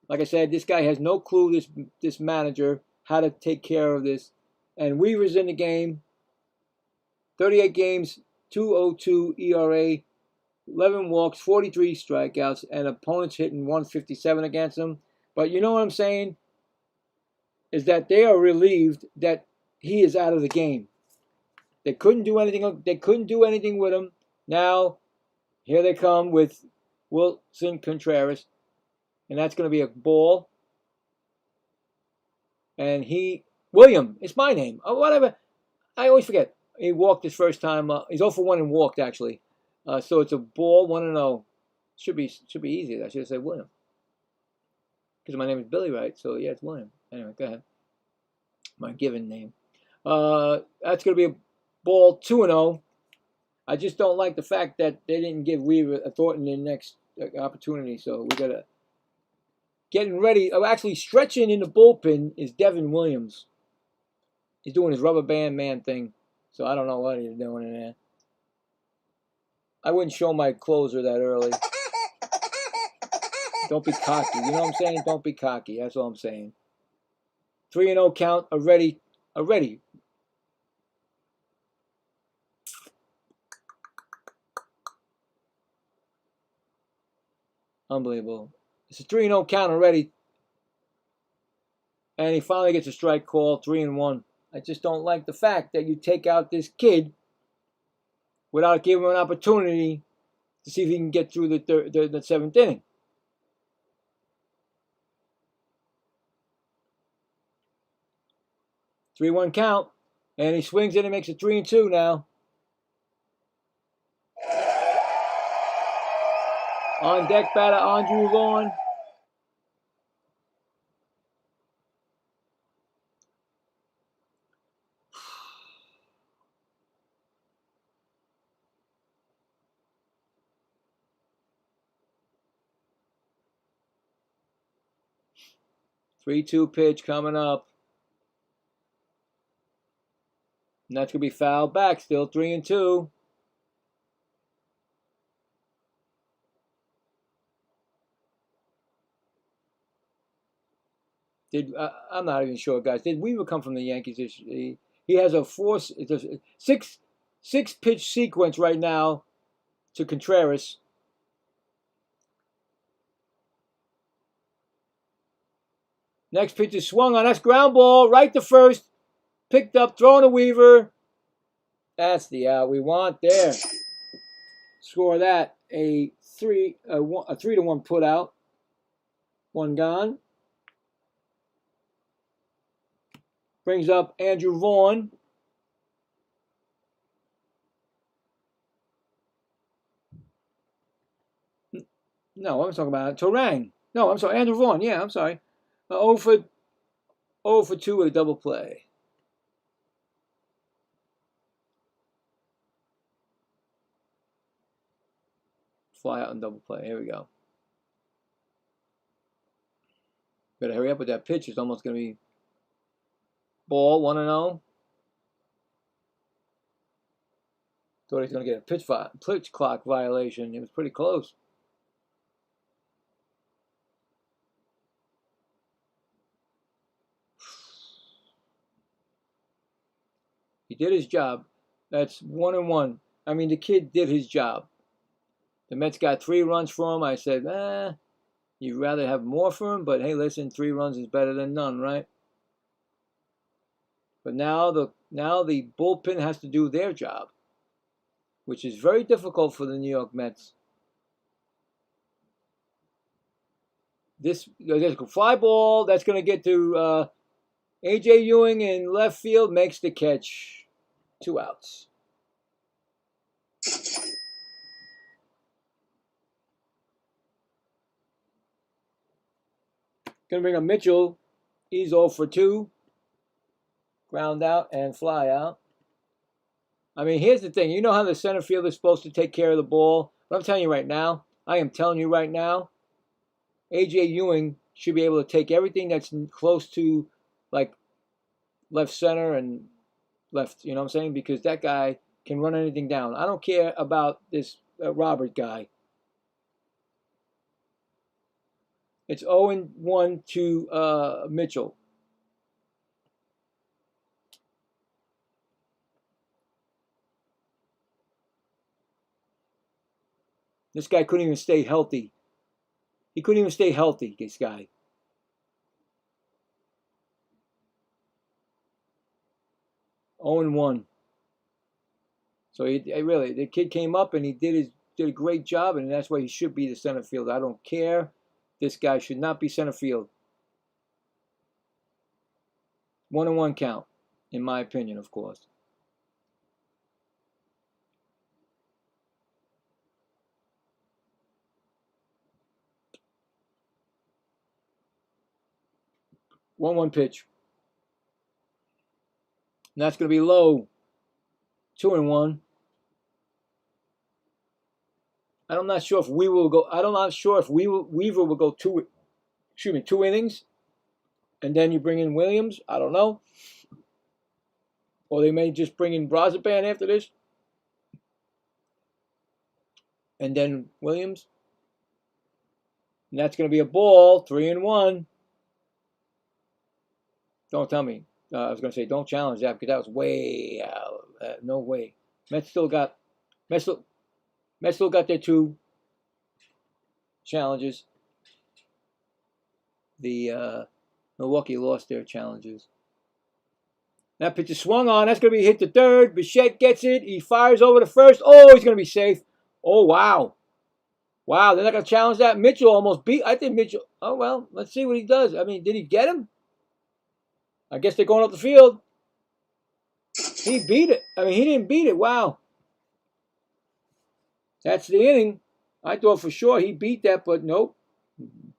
Like I said, this guy has no clue, this manager, how to take care of this. And Weaver's in the game. 38 games, 2.02 ERA, 11 walks, 43 strikeouts, and opponents hitting 157 against him. But you know what I'm saying? Is that they are relieved that he is out of the game. They couldn't do anything. They couldn't do anything with him. Now, here they come with Wilson Contreras, and that's going to be a ball. And William, it's my name. Oh, whatever. I always forget. He walked his first time. He's 0 for 1 and walked actually. So it's a ball, 1-0. Should be easy. I should have said William, because my name is Billy, right? So yeah, it's William. Anyway, go ahead. My given name. That's going to be a ball, 2-0. I just don't like the fact that they didn't give Weaver Thornton the next opportunity. So we got to getting ready. Actually, stretching in the bullpen is Devin Williams. He's doing his rubber band man thing. So I don't know what he's doing in there. I wouldn't show my closer that early. Don't be cocky. You know what I'm saying? Don't be cocky. That's all I'm saying. 3-0 count already. Unbelievable. It's a 3-0 count already. And he finally gets a strike call, 3-1. I just don't like the fact that you take out this kid without giving him an opportunity to see if he can get through the seventh inning. Three-one count, and he swings it and makes it 3-2 now. On deck batter, Andrew Vaughn. Three-two pitch coming up. And that's going to be fouled back still, 3-2. I'm not even sure, guys. Did Weaver come from the Yankees? He has a six pitch sequence right now to Contreras. Next pitch is swung on. That's ground ball right to first. Picked up, thrown to Weaver. That's the out we want there. Score that. A 3-1 put out. One gone. Brings up Andrew Vaughn. No, I'm talking about Torang. No, I'm sorry, Andrew Vaughn. Yeah, I'm sorry. 0 for 2 with a double play. Fly out and double play. Here we go. Better hurry up with that pitch. It's almost going to be ball, 1-0. Thought he was going to get a pitch clock violation. It was pretty close. He did his job. That's 1-1. I mean, the kid did his job. The Mets got 3 runs for him. I said, you'd rather have more for him, but hey, listen, 3 runs is better than none, right? But now the bullpen has to do their job, which is very difficult for the New York Mets. There's a fly ball that's going to get to A.J. Ewing in left field, makes the catch. 2 outs. Going to bring up Mitchell. He's 0 for 2. Ground out and fly out. I mean, here's the thing. You know how the center fielder is supposed to take care of the ball? But I'm telling you right now, A.J. Ewing should be able to take everything that's close to, like, left center and left, you know what I'm saying? Because that guy can run anything down. I don't care about this Robert guy. It's 0-1 to Mitchell. This guy couldn't even stay healthy. He couldn't even stay healthy, this guy. Oh and 1. So really, the kid came up and he did a great job, and that's why he should be the center fielder. I don't care. This guy should not be center field. 1-1 count, in my opinion, of course. One pitch. And that's going to be low. 2-1. I'm not sure if Weaver will go. I'm not sure if Weaver will go 2 innings, and then you bring in Williams. I don't know. Or they may just bring in Brazipan after this. And then Williams. And that's going to be a ball, 3-1. Don't tell me. I was going to say don't challenge that because that was way out. No way. Mets still got their 2 challenges. The Milwaukee lost their challenges. That pitch is swung on. That's going to be hit to third. Bichette gets it. He fires over to first. Oh, he's going to be safe. Oh, wow. Wow, they're not going to challenge that. Mitchell almost beat. I think Mitchell. Oh, well, let's see what he does. I mean, did he get him? I guess they're going up the field. He beat it. I mean, he didn't beat it. Wow. That's the inning. I thought for sure he beat that, but nope.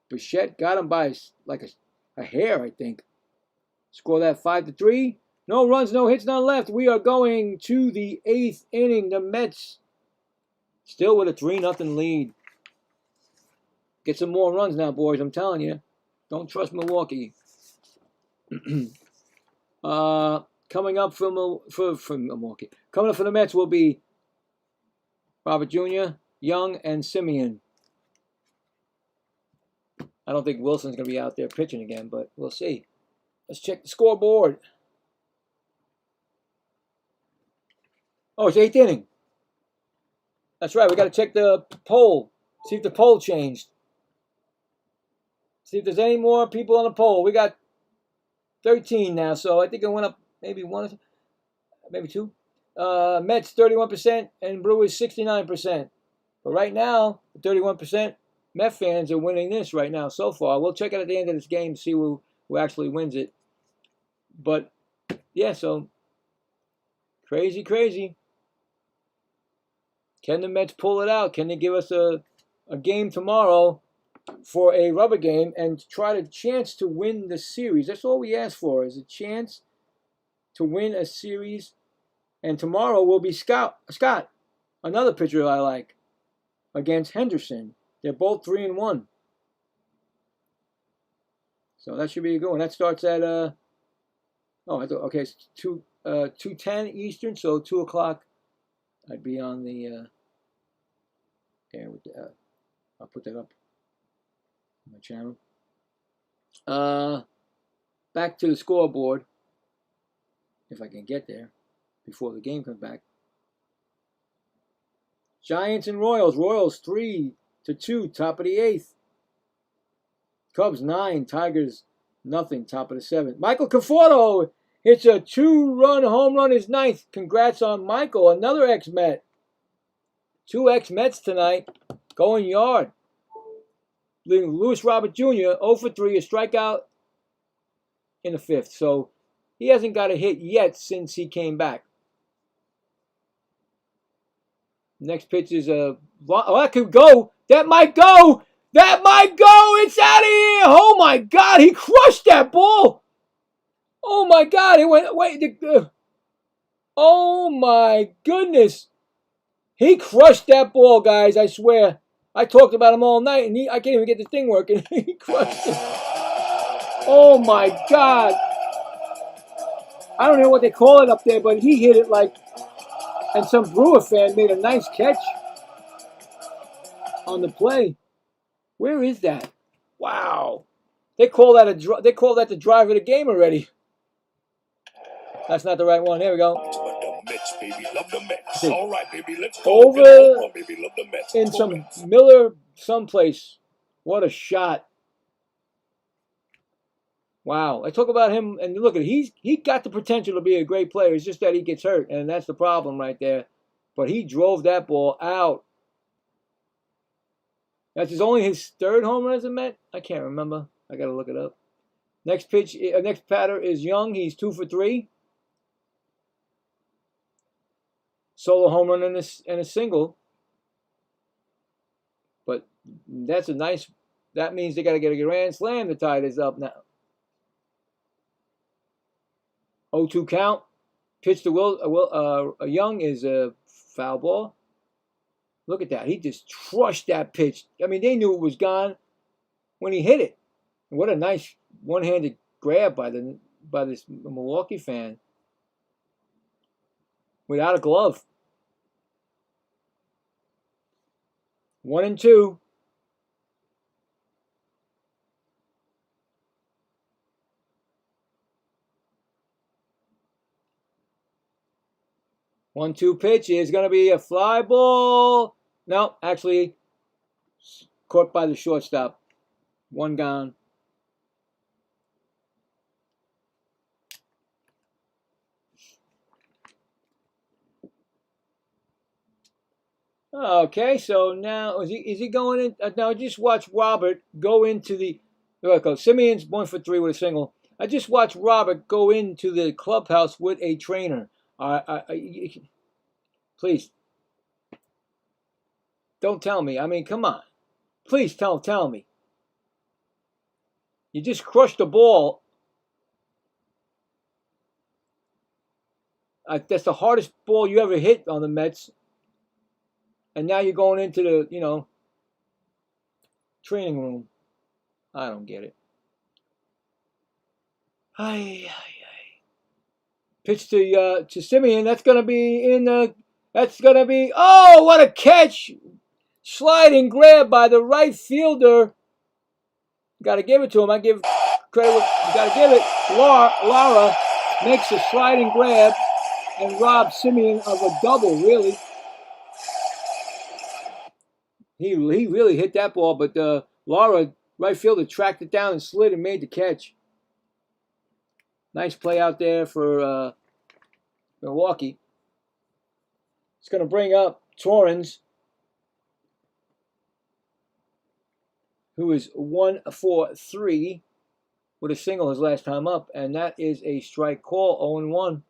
Bichette got him by like a hair, I think. Score that 5-3. No runs, no hits, none left. We are going to the 8th inning. The Mets still with a 3-0 lead. Get some more runs now, boys. I'm telling you. Don't trust Milwaukee. Coming up for Milwaukee. Coming up for the Mets will be Robert Jr., Young, and Simeon. I don't think Wilson's going to be out there pitching again, but we'll see. Let's check the scoreboard. Oh, it's 8th inning. That's right. We got to check the poll. See if the poll changed. See if there's any more people on the poll. We got 13 now, so I think it went up maybe 1, maybe 2. Mets 31% and Brewers 69%. But right now, 31% Met fans are winning this right now so far. We'll check it at the end of this game to see who actually wins it. But, yeah, so crazy, crazy. Can the Mets pull it out? Can they give us a game tomorrow for a rubber game and try to chance to win the series? That's all we ask for, is a chance to win a series. And tomorrow will be Scott, another pitcher I like, against Henderson. They're both 3-1. So that should be a good one. That starts at it's 2:10 Eastern, so 2 o'clock. I'd be on the air with I'll put that up on my channel. Back to the scoreboard, if I can get there before the game comes back. Giants and Royals. Royals 3-2, top of the 8th. Cubs 9, Tigers nothing, top of the 7th. Michael Conforto hits a 2-run home run, his 9th. Congrats on Michael, another ex-Met. 2 ex-Mets tonight, going yard. Lewis Robert Jr., 0 for 3, a strikeout in the 5th. So he hasn't got a hit yet since he came back. Next pitch is that could go. That might go. That might go. It's out of here. Oh, my God. He crushed that ball. Oh, my God. It went. Oh, my goodness. He crushed that ball, guys. I swear. I talked about him all night, and I can't even get the thing working. He crushed it. Oh, my God. I don't know what they call it up there, but he hit it like... And some Brewer fan made a nice catch on the play. Where is that? Wow. They call that the drive of the game already. That's not the right one. Here we go. The Mets, baby. Love the Mets. All right, baby. Let's go. Over on, baby. Love the Mets. In some Miller someplace. What a shot. Wow. I talk about him, and look at it. He got the potential to be a great player. It's just that he gets hurt, and that's the problem right there. But he drove that ball out. That's only his 3rd home run as a Met? I can't remember. I got to look it up. Next batter is Young. He's 2 for 3. Solo home run and a single. But that's a nice... That means they got to get a grand slam to tie this up now. 0-2 count. Pitch to Young is a foul ball. Look at that. He just crushed that pitch. I mean, they knew it was gone when he hit it. What a nice one-handed grab by this Milwaukee fan. without a glove. 1-2. 1-2 pitch is going to be a fly ball. No, actually, caught by the shortstop. One gone. Okay, so now is he going in? Now just watch Robert go into the. Simeon's 1 for 3 with a single. I just watched Robert go into the clubhouse with a trainer. Please, don't tell me. I mean, come on. Please tell me. You just crushed the ball. That's the hardest ball you ever hit on the Mets. And now you're going into the, training room. I don't get it. Pitch to Simeon. That's going to be in the. That's going to be. Oh, what a catch! Sliding grab by the right fielder. Got to give it to him. I give credit. You got to give it. Lara makes a sliding grab and robs Simeon of a double. Really. He really hit that ball, but Lara, right fielder, tracked it down and slid and made the catch. Nice play out there for Milwaukee. It's going to bring up Torrens, who is 1 for 3 with a single his last time up, and that is a strike call, 0-1.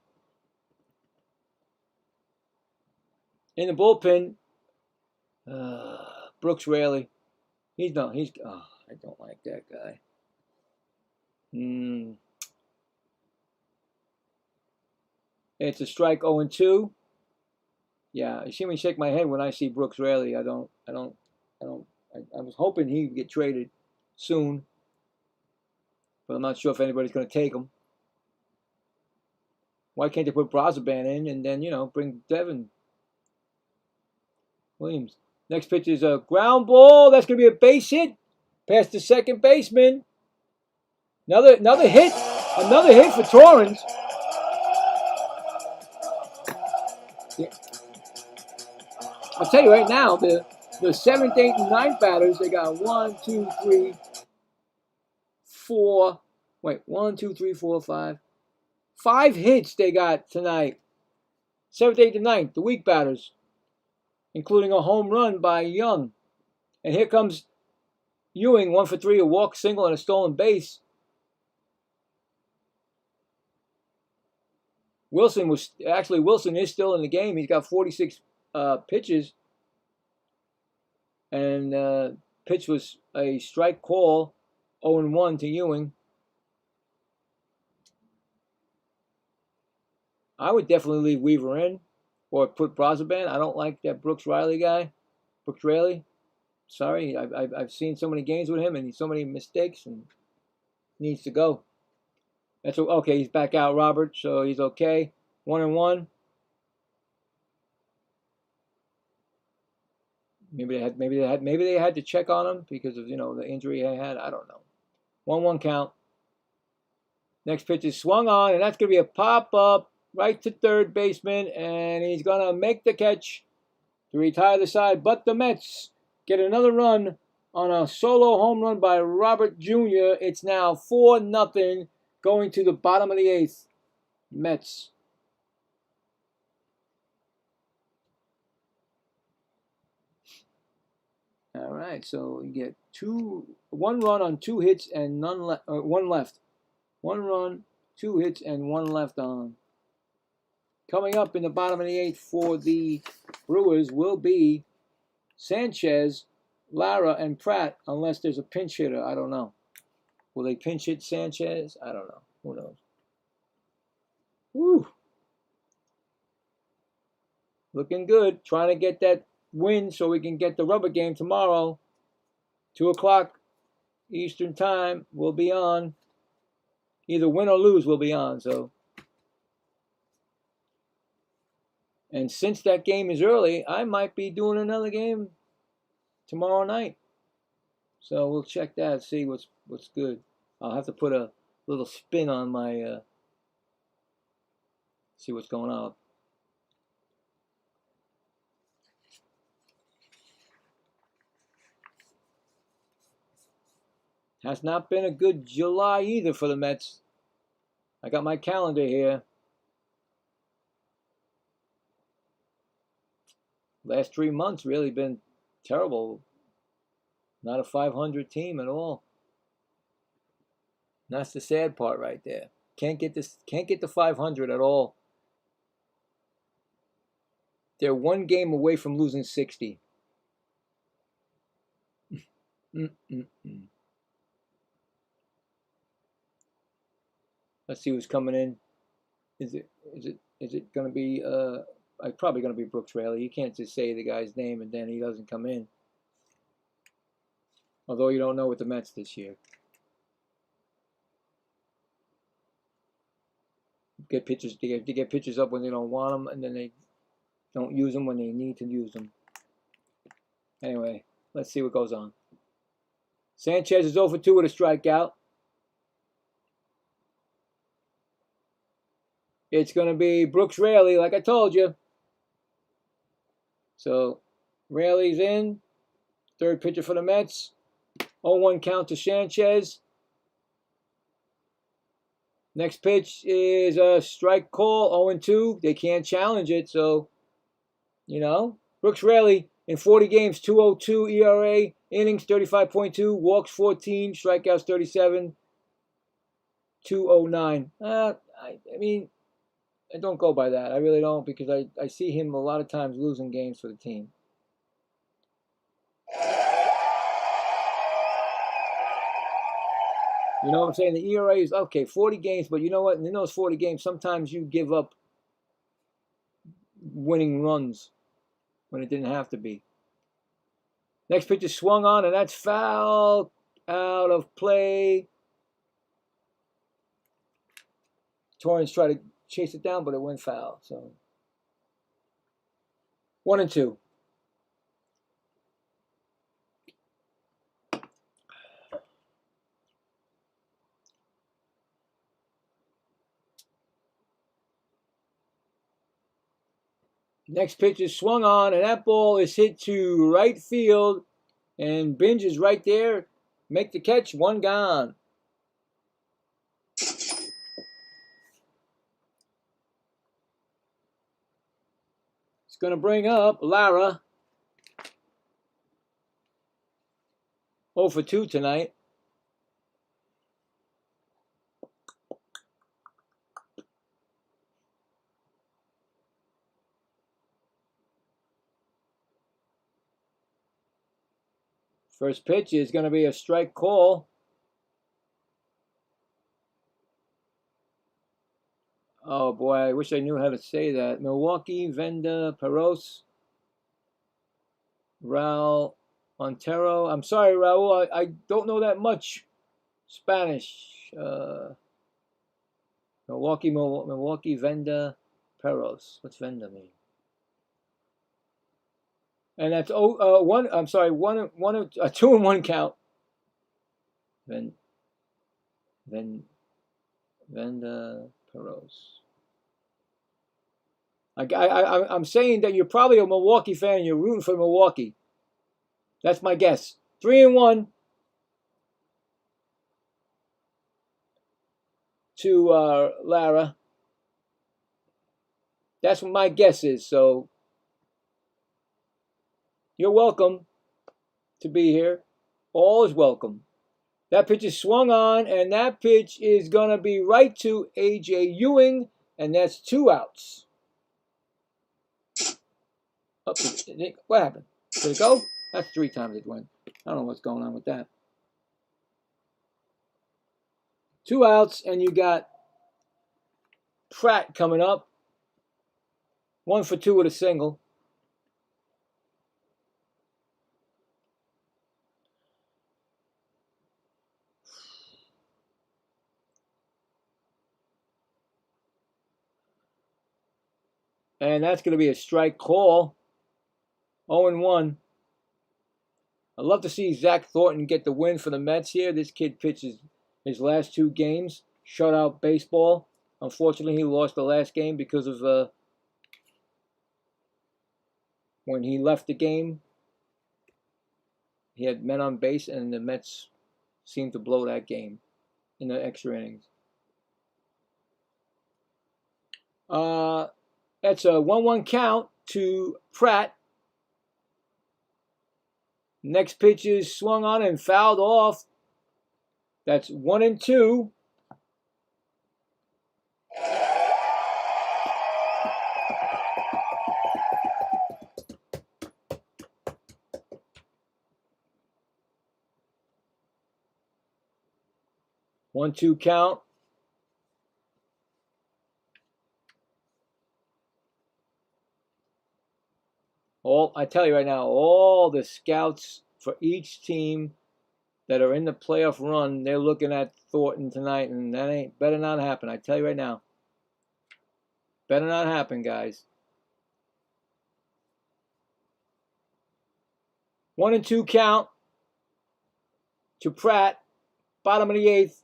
In the bullpen, Brooks Raley. I don't like that guy. It's a strike, 0-2. Yeah, you see me shake my head when I see Brooks Raley. I was hoping he'd get traded soon, but I'm not sure if anybody's going to take him. Why can't they put Brazaban in and then, bring Devin Williams? Next pitch is a ground ball. That's going to be a base hit past the second baseman. Another hit. Another hit for Torrens. Yeah. I'll tell you right now, the 7th, 8th, and 9th batters, they got 1, 2, 3, 4. Wait, 1, 2, 3, 4, 5. 5 hits they got tonight. 7th, 8th, and 9th, the weak batters, including a home run by Young. And here comes Ewing, 1 for 3, a walk, single, and a stolen base. Wilson is still in the game. He's got 46 pitches. And pitch was a strike call, 0-1 to Ewing. I would definitely leave Weaver in or put Brazaban. I don't like that Brooks Raley guy. Brooks Raley. Sorry, I've seen so many games with him and so many mistakes and needs to go. That's okay. He's back out, Robert, so he's okay. 1-1. Maybe they had to check on him because of the injury he had. I don't know. 1-1 count. Next pitch is swung on, and that's gonna be a pop up right to third baseman, and he's gonna make the catch to retire the side. But the Mets get another run on a solo home run by Robert Jr. It's now 4-0 going to the bottom of the 8th. Mets. All right, so you get 1 run on 2 hits and 1 left. 1 run, 2 hits, and 1 left on. Coming up in the bottom of the 8th for the Brewers will be Sanchez, Lara, and Pratt, unless there's a pinch hitter. I don't know. Will they pinch hit Sanchez? I don't know. Who knows? Woo! Looking good. Trying to get that win so we can get the rubber game tomorrow. 2 o'clock Eastern time. We'll be on. Either win or lose, we'll be on. So And since that game is early, I might be doing another game tomorrow night. So we'll check that, see what's good. I'll have to put a little spin on my see what's going on. Has not been a good July either for the Mets. I got my calendar here. Last 3 months really been terrible. Not a 500 team at all. And that's the sad part right there. Can't get the 500 at all. They're 1 game away from losing 60. Let's see who's coming in. Is it going to be probably going to be Brooks Raley. You can't just say the guy's name and then he doesn't come in. Although you don't know with the Mets this year. Get pitchers, they get pitchers up when they don't want them, and then they don't use them when they need to use them. Anyway, let's see what goes on. Sanchez is 0 for 2 with a strikeout. It's going to be Brooks Raley, like I told you. So, Raley's in. Third pitcher for the Mets. 0-1 count to Sanchez. Next pitch is a strike call, 0-2. They can't challenge it, so, you know. Brooks Raley in 40 games, 2.02 ERA, innings 35.2, walks 14, strikeouts 37, 2.09. I mean, I don't go by that. I really don't, because I see him a lot of times losing games for the team. You know what I'm saying? The ERA is, okay, 40 games, but you know what? In those 40 games, sometimes you give up winning runs when it didn't have to be. Next pitch is swung on, and that's foul, out of play. Torrance tried to chase it down, but it went foul. So 1-2. Next pitch is swung on, and that ball is hit to right field, and Binge is right there. Make the catch, 1 gone. It's going to bring up Lara. 0 for 2 tonight. First pitch is going to be a strike call. Oh boy, I wish I knew how to say that. Milwaukee, Venda, Peros, Raul, Montero. I'm sorry, Raul, I don't know that much Spanish. Milwaukee, Venda, Peros. What's Venda mean? And that's 2-1 count. Venda, Peros. I'm saying that you're probably a Milwaukee fan and you're rooting for Milwaukee. That's my guess. 3-1 to Lara. That's what my guess is. So you're welcome to be here. All is welcome. That pitch is swung on, and that pitch is going to be right to A.J. Ewing, and that's 2 outs. Oh, what happened? Did it go? That's 3 times it went. I don't know what's going on with that. 2 outs, and you got Pratt coming up. 1 for 2 with a single. And that's going to be a strike call. 0-1. I'd love to see Zach Thornton get the win for the Mets here. This kid pitches his last 2 games. Shutout baseball. Unfortunately, he lost the last game because of when he left the game. He had men on base, and the Mets seemed to blow that game in the extra innings. That's a 1-1 count to Pratt. Next pitch is swung on and fouled off. That's 1-2. One-two count. I tell you right now, all the scouts for each team that are in the playoff run, they're looking at Thornton tonight, and that better not happen. I tell you right now. Better not happen, guys. 1-2 count to Pratt. Bottom of the 8th.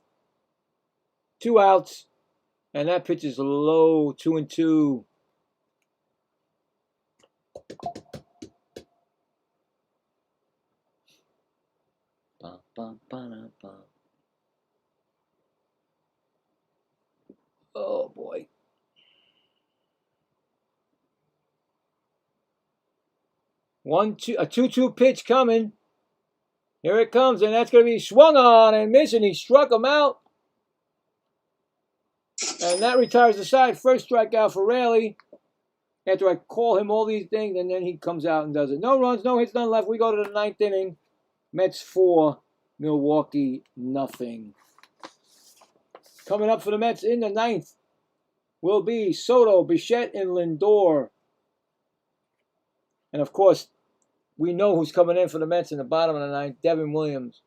2 outs. And that pitch is low. 2-2. Oh boy. A 2-2 pitch coming. Here it comes, and that's going to be swung on and missing. He struck him out. And that retires the side. First strikeout for Raley. After I call him all these things, and then he comes out and does it. No runs, no hits, none left. We go to the 9th inning. Mets 4, Milwaukee nothing. Coming up for the Mets in the 9th will be Soto, Bichette, and Lindor. And of course, we know who's coming in for the Mets in the bottom of the 9th, Devin Williams.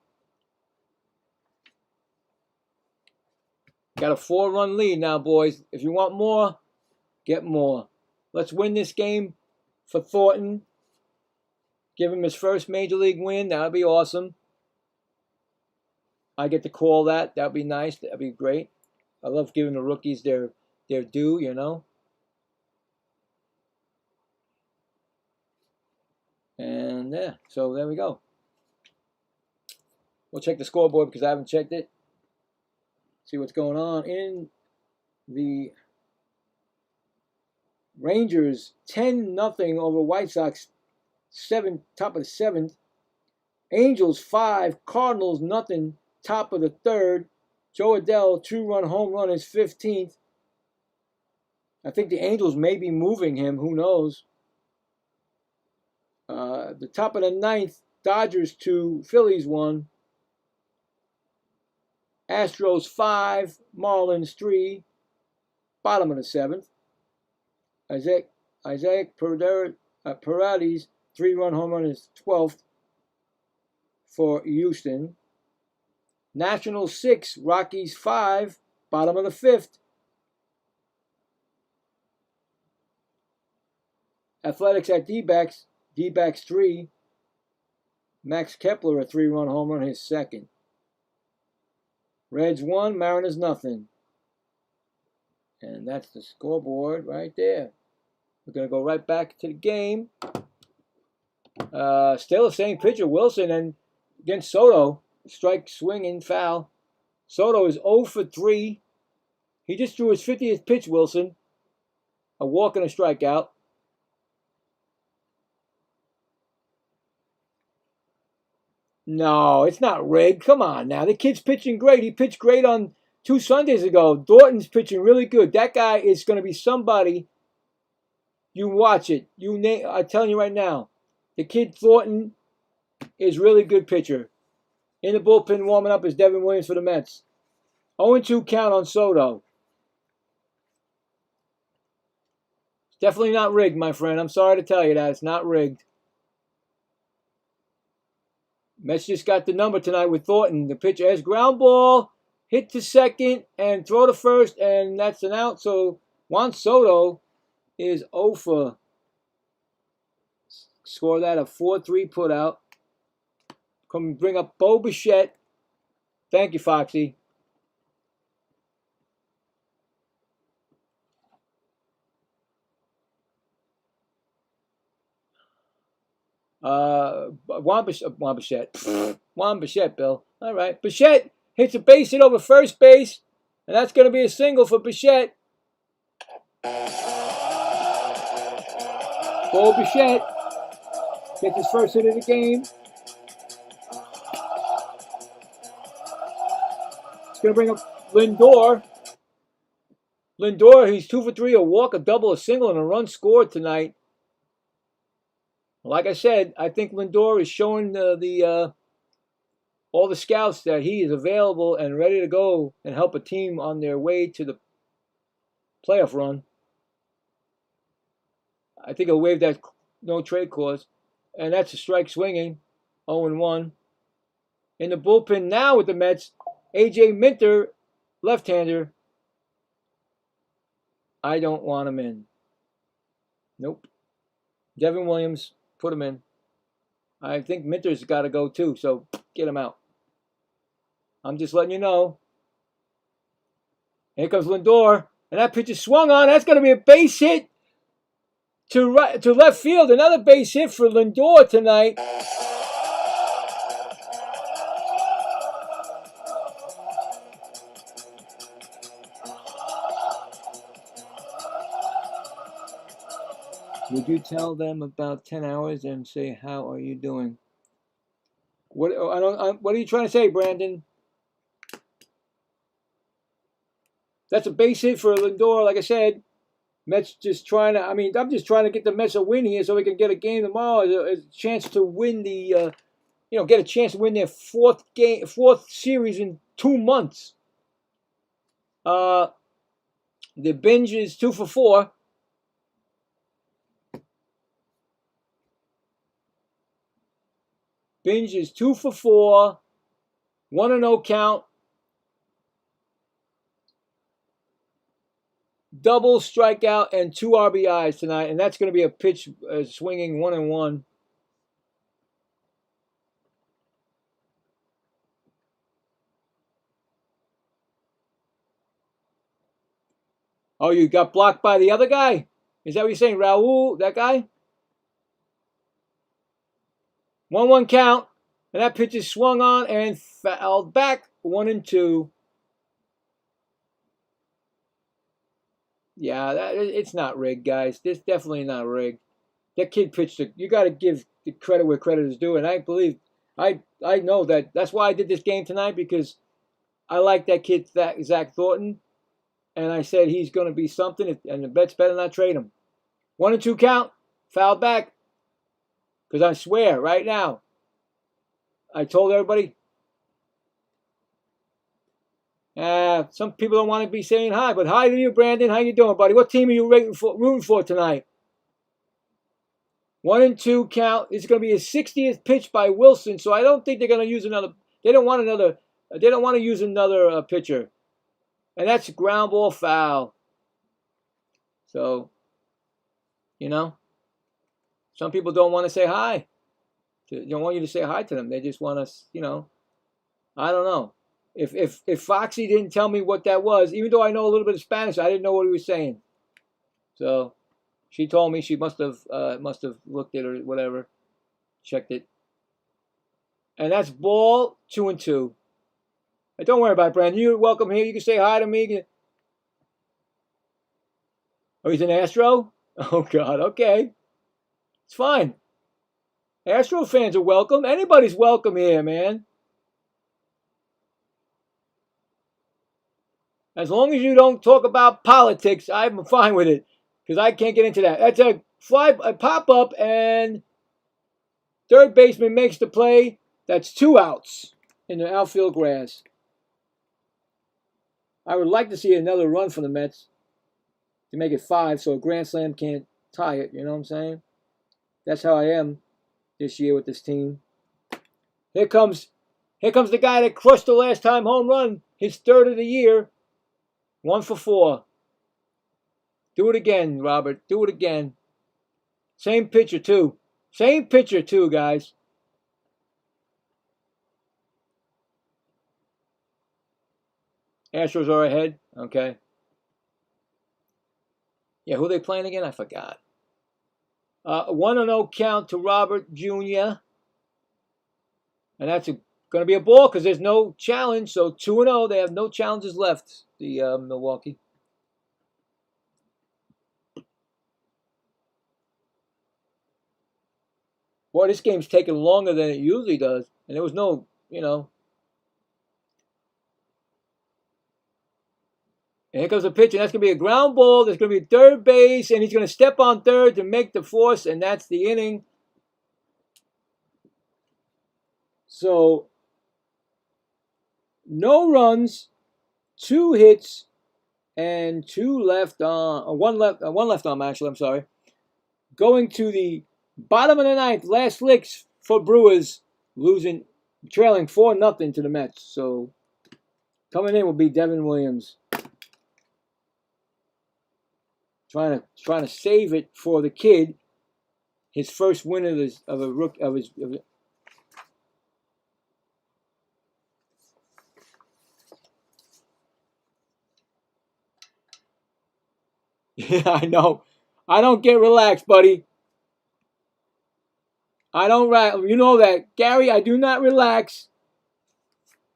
Got a 4-run lead now, boys. If you want more, get more. Let's win this game for Thornton. Give him his first major league win. That would be awesome. I get to call that. That would be nice. That would be great. I love giving the rookies their due, you know. And yeah, so there we go. We'll check the scoreboard because I haven't checked it. See what's going on in the Rangers. 10-0 over White Sox. 7, top of the 7th. Angels 5, Cardinals nothing. Top of the 3rd. Joe Adele 2-run home run, his 15th. I think the Angels may be moving him. Who knows? The top of the 9th. Dodgers 2, Phillies 1. Astros 5, Marlins 3. Bottom of the 7th. Isaac Paredes 3-run home run is 12th for Houston. Nationals 6, Rockies 5, bottom of the 5th. Athletics at D-backs, D-backs 3. Max Kepler a 3-run home run, his 2nd. Reds 1, Mariners nothing. And that's the scoreboard right there. We're going to go right back to the game. Still the same pitcher, Wilson, and against Soto. Strike, swing, and foul. Soto is 0 for 3. He just threw his 50th pitch, Wilson. A walk and a strikeout. No, it's not rigged. Come on now. The kid's pitching great. He pitched great on 2 Sundays ago. Thornton's pitching really good. That guy is going to be somebody. You watch it. I'm telling you right now. The kid Thornton is really good pitcher. In the bullpen warming up is Devin Williams for the Mets. 0-2 count on Soto. It's definitely not rigged, my friend. I'm sorry to tell you that. It's not rigged. Mets just got the number tonight with Thornton. The pitcher has ground ball, hit to second, and throw to first, and that's an out. So Juan Soto is 0 for. Score that a 4-3 put out. Come bring up Bo Bichette. Thank you, Foxy. Juan Bichette, Bill. All right. Bichette hits a base hit over first base, and that's going to be a single for Bichette. Bo Bichette gets his first hit of the game. It's going to bring up Lindor. Lindor, he's 2 for 3, a walk, a double, a single, and a run scored tonight. Like I said, I think Lindor is showing all the scouts that he is available and ready to go and help a team on their way to the playoff run. I think he'll waive that no trade clause. And that's a strike swinging, 0-1. In the bullpen now with the Mets, A.J. Minter, left-hander. I don't want him in. Nope. Devin Williams, put him in. I think Minter's got to go too, so get him out. I'm just letting you know. Here comes Lindor, and that pitch is swung on. That's going to be a base hit to left field. Another base hit for Lindor tonight. Would you tell them about 10 hours and say, how are you doing? What are you trying to say, Brandon? That's a base hit for Lindor, like I said. Mets just trying to, I'm just trying to get the Mets a win here so we can get a game tomorrow as a chance to win get a chance to win their fourth series in 2 months. The binge is 2 for 4. Binge is 2 for 4, 1-0 count, double strikeout, and 2 RBIs tonight, and that's going to be a pitch swinging 1-1. Oh, you got blocked by the other guy? Is that what you're saying, Raul? That guy? 1-1 count, and that pitch is swung on and fouled back, 1-2. Yeah, it's not rigged, guys. This definitely not rigged. That kid pitched it. You got to give the credit where credit is due, and I believe, I know that. That's why I did this game tonight, because I like that kid, Zach Thornton, and I said he's going to be something, and the Mets better not trade him. 1-2 count, fouled back. Because I swear, right now, I told everybody, some people don't want to be saying hi, but hi to you, Brandon. How you doing, buddy? What team are you rooting for tonight? 1-2 count. It's going to be his 60th pitch by Wilson, so I don't think they're going to use another. They don't want to use another pitcher, and that's a ground ball foul. So, some people don't want to say hi. They don't want you to say hi to them. They just want us, I don't know. If Foxy didn't tell me what that was, even though I know a little bit of Spanish, I didn't know what he was saying. So she told me she must have looked at it or whatever, checked it. And that's ball 2-2. Hey, don't worry about it, Brandon. You're welcome here. You can say hi to me. Oh, he's an Astro? Oh, God. Okay. It's fine. Astro fans are welcome. Anybody's welcome here, man. As long as you don't talk about politics, I'm fine with it. Because I can't get into that. That's a pop-up, and third baseman makes the play. That's 2 outs in the outfield grass. I would like to see another run from the Mets to make it 5 so a grand slam can't tie it. You know what I'm saying? That's how I am this year with this team. Here comes the guy that crushed the last time home run, his 3rd of the year. 1 for 4. Do it again, Robert. Do it again. Same pitcher, too. Same pitcher, too, guys. Astros are ahead. Okay. Yeah, who are they playing again? I forgot. 1-0 count to Robert Jr. And that's going to be a ball because there's no challenge. So 2-0. They have no challenges left, the Milwaukee. Boy, this game's taking longer than it usually does. And there was no, And here comes a pitch, and that's going to be a ground ball. There's going to be third base, and he's going to step on third to make the force, and that's the inning. So, no runs, 2 hits, and 2 left on, one left on, actually, I'm sorry. Going to the bottom of the ninth, last licks for Brewers, trailing 4-0 to the Mets. So, coming in will be Devin Williams. Trying to save it for the kid. His first win of his. Yeah, I know. I don't get relaxed, buddy. I don't. You know that, Gary. I do not relax.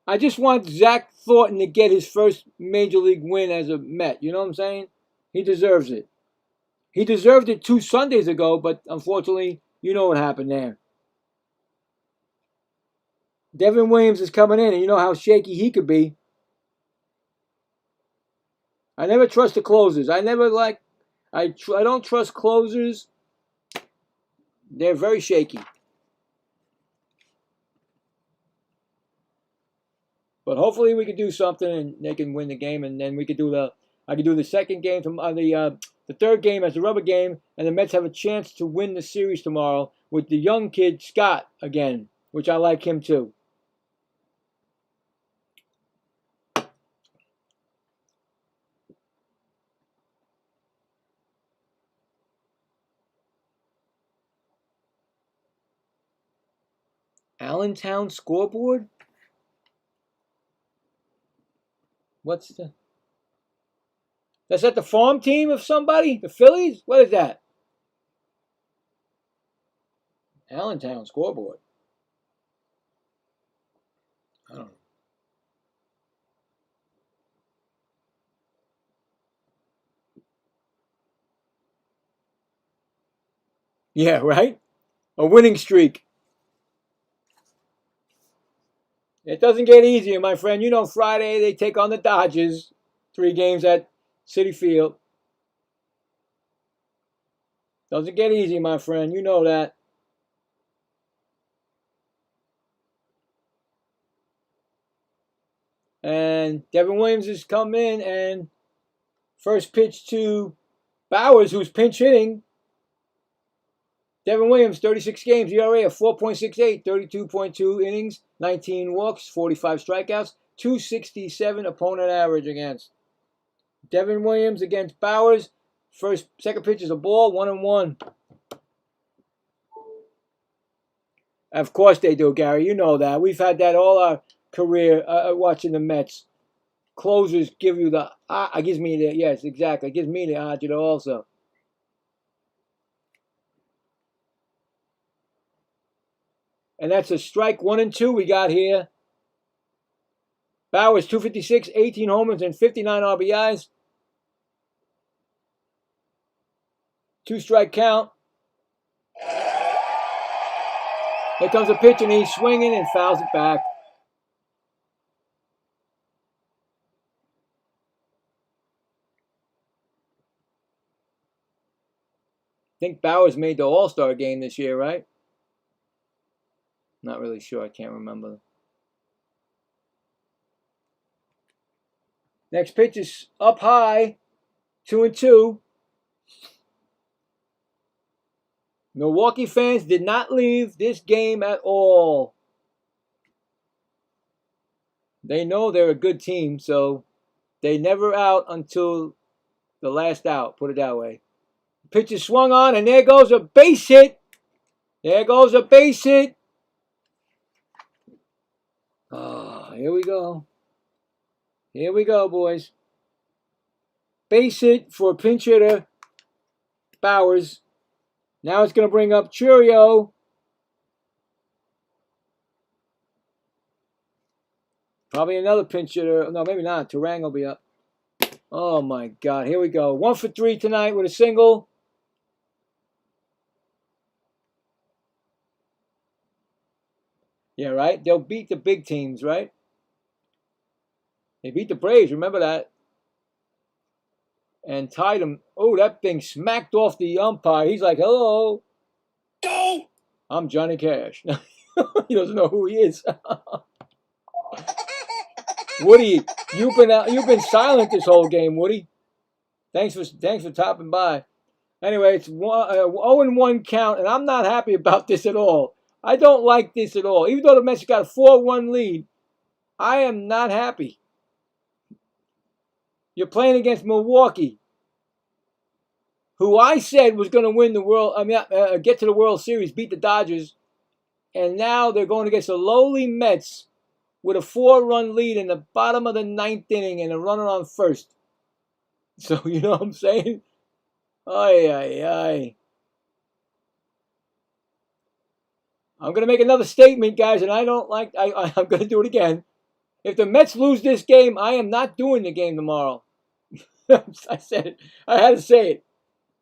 I just want Zach Thornton to get his first major league win as a Met. You know what I'm saying? He deserves it. He deserved it 2 Sundays ago, but unfortunately, you know what happened there. Devin Williams is coming in, and you know how shaky he could be. I never trust the closers. I don't trust closers. They're very shaky. But hopefully we could do something and they can win the game, and then I could do the second game from the third game as a rubber game, and the Mets have a chance to win the series tomorrow with the young kid Scott again, which I like him too. Allentown Scoreboard? That's that the farm team of somebody? The Phillies? What is that? Allentown Scoreboard. I don't know. Yeah, right? A winning streak. It doesn't get easier, my friend. You know, Friday they take on the Dodgers. 3 games at Citi Field. Doesn't get easy, my friend. You know that. And Devin Williams has come in, and first pitch to Bowers, who's pinch hitting. Devin Williams, 36 games, ERA of 4.68, 32.2 innings, 19 walks, 45 strikeouts, 267 opponent average against. Devin Williams against Bowers. Second pitch is a ball, 1-1. Of course they do, Gary. You know that. We've had that all our career watching the Mets. Closers give you gives me the, yes, exactly. Gives me the agita also. And that's a strike 1-2 we got here. Bowers, 256, 18 homers, and 59 RBIs. 2-strike count. Here comes a pitch, and he's swinging and fouls it back. I think Bowers made the All-Star game this year, right? Not really sure. I can't remember. Next pitch is up high, 2-2. Milwaukee fans did not leave this game at all. They know they're a good team, so they never out until the last out, put it that way. Pitch is swung on, and there goes a base hit. There goes a base hit. Oh, here we go. Here we go, boys. Base hit for pinch hitter Bowers. Now it's going to bring up Churio. Probably another pinch hitter. No, maybe not. Turang will be up. Oh, my God. Here we go. 1 for 3 tonight with a single. Yeah, right? They'll beat the big teams, right? They beat the Braves. Remember that. And tied them. Oh, that thing smacked off the umpire. He's like, hello. Go! I'm Johnny Cash. He doesn't know who he is. Woody, you've been silent this whole game, Woody. Thanks for stopping by. Anyway, it's 0-1 count, and I'm not happy about this at all. I don't like this at all. Even though the Mets got a 4-1 lead, I am not happy. You're playing against Milwaukee, who I said was going to win the world. Get to the World Series, beat the Dodgers, and now they're going against the lowly Mets with a 4-run lead in the bottom of the 9th inning and a runner on first. So you know what I'm saying? Ay, ay, ay. I'm going to make another statement, guys, and I'm going to do it again. If the Mets lose this game, I am not doing the game tomorrow. I said it. I had to say it.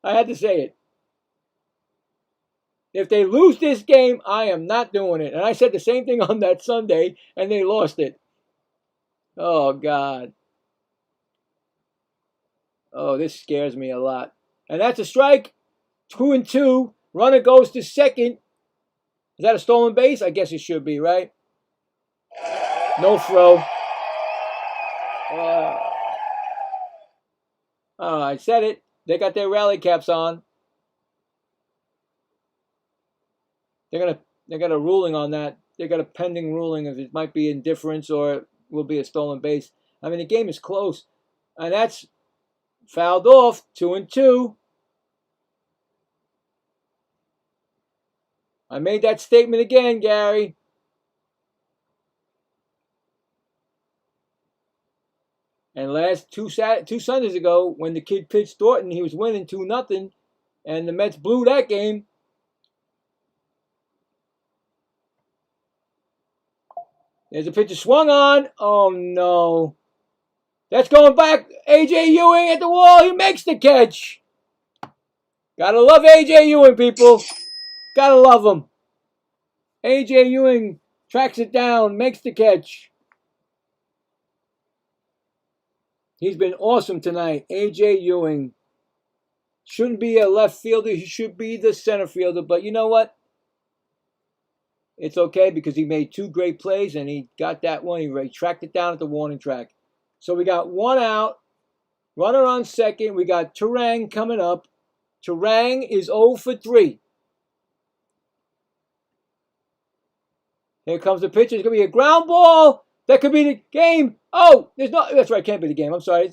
I had to say it. If they lose this game, I am not doing it. And I said the same thing on that Sunday, and they lost it. Oh, God. Oh, this scares me a lot. And that's a strike. 2-2. Runner goes to second. Is that a stolen base? I guess it should be, right? No throw. I said it. They got their rally caps on. They got a ruling on that. They got a pending ruling if it might be indifference or it will be a stolen base. I mean, the game is close. And that's fouled off. 2-2. I made that statement again, Gary. And last two Sundays ago, when the kid pitched Thornton, he was winning 2-0, and the Mets blew that game. There's a pitcher swung on. Oh, no. That's going back. A.J. Ewing at the wall. He makes the catch. Gotta love A.J. Ewing, people. Gotta love him. A.J. Ewing tracks it down, makes the catch. He's been awesome tonight. A.J. Ewing shouldn't be a left fielder. He should be the center fielder. But you know what? It's okay because he made 2 great plays and he got that one. He tracked it down at the warning track. So we got 1 out. Runner on second. We got Turang coming up. Turang is 0 for 3. Here comes the pitch. It's going to be a ground ball. That could be the game. Oh, that's right. Can't be the game. I'm sorry.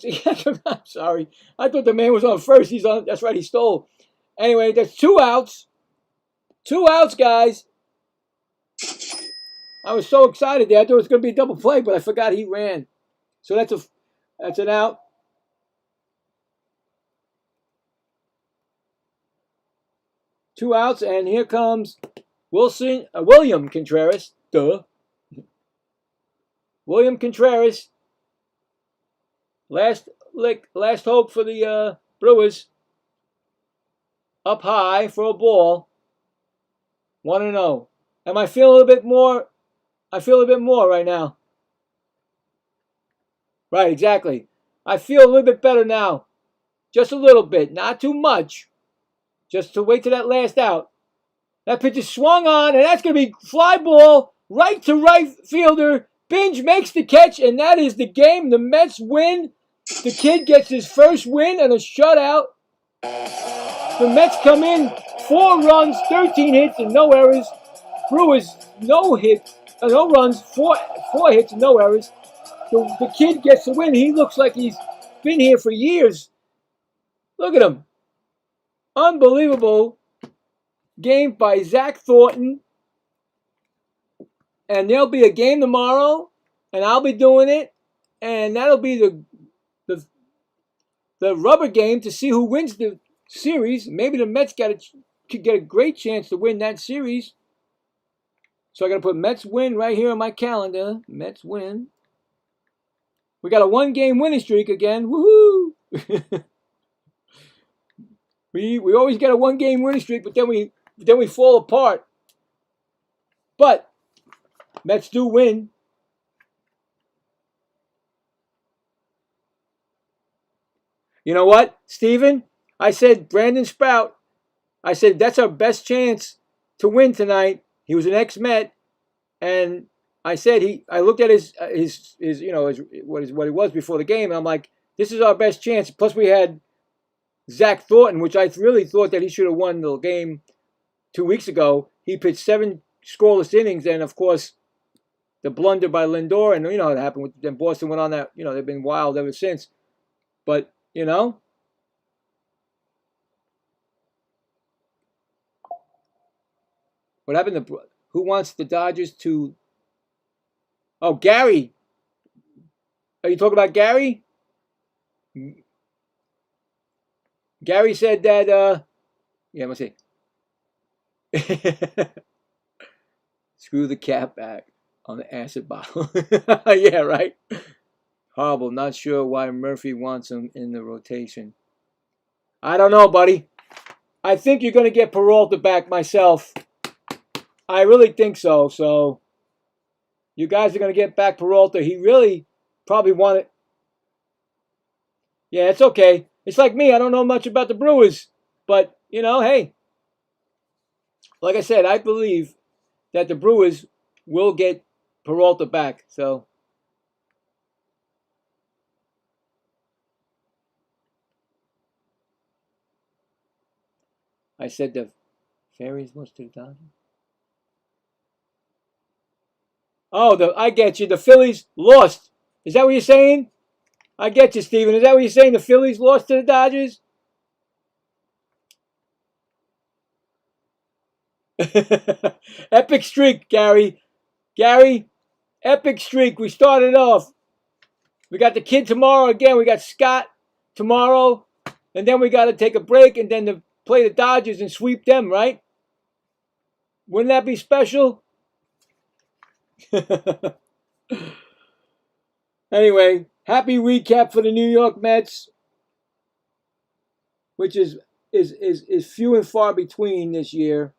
I'm sorry. I thought the man was on first. He's on. That's right. He stole. Anyway, there's 2 outs. 2 outs, guys. I was so excited there. I thought it was going to be a double play, but I forgot he ran. So that's an out. Two outs, and here comes William Contreras. Duh. William Contreras. Last hope for the Brewers. Up high for a ball. 1-0. Am I feeling a little bit more? I feel a bit more right now. Right, exactly. I feel a little bit better now. Just a little bit. Not too much. Just to wait till that last out. That pitch is swung on, and that's going to be fly ball right to right fielder. Binge makes the catch, and that is the game. The Mets win. The kid gets his first win and a shutout. The Mets come in 4 runs, 13 hits, and no errors. Brewers, no runs, 4 hits, and no errors. The kid gets the win. He looks like he's been here for years. Look at him. Unbelievable game by Zach Thornton. And there'll be a game tomorrow, and I'll be doing it. And that'll be the rubber game to see who wins the series. Maybe the Mets could get a great chance to win that series. So I got to put Mets win right here on my calendar. Mets win. We got a 1-game winning streak again. Woohoo! we always get a 1-game winning streak, but then we fall apart. But Mets do win. You know what, Steven? I said Brandon Sprout. I said that's our best chance to win tonight. He was an ex-Met, and I said I looked at his what he was before the game, and I'm like, this is our best chance. Plus we had Zach Thornton, which I really thought that he should have won the game 2 weeks ago. He pitched 7 scoreless innings, and of course the blunder by Lindor, and you know what happened. Then Boston went on that. You know, they've been wild ever since. But you know, what happened to who wants the Dodgers to? Oh, Gary. Are you talking about Gary? Gary said that. Yeah, let's see. Screw the cap back on the acid bottle. Yeah, right. Horrible. Not sure why Murphy wants him in the rotation. I don't know, buddy. I think you're going to get Peralta back myself. I really think so. So you guys are going to get back Peralta. He really probably wanted. Yeah, it's okay. It's like me. I don't know much about the Brewers. But, you know, hey. Like I said, I believe that the Brewers will get Peralta back. So. I said the Fairies lost to the Dodgers. Oh, I get you. The Phillies lost. Is that what you're saying? I get you, Steven. Is that what you're saying? The Phillies lost to the Dodgers? Epic streak, Gary. Gary, epic streak. We started off. We got the kid tomorrow again. We got Scott tomorrow. And then we got to take a break and then play the Dodgers and sweep them, right? Wouldn't that be special? Anyway, happy recap for the New York Mets, which is few and far between this year.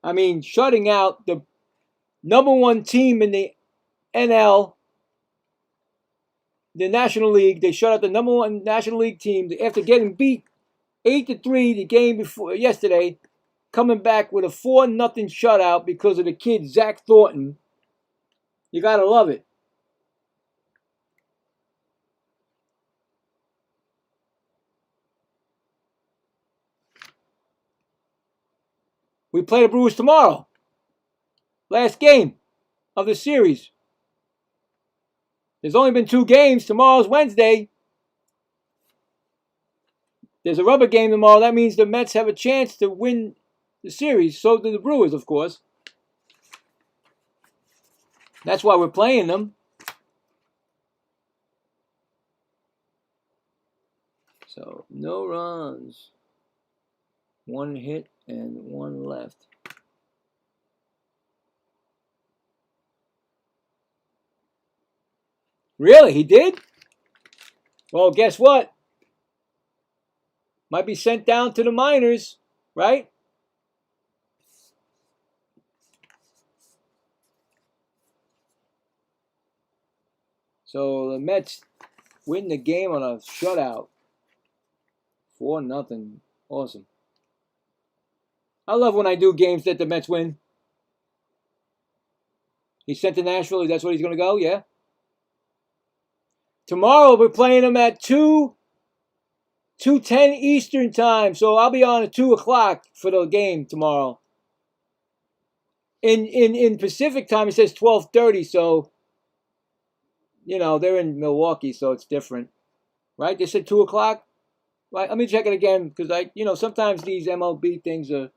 I mean, shutting out the number 1 team in the NL, the National League. They shut out the number 1 National League team after getting beat 8-3 the game before yesterday, coming back with a 4-0 shutout because of the kid Zach Thornton. You gotta love it. We play the Brewers tomorrow. Last game of the series. There's only been 2 games. Tomorrow's Wednesday. There's a rubber game tomorrow. That means the Mets have a chance to win the series. So do the Brewers, of course. That's why we're playing them. So, no runs. 1 hit and 1 left. Really? He did? Well, guess what? Might be sent down to the minors, right? So the Mets win the game on a shutout. 4-0. Awesome. I love when I do games that the Mets win. He's sent to Nashville. That's where he's going to go? Yeah. Tomorrow we're playing them at 2:10 Eastern time. So I'll be on at 2 o'clock for the game tomorrow. In Pacific time, it says 12:30. So, you know, they're in Milwaukee, so it's different. Right? They said 2 o'clock? Right, let me check it again because sometimes these MLB things are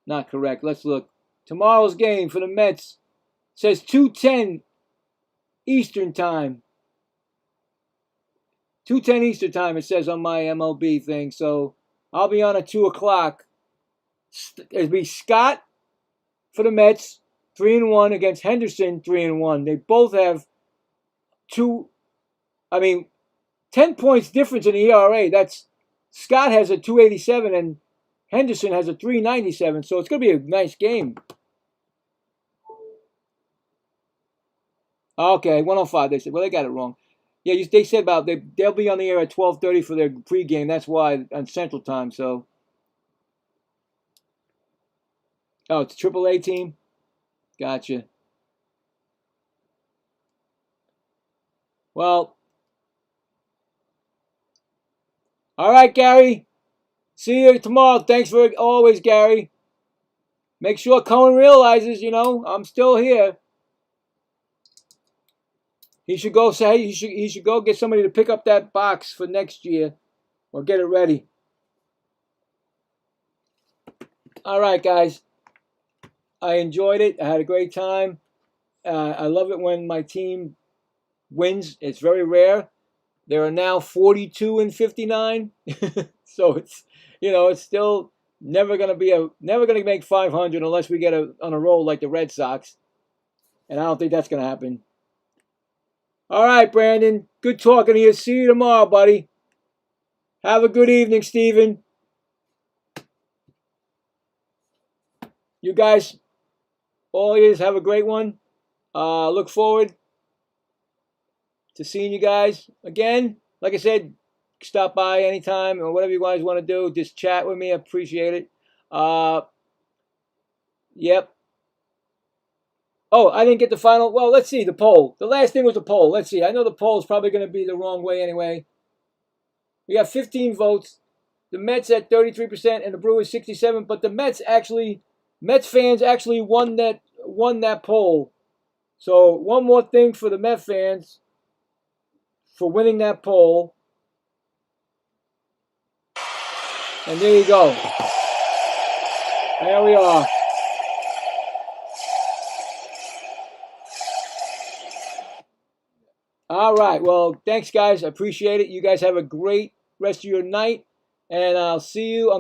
not correct. Let's look. Tomorrow's game for the Mets says 2:10 Eastern time. 2:10 Eastern time. It says on my MLB thing. So I'll be on at 2 o'clock. It'll be Scott for the Mets, 3-1 against Henderson, 3-1. They both have 10 points difference in the ERA. That's Scott has a 287 and Henderson has a 397. So it's going to be a nice game. Okay, 105. They said. Well, they got it wrong. Yeah, they said about they'll be on the air at 12:30 for their pregame. That's why on Central Time. So, it's a AAA team. Gotcha. Well, all right, Gary. See you tomorrow. Thanks for always, Gary. Make sure Cohen realizes, I'm still here. He should go say he should go get somebody to pick up that box for next year or get it ready. All right, guys. I enjoyed it. I had a great time. I love it when my team wins. It's very rare. There are now 42-59. So it's still never gonna make 500 unless we get on a roll like the Red Sox. And I don't think that's gonna happen. All right, Brandon. Good talking to you. See you tomorrow, buddy. Have a good evening, Steven. You guys, all ears, have a great one. Look forward to seeing you guys again. Like I said, stop by anytime or whatever you guys want to do. Just chat with me. I appreciate it. Yep. Oh, I didn't get the final. Well, let's see the poll. The last thing was the poll. Let's see. I know the poll is probably going to be the wrong way anyway. We got 15 votes. The Mets at 33% and the Brewers 67%. But the Mets fans actually won that poll. So one more thing for the Met fans for winning that poll. And there you go. There we are. All right. Well, thanks, guys. I appreciate it. You guys have a great rest of your night. And I'll see you on